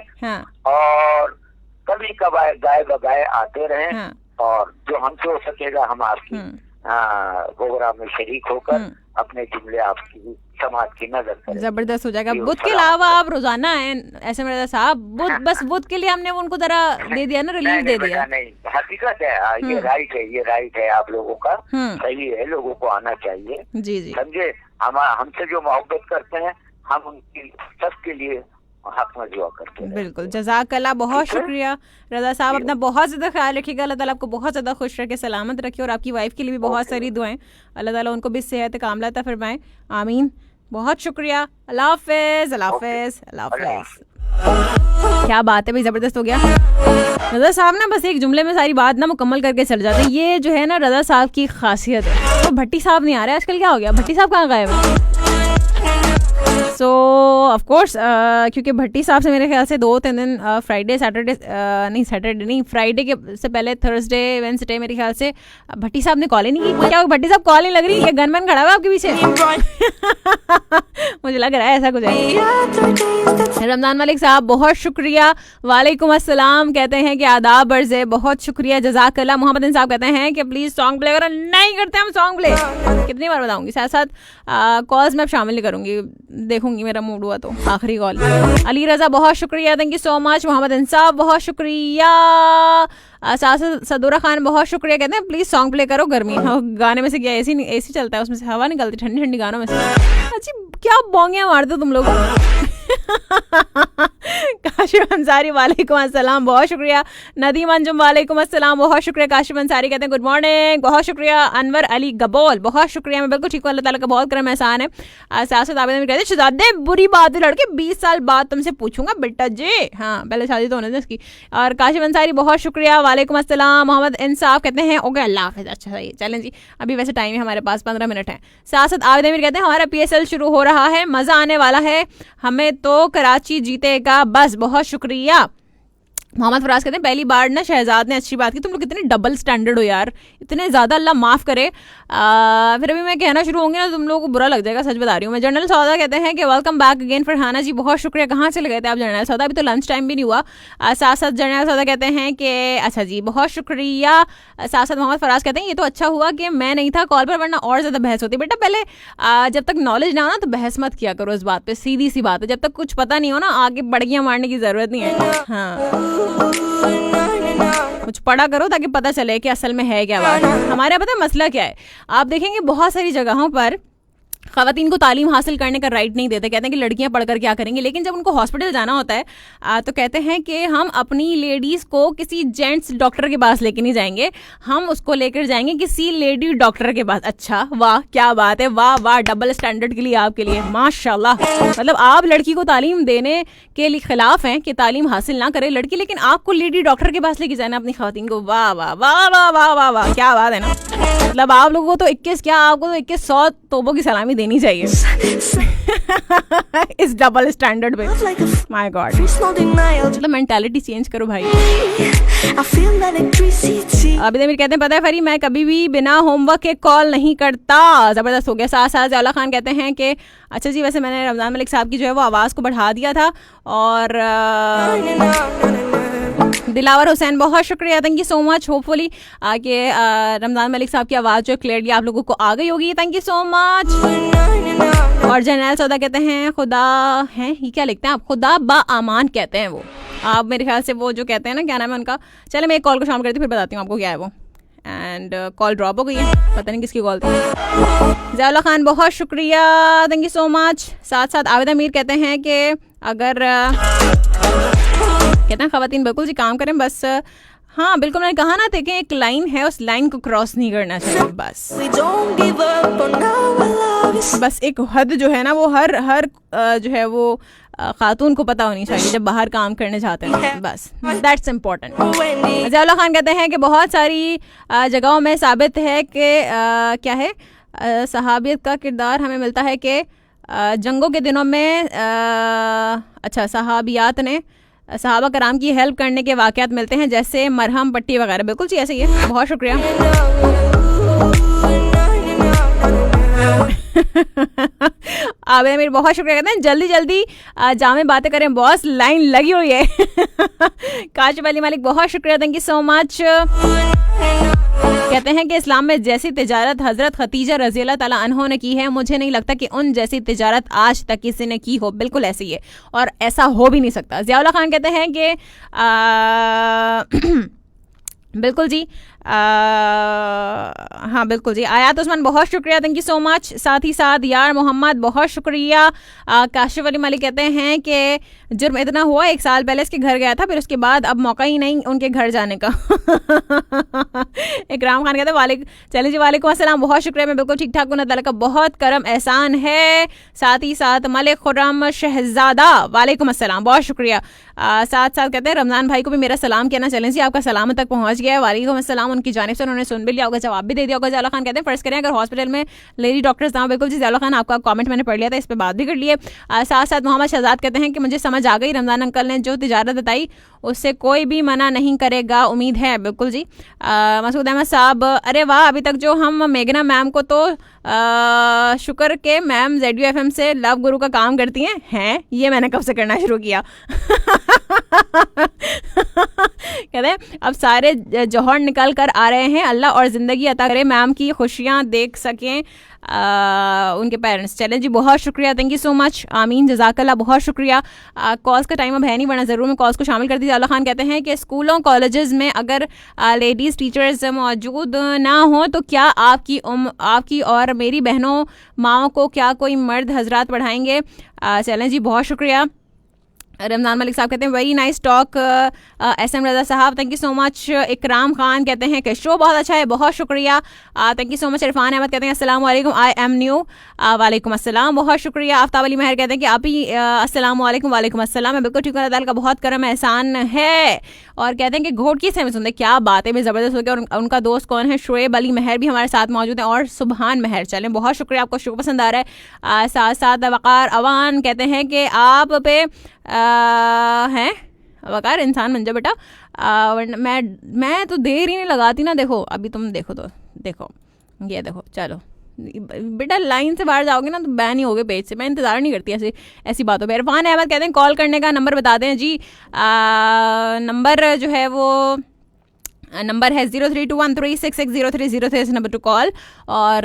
और कभी कभार गाय बगाए आते रहें और जो हमसे हो सकेगा हम आपकी प्रोग्राम में शरीक होकर अपने जुमले आपकी समाज की नजर करें। जबरदस्त हो जाएगा। बुध के अलावा आप रोजाना हैं ऐसे मेरा साहब, बस बुध के लिए हमने उनको जरा दे दिया ना, रिलीफ दे दिया। नहीं, हकीकत है, ये राइट है आप लोगों का, सही है, लोगों को आना चाहिए। जी समझे, हमसे जो मोहब्बत करते हैं हम उनकी सबके लिए हक में दुआ करते हैं। बिल्कुल, जज़ाकल्लाह, बहुत शुक्रिया रज़ा साहब। अपना बहुत ज़्यादा ख्याल रखिएगा, अल्लाह ताला आपको बहुत ज़्यादा खुश रखे, सलामत रखे और आपकी वाइफ के लिए भी बहुत सारी दुआएं, अल्लाह ताला उनको भी सेहत कामला अता फरमाए, आमीन। बहुत शुक्रिया, अल्लाह हाफ़िज़, अल्लाह हाफ़िज़, अल्लाह हाफ़िज़। क्या बात है भाई, ज़बरदस्त हो गया। रज़ा साहब ना बस एक जुमले में सारी बात ना मुकम्मल करके चल जाते हैं। ये जो है ना रज़ा साहब की खासियत है। तो भट्टी साहब नहीं आ रहे आजकल, क्या हो गया? भट्टी साहब कहाँ गायब है? सो ऑफ कोर्स क्योंकि भट्टी साहब से मेरे ख्याल से 2-3 दिन सैटरडे नहीं फ्राइडे के से पहले थर्सडे वेडनेसडे मेरे ख्याल से भट्टी साहब ने कॉल ही नहीं की। क्या भट्टी साहब कॉल नहीं लग रही? ये गनमैन खड़ा हुआ आपके पीछे? मुझे लग रहा है ऐसा कुछ है। रमजान मलिक साहब बहुत शुक्रिया, वालेकुम अस्सलाम, कहते हैं कि आदाब अर्ज़ है, बहुत शुक्रिया, जज़ाकल्लाह। मोहम्मद साहब कहते हैं कि प्लीज़ सॉन्ग प्ले करो। नहीं करते हम सॉन्ग प्ले, कितनी बार बताऊंगी, साथ साथ कॉल्स में अब शामिल नहीं करूंगी, देखो देखूंगी मेरा मूड हुआ तो। आखिरी कॉल अली रजा बहुत शुक्रिया, thank you so much. Mohammad Insaf बहुत शुक्रिया। सदूरा खान बहुत शुक्रिया, कहते हैं प्लीज सॉन्ग प्ले करो, गर्मी गाने में से क्या एसी चलता है उसमें से हवा निकलती ठंडी ठंडी गानों में से। अच्छी क्या बोंगियां मारते हो तुम लोग। काशिफ अंसारी वालेकुम अस्सलाम बहुत शुक्रिया। नदीम अंजुम वालेकुम अस्सलाम बहुत शुक्रिया। काशिफ अंसारी कहते हैं गुड मॉर्निंग बहुत शुक्रिया। अनवर अली गबोल बहुत शुक्रिया, मैं बिल्कुल ठीक हूँ, अल्लाह ताला का बहुत करम एहसान है। साथ आवेदन कहते हैं शहजादे बुरी बात है लड़के 20 साल बाद तुमसे पूछूंगा बेटा जी, हाँ पहले शादी तो होने दे इसकी। और काशिफ अंसारी बहुत शुक्रिया वालेकुम अस्सलाम। मोहम्मद इंसाफ कहते हैं ओके अल्लाह हाफिज़। अच्छा सही चलें जी, अभी वैसे टाइम है हमारे पास 15 मिनट है। साथ आवेदन कहते हैं हमारा PSL शुरू हो रहा है, मज़ा आने वाला है हमें तो, कराची जीतेगा बस। बहुत शुक्रिया। मोहम्मद फराज कहते हैं पहली बार ना शहजाद ने अच्छी बात की, तुम लोग कितने डबल स्टैंडर्ड हो यार, इतने ज़्यादा, अल्लाह माफ़ करे। फिर अभी मैं कहना शुरू होंगी ना तुम लोगों को बुरा लग जाएगा, सच बता रही हूँ मैं। जनरल सौदा कहते हैं कि वेलकम बैक अगेन फरहाना जी बहुत शुक्रिया। कहाँ चले गए थे आप जनरल सौदा, अभी तो लंच टाइम भी नहीं हुआ। साथ साथ जनरल सौदा कहते हैं कि अच्छा जी बहुत शुक्रिया। साथ साथ मोहम्मद फराज कहते हैं ये तो अच्छा हुआ कि मैं नहीं था कॉल पर, वरना और ज़्यादा बहस होती। बेटा पहले जब तक नॉलेज ना हो ना तो बहस मत किया करो इस बात पर, सीधी सी बात है। जब तक कुछ पता नहीं हो ना आगे बड़गियाँ मारने की ज़रूरत नहीं है। हाँ कुछ पढ़ा करो ताकि पता चले कि असल में है क्या बात। हमारे यहाँ पता है मसला क्या है, आप देखेंगे बहुत सारी जगहों पर ख़वातीन को तालीम हासिल करने का राइट नहीं देते, कहते हैं कि लड़कियां पढ़कर क्या करेंगी। लेकिन जब उनको हॉस्पिटल जाना होता है तो कहते हैं कि हम अपनी लेडीज़ को किसी जेंट्स डॉक्टर के पास लेके नहीं जाएंगे, हम उसको लेकर जाएंगे किसी लेडी डॉक्टर के पास। अच्छा वाह क्या बात है, वाह वाह, डबल स्टैंडर्ड के लिए आपके लिए माशाल्लाह। मतलब आप लड़की को तालीम देने के लिए खिलाफ हैं कि तालीम हासिल ना करे लड़की, लेकिन आपको लेडी डॉक्टर के पास लेके जाना अपनी ख़वातीन को। वाह वाह वाह वाह वाह वाह वाह क्या बात है ना। मतलब आप लोगों को तो 21 क्या, आपको तो 2100 तोबों की सलामी देनी चाहिए इस डबल स्टैंडर्ड पे। माय गॉड, मतलब मेंटालिटी चेंज करो भाई। अभी तमीर कहते हैं पता है फरी मैं कभी भी बिना होमवर्क के कॉल नहीं करता, जबरदस्त हो गया। साथ साथ जौला खान कहते हैं कि अच्छा जी वैसे मैंने रमज़ान मलिक साहब की जो है वो आवाज़ को बढ़ा दिया था। और दिलावर हुसैन बहुत शुक्रिया, thank you so much. Hopefully आगे रमज़ान मलिक साहब की आवाज़ जो क्लियरली आप लोगों को आ गई होगी, थैंक यू सो मच। और जनरल सौदा कहते हैं खुदा हैं ये क्या लिखते हैं आप, खुदा बा आमान कहते हैं वो, आप मेरे ख्याल से वो जो कहते हैं ना क्या नाम है उनका। चले मैं एक कॉल को शामिल करती हूँ फिर बताती हूँ आपको क्या है वो। एंड कॉल ड्रॉप हो गई है, पता नहीं किसकी कॉल थी। ज़ौला खान बहुत शुक्रिया, थैंक यू सो मच। साथ साथ आवेद अमीर कहते हैं कि अगर कहते हैं ख़वातीन बिल्कुल जी काम करें बस। हाँ बिल्कुल, मैंने कहा ना देखें एक लाइन है उस लाइन को क्रॉस नहीं करना चाहिए बस एक हद जो है ना वो हर जो है वो खातून को पता होनी चाहिए जब बाहर काम करने जाते हैं, बस दैट्स इम्पोर्टेंट। ज़ौला खान कहते हैं कि बहुत सारी जगहों में साबित है कि क्या है सहाबियत का किरदार हमें मिलता है कि जंगों के दिनों में अच्छा सहाबियात ने सहाबा कराम की हेल्प करने के वाक़यात मिलते हैं जैसे मरहम पट्टी वगैरह। बिल्कुल जी ऐसे ही है, बहुत शुक्रिया। आबिद अमीर बहुत शुक्रिया कहते हैं जल्दी जल्दी जामे बातें करें बॉस, लाइन लगी हुई है। काशिफ अली मलिक बहुत शुक्रिया, थैंक यू सो मच। कहते हैं कि इस्लाम में जैसी तिजारत हज़रत खतीजा रज़ी अल्लाह ताला अन्हा ने की है, मुझे नहीं लगता कि उन जैसी तिजारत आज तक किसी ने की हो। बिल्कुल ऐसी है और ऐसा हो भी नहीं सकता। ज़ियाउल्लाह खान कहते हैं कि बिल्कुल जी हाँ बिल्कुल जी। आयात उस्मान बहुत शुक्रिया, थैंक यू सो मच। साथ ही साथ यार मोहम्मद बहुत शुक्रिया। काशिफ अली मलिक कहते हैं कि जुर्म इतना हुआ 1 साल पहले इसके घर गया था, फिर उसके बाद अब मौका ही नहीं उनके घर जाने का। इकराम खान कहते हैं वालेकुम, चलिए जी वालेकुम अस्सलाम, बहुत शुक्रिया, मैं बिल्कुल ठीक ठाक हूँ, अल्लाह का बहुत करम एहसान है। साथ ही साथ मलिक खुर्रम शहजादा वालेकुम अस्सलाम, बहुत शुक्रिया। साथ साथ कहते हैं रमज़ान भाई को भी मेरा सलाम कहना, चलें जी आपका सलाम तक पहुँच गया है, वालेकुम अस्सलाम। उनकी जानिब से उन्होंने सुन भी लिया होगा, जवाब भी दे दिया होगा। ज़ौला खान कहते हैं फर्ज करें अगर हॉस्पिटल में लेडी डॉक्टर्स ना, बिल्कुल जी ज़ौला खान आपका कमेंट मैंने पढ़ लिया था, इस पर बात भी कर लिए। साथ साथ मोहम्मद शहजाद कहते हैं कि मुझे समझ आ गई, रमज़ान अंकल ने जो तिजारत बताई उससे कोई भी मना नहीं करेगा, उम्मीद है। बिल्कुल जी। मसूद अहमद साहब अरे वाह, अभी तक जो हम मेघना मैम को तो शुक्र के मैम ZUFM से लव गुरु का काम करती हैं ये मैंने कब से करना शुरू किया। कहते हैं अब सारे जौहर निकल कर आ रहे हैं, अल्लाह और ज़िंदगी अता करे, मैम की खुशियाँ देख सकें उनके पेरेंट्स। चलें जी, बहुत शुक्रिया, थैंक यू सो मच, आमीन, जज़ाकल्लाह, बहुत शुक्रिया। कॉल्स का टाइम अब है नहीं, वरना ज़रूर मैं कॉल्स को शामिल कर दीजिए। अल्लाह खान कहते हैं कि स्कूलों कॉलेजेस में अगर लेडीज़ टीचर्स मौजूद ना हो तो क्या आपकी और मेरी बहनों माओं को क्या कोई मर्द हजरात पढ़ाएंगे? चलें जी, बहुत शुक्रिया। रमज़ान मलिक साहब कहते हैं वेरी नाइस टॉक SM रज़ा साहब, थैंक यू सो मच। इकराम खान कहते हैं कि शो बहुत अच्छा है, बहुत शुक्रिया, thank you so much. Irfan Ahmed कहते हैं अस्सलाम वालेकुम, आई एम न्यू, वालेकुम अस्सलाम, बहुत शुक्रिया। आफ्ताब अली महर कहते हैं कि आप ही अस्सलाम वालेकुम, वालेकुम अस्सलाम, मैं बिल्कुल ठीक हूँ, अल्लाह ताला का बहुत करम एहसान है। और कहते हैं कि घोट की समय सुनते, क्या बातें भी ज़बरदस्त हो गया। और उनका दोस्त कौन है? शुएब अली महर भी हमारे साथ मौजूद हैं और सुबहान महर। चलें, बहुत शुक्रिया, आपको शो पसंद आ रहा है। साथ साथ वक़ार अवान कहते हैं कि आप पे हैं वकार, इंसान बन जाओ बेटा, मैं तो देर ही नहीं लगाती ना। देखो अभी तुम देखो तो देखो ये देखो, चलो बेटा लाइन से बाहर जाओगे ना तो बैन ही हो गए पेज से। मैं इंतज़ार नहीं करती ऐसी बातों पे। इरफान अहमद कहते हैं कॉल करने का नंबर बता दें जी। नंबर जो है वो नंबर है 032136603003 इस नंबर टू कॉल। और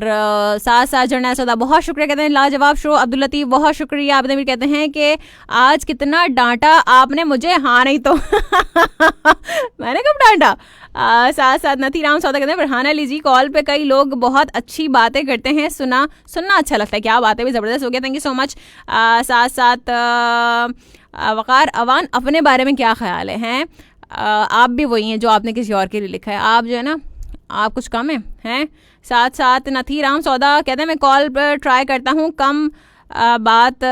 साथ साथ जर्नल सौदा बहुत शुक्रिया कहते हैं, लाजवाब शो। अब्दुल लतीफ़ बहुत शुक्रिया। आप भी कहते हैं कि आज कितना डांटा आपने मुझे, हाँ नहीं तो मैंने कब डांटा। साथ साथ नथी राम सौदा कहते हैं फरहान अली जी कॉल पे कई लोग बहुत अच्छी बातें करते हैं, सुनना अच्छा लगता है, क्या बातें भी ज़बरदस्त हो गया, थैंक यू सो मच। साथ साथ वक़ार अवान अपने बारे में क्या ख्याल है? आप भी वही हैं जो आपने किसी और के लिए लिखा है, आप जो है ना आप कुछ कम हैं। साथ साथ नथी राम सौदा कहते हैं मैं कॉल पर ट्राई करता हूँ, कम बात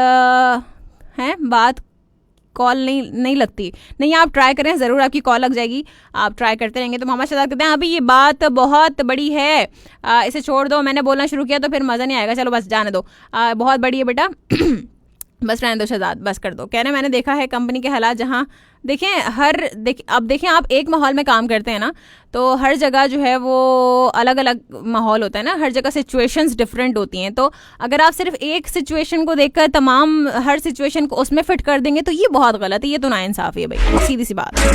कॉल नहीं लगती। नहीं, आप ट्राई करें, ज़रूर आपकी कॉल लग जाएगी, आप ट्राई करते रहेंगे। तो मोहम्मद शहजाद कहते हैं अभी ये बात बहुत बड़ी है, इसे छोड़ दो, मैंने बोलना शुरू किया तो फिर मज़ा नहीं आएगा, चलो बस जाने दो, बहुत बड़ी है बेटा बस रहने दो शहजाद, बस कर दो। कह रहे मैंने देखा है कंपनी के हालात, जहाँ अब देखें आप एक माहौल में काम करते हैं ना, तो हर जगह जो है वो अलग अलग माहौल होता है ना, हर जगह सिचुएशंस डिफरेंट होती हैं। तो अगर आप सिर्फ एक सिचुएशन को देखकर तमाम हर सिचुएशन को उसमें फिट कर देंगे तो ये बहुत गलत है, ये तो नाइंसाफ़ी है भाई, सीधी सी बात है।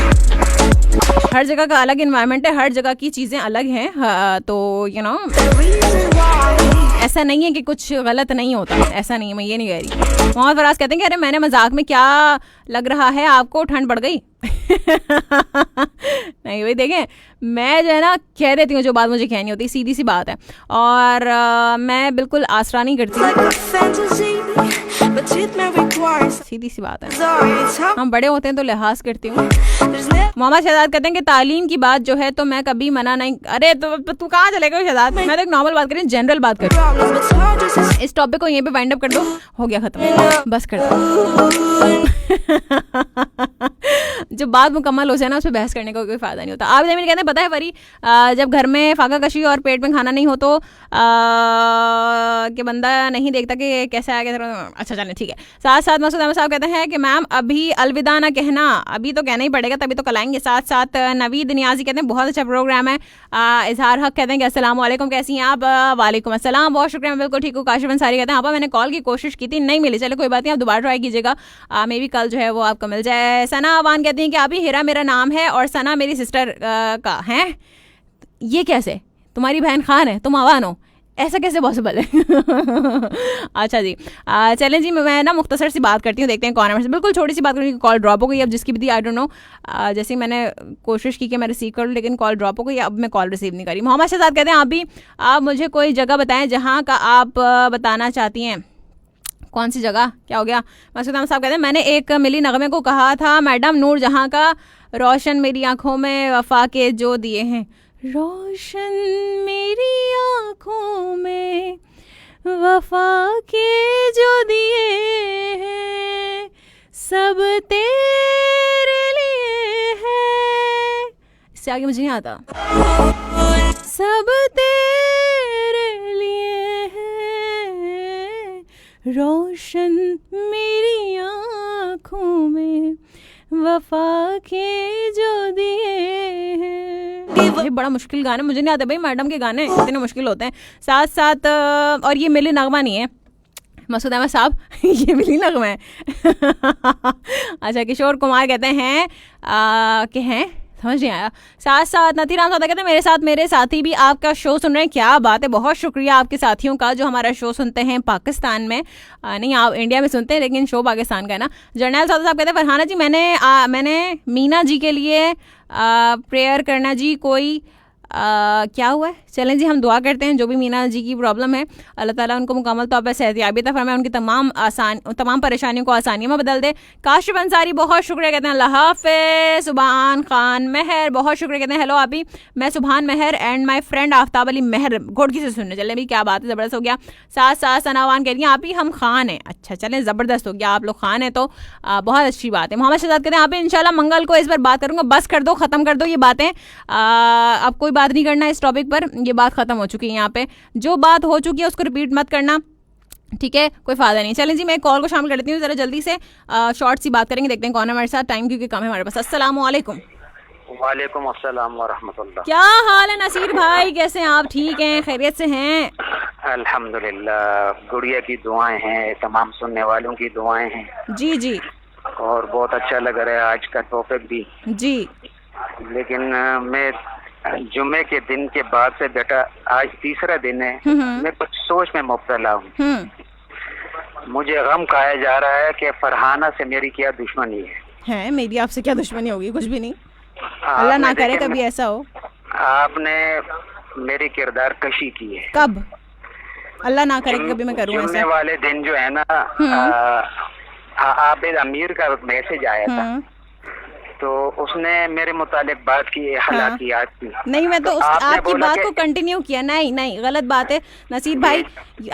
हर जगह का अलग इन्वायरमेंट है, हर जगह की चीज़ें अलग हैं, तो यू नो ऐसा नहीं है कि कुछ गलत नहीं होता, ऐसा नहीं है, मैं ये नहीं कह रही। मोहम्मद फराज कहते हैं कि अरे मैंने मजाक में, क्या लग रहा है आपको ठंड पड़ गई नहीं भाई देखें, मैं जो है ना कह देती हूँ जो बात मुझे कहनी होती, सीधी सी बात है। और मैं बिल्कुल आसरा नहीं करती, सीधी सी बात है, हम बड़े होते हैं तो लिहाज करती हूँ। मोहम्मद शहजाद कहते हैं कि तालीम की बात जो है तो मैं कभी मना नहीं। अरे तो तू कहाँ चलेगा शहजाद, मैं तो एक नॉर्मल बात करें, जनरल बात करें, इस टॉपिक को यहीं पे वाइंड अप कर दो, हो गया खत्म, बस कर दो जब बात मुकम्मल हो जाए ना उस पर बहस करने का कोई फायदा नहीं होता। आप जमीन कहते हैं पता है वरी, जब घर में फाका कशी और पेट में खाना नहीं हो तो कि बंदा नहीं देखता कि कैसे आएगा। अच्छा चलें ठीक है। साथ साथ मसूद अहमद साहब कहते हैं कि मैम अभी अलविदा ना कहना, अभी तो कहना ही पड़ेगा, तभी तो कल आएंगे। साथ साथ नवीद नियाजी कहते हैं बहुत अच्छा प्रोग्राम है। इजहार हक कहते हैं कि अस्सलाम वालेकुम, कैसी हैं आप? वालेकुम अस्सलाम, बहुत शुक्रिया, मैं बिल्कुल ठीक हूँ। काशिफ अंसारी कहते हैं आपा मैंने कॉल की कोशिश की थी, नहीं मिली, चलो कोई बात नहीं, आप दोबारा ट्राई कीजिएगा, मे बी कल जो है वो आपको मिल जाए। सना अवान कहती हैं कि अभी हिरा मेरा नाम है और सना मेरी सिस्टर का है। ये कैसे, तुम्हारी बहन खान है, तुम अवान हो, ऐसा कैसे पॉसिबल है अच्छा जी, चलें जी, मैं ना मुख्तसर सी बात करती हूँ, देखते हैं कौन है। बिल्कुल छोटी सी बात करूँगी, कॉल ड्रॉप हो गई अब जिसकी भी थी, आई डोंट नो, जैसे मैंने कोशिश की कि मैं रिसीव करूँ लेकिन कॉल ड्रॉप हो गई, अब मैं कॉल रिसीव नहीं करी। मोहम्मद शहजाद कहते हैं आप मुझे कोई जगह बताएं जहाँ का आप बताना चाहती हैं। कौन सी जगह, क्या हो गया? मसूद अहमद साहब कहते हैं मैंने एक मिली नगमे को कहा था मैडम नूर जहाँ का, रोशन मेरी आँखों में वफा के जो दिए हैं, रोशन मेरी आँखों में वफा के जो दिए हैं, सब तेरे लिए है। इससे आगे मुझे नहीं आता। सब तेरे लिए है, रोशन मेरी आँखों में वफा के जो दिए हैं। ये बड़ा मुश्किल गाना, मुझे नहीं आता भाई, मैडम के गाने इतने मुश्किल होते हैं। साथ साथ और ये मिली नगमा नहीं है, मसूद अहमद साहब ये भी नहीं नगमा है। अच्छा, किशोर कुमार कहते हैं कि हैं, समझ नहीं आया। साथ साथ नथीराम साहब कहते हैं मेरे साथी भी आपका शो सुन रहे हैं। क्या बात है, बहुत शुक्रिया आपके साथियों का जो हमारा शो सुनते हैं पाकिस्तान में। नहीं, आप इंडिया में सुनते हैं लेकिन शो पाकिस्तान का है ना। जर्नैल साहब कहते हैं फरहाना जी मैंने मीना जी के लिए प्रेयर करना जी, कोई क्या हुआ है? चलें जी, हम दुआ करते हैं जो भी मीना जी की प्रॉब्लम है, अल्लाह ताला उनको मुकम्मल तौर पर सेहतियाबी अता फरमाए, उनकी तमाम परेशानियों को आसानियों में बदल दे। काशिफ अंसारी बहुत शुक्रिया कहते हैं, अल्लाह हाफ़िज़। सुभान खान महर बहुत शुक्रिया कहते हैं, हेलो आपी, मैं Subhan Mehar and my friend Aftab Ali Mehar Ghotki से सुनने चले भी। क्या बात है, ज़बरदस्त हो गया। साथ साथ सनावान कह रही हैं आपी हम खान हैं। अच्छा चलें, ज़बरदस्त हो गया, आप लोग खान हैं तो बहुत अच्छी बात है। मोहम्मद शहजाद कहते हैं आप इंशाल्लाह मंगल को इस पर बात करूँगा। बस कर दो, ख़त्म कर दो ये बातें, अब कोई बात नहीं करना इस टॉपिक पर, ये बात खत्म हो चुकी है। यहाँ पे जो बात हो चुकी है उसको रिपीट मत करना, ठीक है, कोई फायदा नहीं। चलें जी, मैं एक कॉल को शामिल कर देती हूँ, जरा जल्दी से शॉर्ट सी बात करेंगे, देखते हैं कौन है हमारे साथ, टाइम क्योंकि कम है हमारे पास। अस्सलाम वालेकुम। वालेकुम अस्सलाम व रहमतुल्लाह। क्या हाल है नसीर भाई, कैसे हैं आप? ठीक हैं, खैरियत से हैं? अल्हम्दुलिल्लाह, गुड़िया की दुआएं हैं, तमाम सुनने वालों की दुआएं हैं। जी जी, और बहुत अच्छा लग रहा है आज का टॉपिक भी जी। लेकिन मैं जुम्मे के दिन के बाद से बेटा आज तीसरा दिन है, मैं कुछ सोच में मुब्तला हूँ। मुझे गम खाया जा रहा है कि फरहाना से मेरी क्या दुश्मनी है। मेरी आपसे क्या दुश्मनी होगी? कुछ भी नहीं, अल्लाह ना करे कभी ऐसा हो। आपने मेरी किरदार कशी की है। कब? अल्लाह ना करे कभी मैं करूँ ऐसा। जुम्मे वाले दिन जो है ना, आबिद अमीर का मैसेज आया था, तो उसने मेरे मुतालिक बात की, हलाकियात की। नहीं, मैं तो आपकी बात को कंटिन्यू किया। नहीं, गलत बात है नसीर भाई।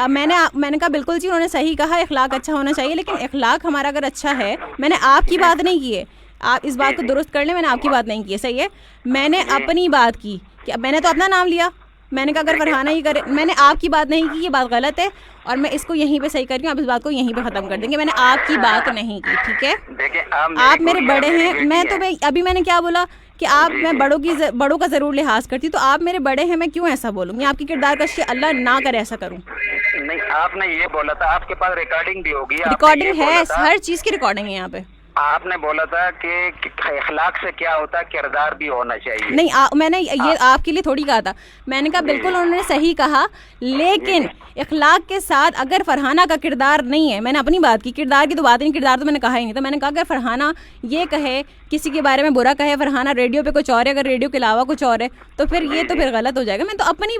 मैंने कहा बिल्कुल जी, उन्होंने सही कहा, इखलाक अच्छा होना चाहिए, लेकिन इखलाक हमारा अगर अच्छा है, मैंने आपकी बात नहीं की है, आप इस बात को दुरुस्त कर लें, मैंने आपकी बात नहीं की है, सही है। मैंने अपनी बात की, कि मैंने तो अपना नाम लिया, मैंने कहा अगर फरहाना ही करे, मैंने आपकी बात नहीं की, ये बात गलत है और मैं इसको यहीं पे सही कर रही हूँ। आप इस बात को यहीं पे खत्म कर देंगे, मैंने आपकी बात नहीं की, ठीक है। देखिए, आप मेरे बड़े हैं, मैं तो अभी मैंने क्या बोला कि मैं बड़ों का जरूर लिहाज करती, तो आप मेरे बड़े हैं, मैं क्यों ऐसा बोलूँगी? आपकी किरदार कशी अल्लाह ना करे ऐसा करूँ। नहीं, आपने ये बोला था, आपके पास रिकॉर्डिंग भी होगी। रिकॉर्डिंग है, हर चीज की रिकॉर्डिंग है यहाँ पे। आपने बोला था कि इखलाक से क्या होता है, किरदार भी होना चाहिए। नहीं, मैंने ये आपके लिए थोड़ी कहा था, मैंने कहा बिल्कुल उन्होंने सही कहा, लेकिन इखलाक के साथ अगर फरहाना का किरदार नहीं है, मैंने अपनी बात की, किरदार की तो बात नहीं, किरदार तो मैंने कहा ही नहीं था। मैंने कहा अगर फरहाना ये कहे, किसी के बारे में बुरा कहे, फरहाना रेडियो पे कुछ और है, अगर रेडियो के अलावा कुछ और है, तो फिर ये तो फिर गलत हो जाएगा। मैं तो अपनी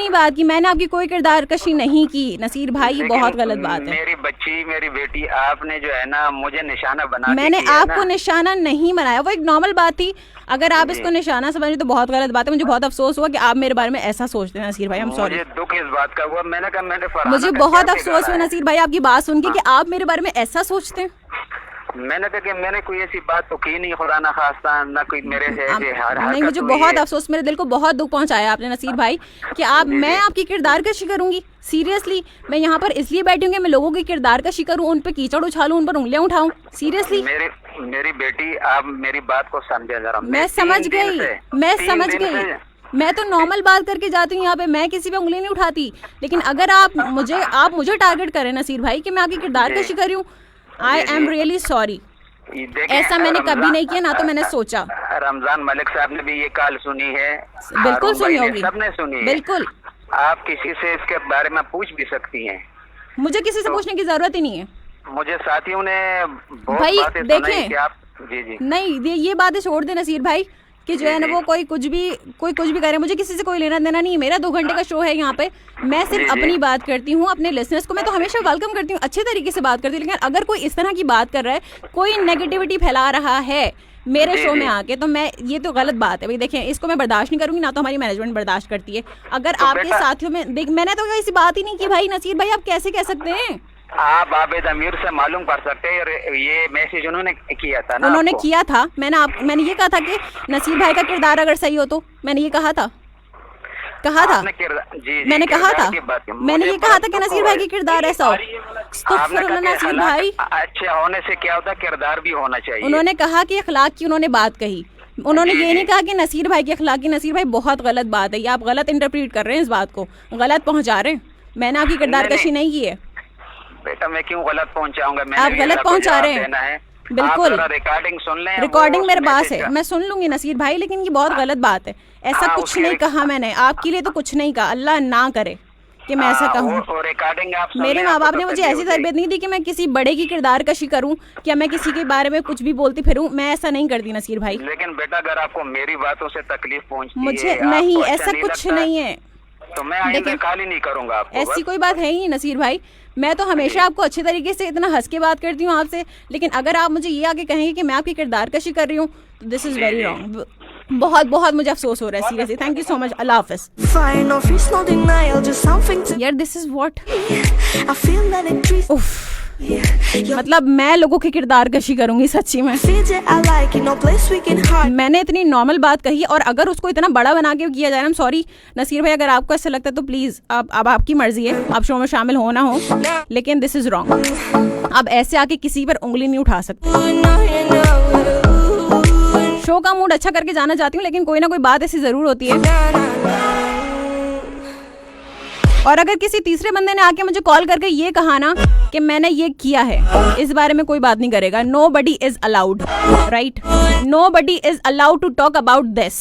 बात की, मैंने आपकी कोई किरदार कशी नहीं की नसीर भाई, ये बहुत गलत बात है। मेरी बच्ची, मेरी बेटी, आपने जो है ना मुझे निशाना बना, मैंने आपको निशाना नहीं बनाया, वो एक नॉर्मल बात थी। अगर आप इसको निशाना समझ रहे तो बहुत गलत बात है। मुझे बहुत अफसोस हुआ कि आप मेरे बारे में ऐसा सोचते हैं नसीर भाई, हम सॉरी। मुझे दुख इस बात का हुआ, मैंने कहा मुझे बहुत अफसोस हुआ नसीर भाई आपकी बात सुन के कि आप मेरे बारे में ऐसा सोचते हैं। मैंने कहा कि मैंने कोई ऐसी बात तो की नहीं, खुदा ना खास्ता, ना कोई मेरे से नहीं, मुझे बहुत अफसोस, मेरे दिल को बहुत दुख पहुंचाया आपने नसीर भाई कि मैं आपकी किरदार कशी करूंगी। सीरियसली, मैं यहाँ पर इसलिए बैठी हूँ कि मैं लोगों की किरदार कशी करूँ, उन पे कीचड़ उछालूं, उन पर उंगलियां उठाऊं। सीरियसली, मेरी बेटी, आप मेरी बात को समझे जरा। मैं समझ गई, मैं तो नॉर्मल बात करके जाती हूँ यहाँ पे, मैं किसी पे उंगली नहीं उठाती। लेकिन अगर आप मुझे टारगेट करें नसीर भाई कि मैं आपकी किरदार कशी कर रही हूँ, आई एम रियली सॉरी। ऐसा मैंने कभी नहीं किया, ना तो मैंने सोचा। रमजान मलिक साहब ने भी ये कॉल सुनी है, बिल्कुल सुनी होगी, सबने सुनी, बिल्कुल। आप किसी से इसके बारे में पूछ भी सकती हैं। मुझे किसी से पूछने की जरूरत ही नहीं है। मुझे साथियों ने बहुत भाई बातें देखें, आप जी नहीं, ये बातें छोड़ दे नसीर भाई कि जो है ना वो कोई कुछ भी करे, मुझे किसी से कोई लेना देना नहीं है। मेरा 2 घंटे का शो है यहाँ पे, मैं सिर्फ अपनी बात करती हूँ, अपने लिसनर्स को मैं तो हमेशा वेलकम करती हूँ, अच्छे तरीके से बात करती हूँ। लेकिन अगर कोई इस तरह की बात कर रहा है, कोई नेगेटिविटी फैला रहा है मेरे शो में आके, तो ये तो गलत बात है भाई। देखें, इसको मैं बर्दाश्त नहीं करूंगी, ना तो हमारी मैनेजमेंट बर्दाश्त करती है। अगर तो आपके साथियों में मैंने तो ऐसी बात ही नहीं की भाई नसीर भाई, आप कैसे कह सकते हैं? आप आबिद अमीर से मालूम कर सकते हैं, ये मैसेज उन्होंने किया था ना, उन्होंने किया था। मैंने ये कहा था कि नसीर भाई का किरदार अगर सही हो तो, मैंने ये कहा था मैंने कहा था कि नसीर भाई की किरदार ऐसा हो। नसीर भाई, अच्छे होने से क्या होता है, किरदार भी होना चाहिए। उन्होंने कहा कि अखलाक की उन्होंने बात कही, उन्होंने ये नहीं कहा कि नसीर भाई की अखलाक की। नसीर भाई, बहुत गलत बात है ये, आप गलत इंटरप्रेट कर रहे हैं, इस बात को गलत पहुंचा रहे हैं। मैंने आपकी किरदार कशी नहीं की है। बेटा मैं क्यों गलत पहुंचाऊंगा? आप गलत पहुंचा रहे हैं, बिल्कुल। रिकॉर्डिंग सुन लें, रिकॉर्डिंग मेरे पास है, मैं सुन लूंगी नसीर भाई, लेकिन ये बहुत गलत बात है। ऐसा कुछ नहीं कहा मैंने, आपके लिए तो कुछ नहीं कहा, अल्लाह ना करे कि मैं ऐसा कहूँ। मेरे माँ बाप ने मुझे ऐसी तरबियत नहीं दी कि मैं किसी बड़े की किरदार कशी करूँ, क्या मैं किसी के बारे में कुछ भी बोलती फिरूँ, मैं ऐसा नहीं करती नसीर भाई। लेकिन बेटा अगर आपको मेरी बातों से तकलीफ पहुँचती मुझे नहीं, ऐसा कुछ नहीं है, तो मैं आइंदा खाली नहीं करूंगा आपको। ऐसी कोई बात है ही नहीं नसीर भाई, मैं तो हमेशा आपको अच्छे तरीके से इतना हंस के बात करती हूँ आपसे, लेकिन अगर आप मुझे ये आके कहेंगे कि मैं आपकी किरदार कशी कर रही हूँ तो दिस इज वेरी रॉन्ग। बहुत बहुत मुझे अफसोस हो रहा है seriously. Thank you so much, Allah हाफिज। यार दिस इज व्हाट, मतलब मैं लोगों की किरदार कशी करूंगी सच्ची में। मैंने इतनी नॉर्मल बात कही और अगर उसको इतना बड़ा बना के किया जाए, सॉरी नसीर भाई, अगर आपको ऐसा लगता है तो प्लीज अब आपकी मर्जी है, आप शो में शामिल हो ना हो, लेकिन दिस इज रॉन्ग। अब ऐसे आके किसी पर उंगली नहीं उठा सकते। शो का मूड अच्छा करके जाना चाहती हूँ, लेकिन कोई ना कोई बात ऐसी जरूर होती है। और अगर किसी तीसरे बंदे ने आके मुझे कॉल करके ये कहा ना कि मैंने ये किया है, इस बारे में कोई बात नहीं करेगा। Nobody is allowed, right? Nobody is allowed to talk about this.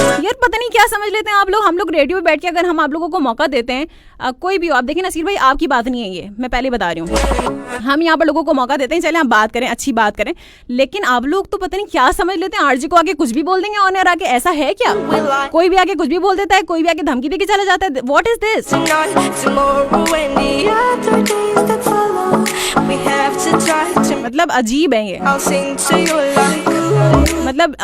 यार पता नहीं क्या समझ लेते हैं आप लोग। हम लोग रेडियो पे बैठ के अगर हम आप लोगों को मौका देते हैं, कोई भी हो, आप देखिए नसीर भाई आपकी बात नहीं है ये, मैं पहले बता रही हूँ, हम यहाँ पर लोगों को मौका देते हैं, चले हम बात करें, अच्छी बात करें, लेकिन आप लोग तो पता नहीं क्या समझ लेते हैं। आरजी को आके कुछ भी बोल देंगे ऑनर आके, ऐसा है क्या? कोई भी आके कुछ भी बोल देता है, कोई भी आके धमकी देके चला जाता है। What is this? मतलब अजीब है ये। मतलब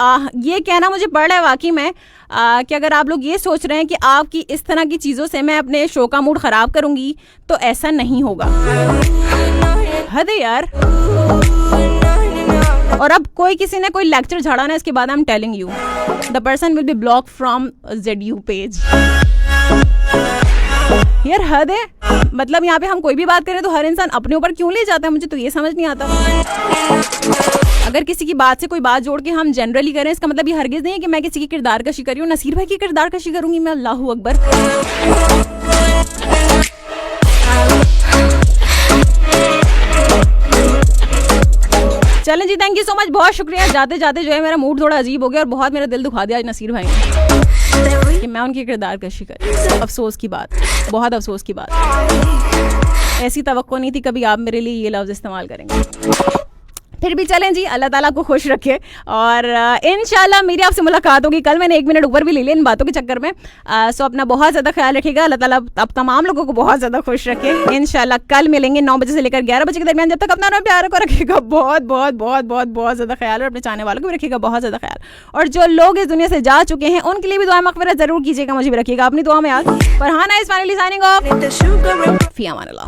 ये कहना मुझे पड़ रहा है वाकई में कि अगर आप लोग ये सोच रहे हैं कि आपकी इस तरह की चीज़ों से मैं अपने शो का मूड ख़राब करूंगी, तो ऐसा नहीं होगा। हद है यार। और अब कोई किसी ने कोई लेक्चर झाड़ा ना, इसके बाद आई am telling you the person will be block from ZU page. यार हद है। मतलब यहाँ पे हम कोई भी बात करें तो हर इंसान अपने ऊपर क्यों ले जाता है, मुझे तो ये समझ नहीं आता। अगर किसी की बात से कोई बात जोड़ के हम जनरली करें, इसका मतलब ये हरगिज नहीं है कि मैं किसी की किरदार कशी करी हूँ। नसीर भाई की किरदार कशी करूंगी मैं? अल्लाहू अकबर। चलें जी, थैंक यू सो मच, बहुत शुक्रिया। जाते जाते जो है मेरा मूड थोड़ा अजीब हो गया और बहुत मेरा दिल दुखा दिया आज नसीर भाई ने कि मैं उनकी किरदार कशी करी। अफसोस की बात, बहुत अफसोस की बात। ऐसी तवक्को नहीं थी कभी आप मेरे लिए ये लफ्ज़ इस्तेमाल करेंगे। फिर भी चलें जी, अल्लाह ताला को खुश रखे और इंशाल्लाह मेरी आपसे मुलाकात होगी कल। मैंने 1 मिनट ऊपर भी ले लिया इन बातों के चक्कर में। सो अपना बहुत ज़्यादा ख्याल रखिएगा। अल्लाह ताला अब तमाम लोगों को बहुत ज़्यादा खुश रखे। इंशाल्लाह कल मिलेंगे 9 बजे से लेकर 11 बजे के दरमियान। जब तक अपना प्यार को रखिएगा बहुत बहुत बहुत बहुत बहुत ज़्यादा ख्याल, और अपने चाहने वालों को भी रखिएगा बहुत ज़्यादा ख्याल। और जो लोग इस दुनिया से जा चुके हैं उनके लिए भी दुआ मग़फ़िरत ज़रूर कीजिएगा, मुझे भी रखिएगा अपनी दुआ में याद। Farhana is finally signing off. Fee Aman Allah.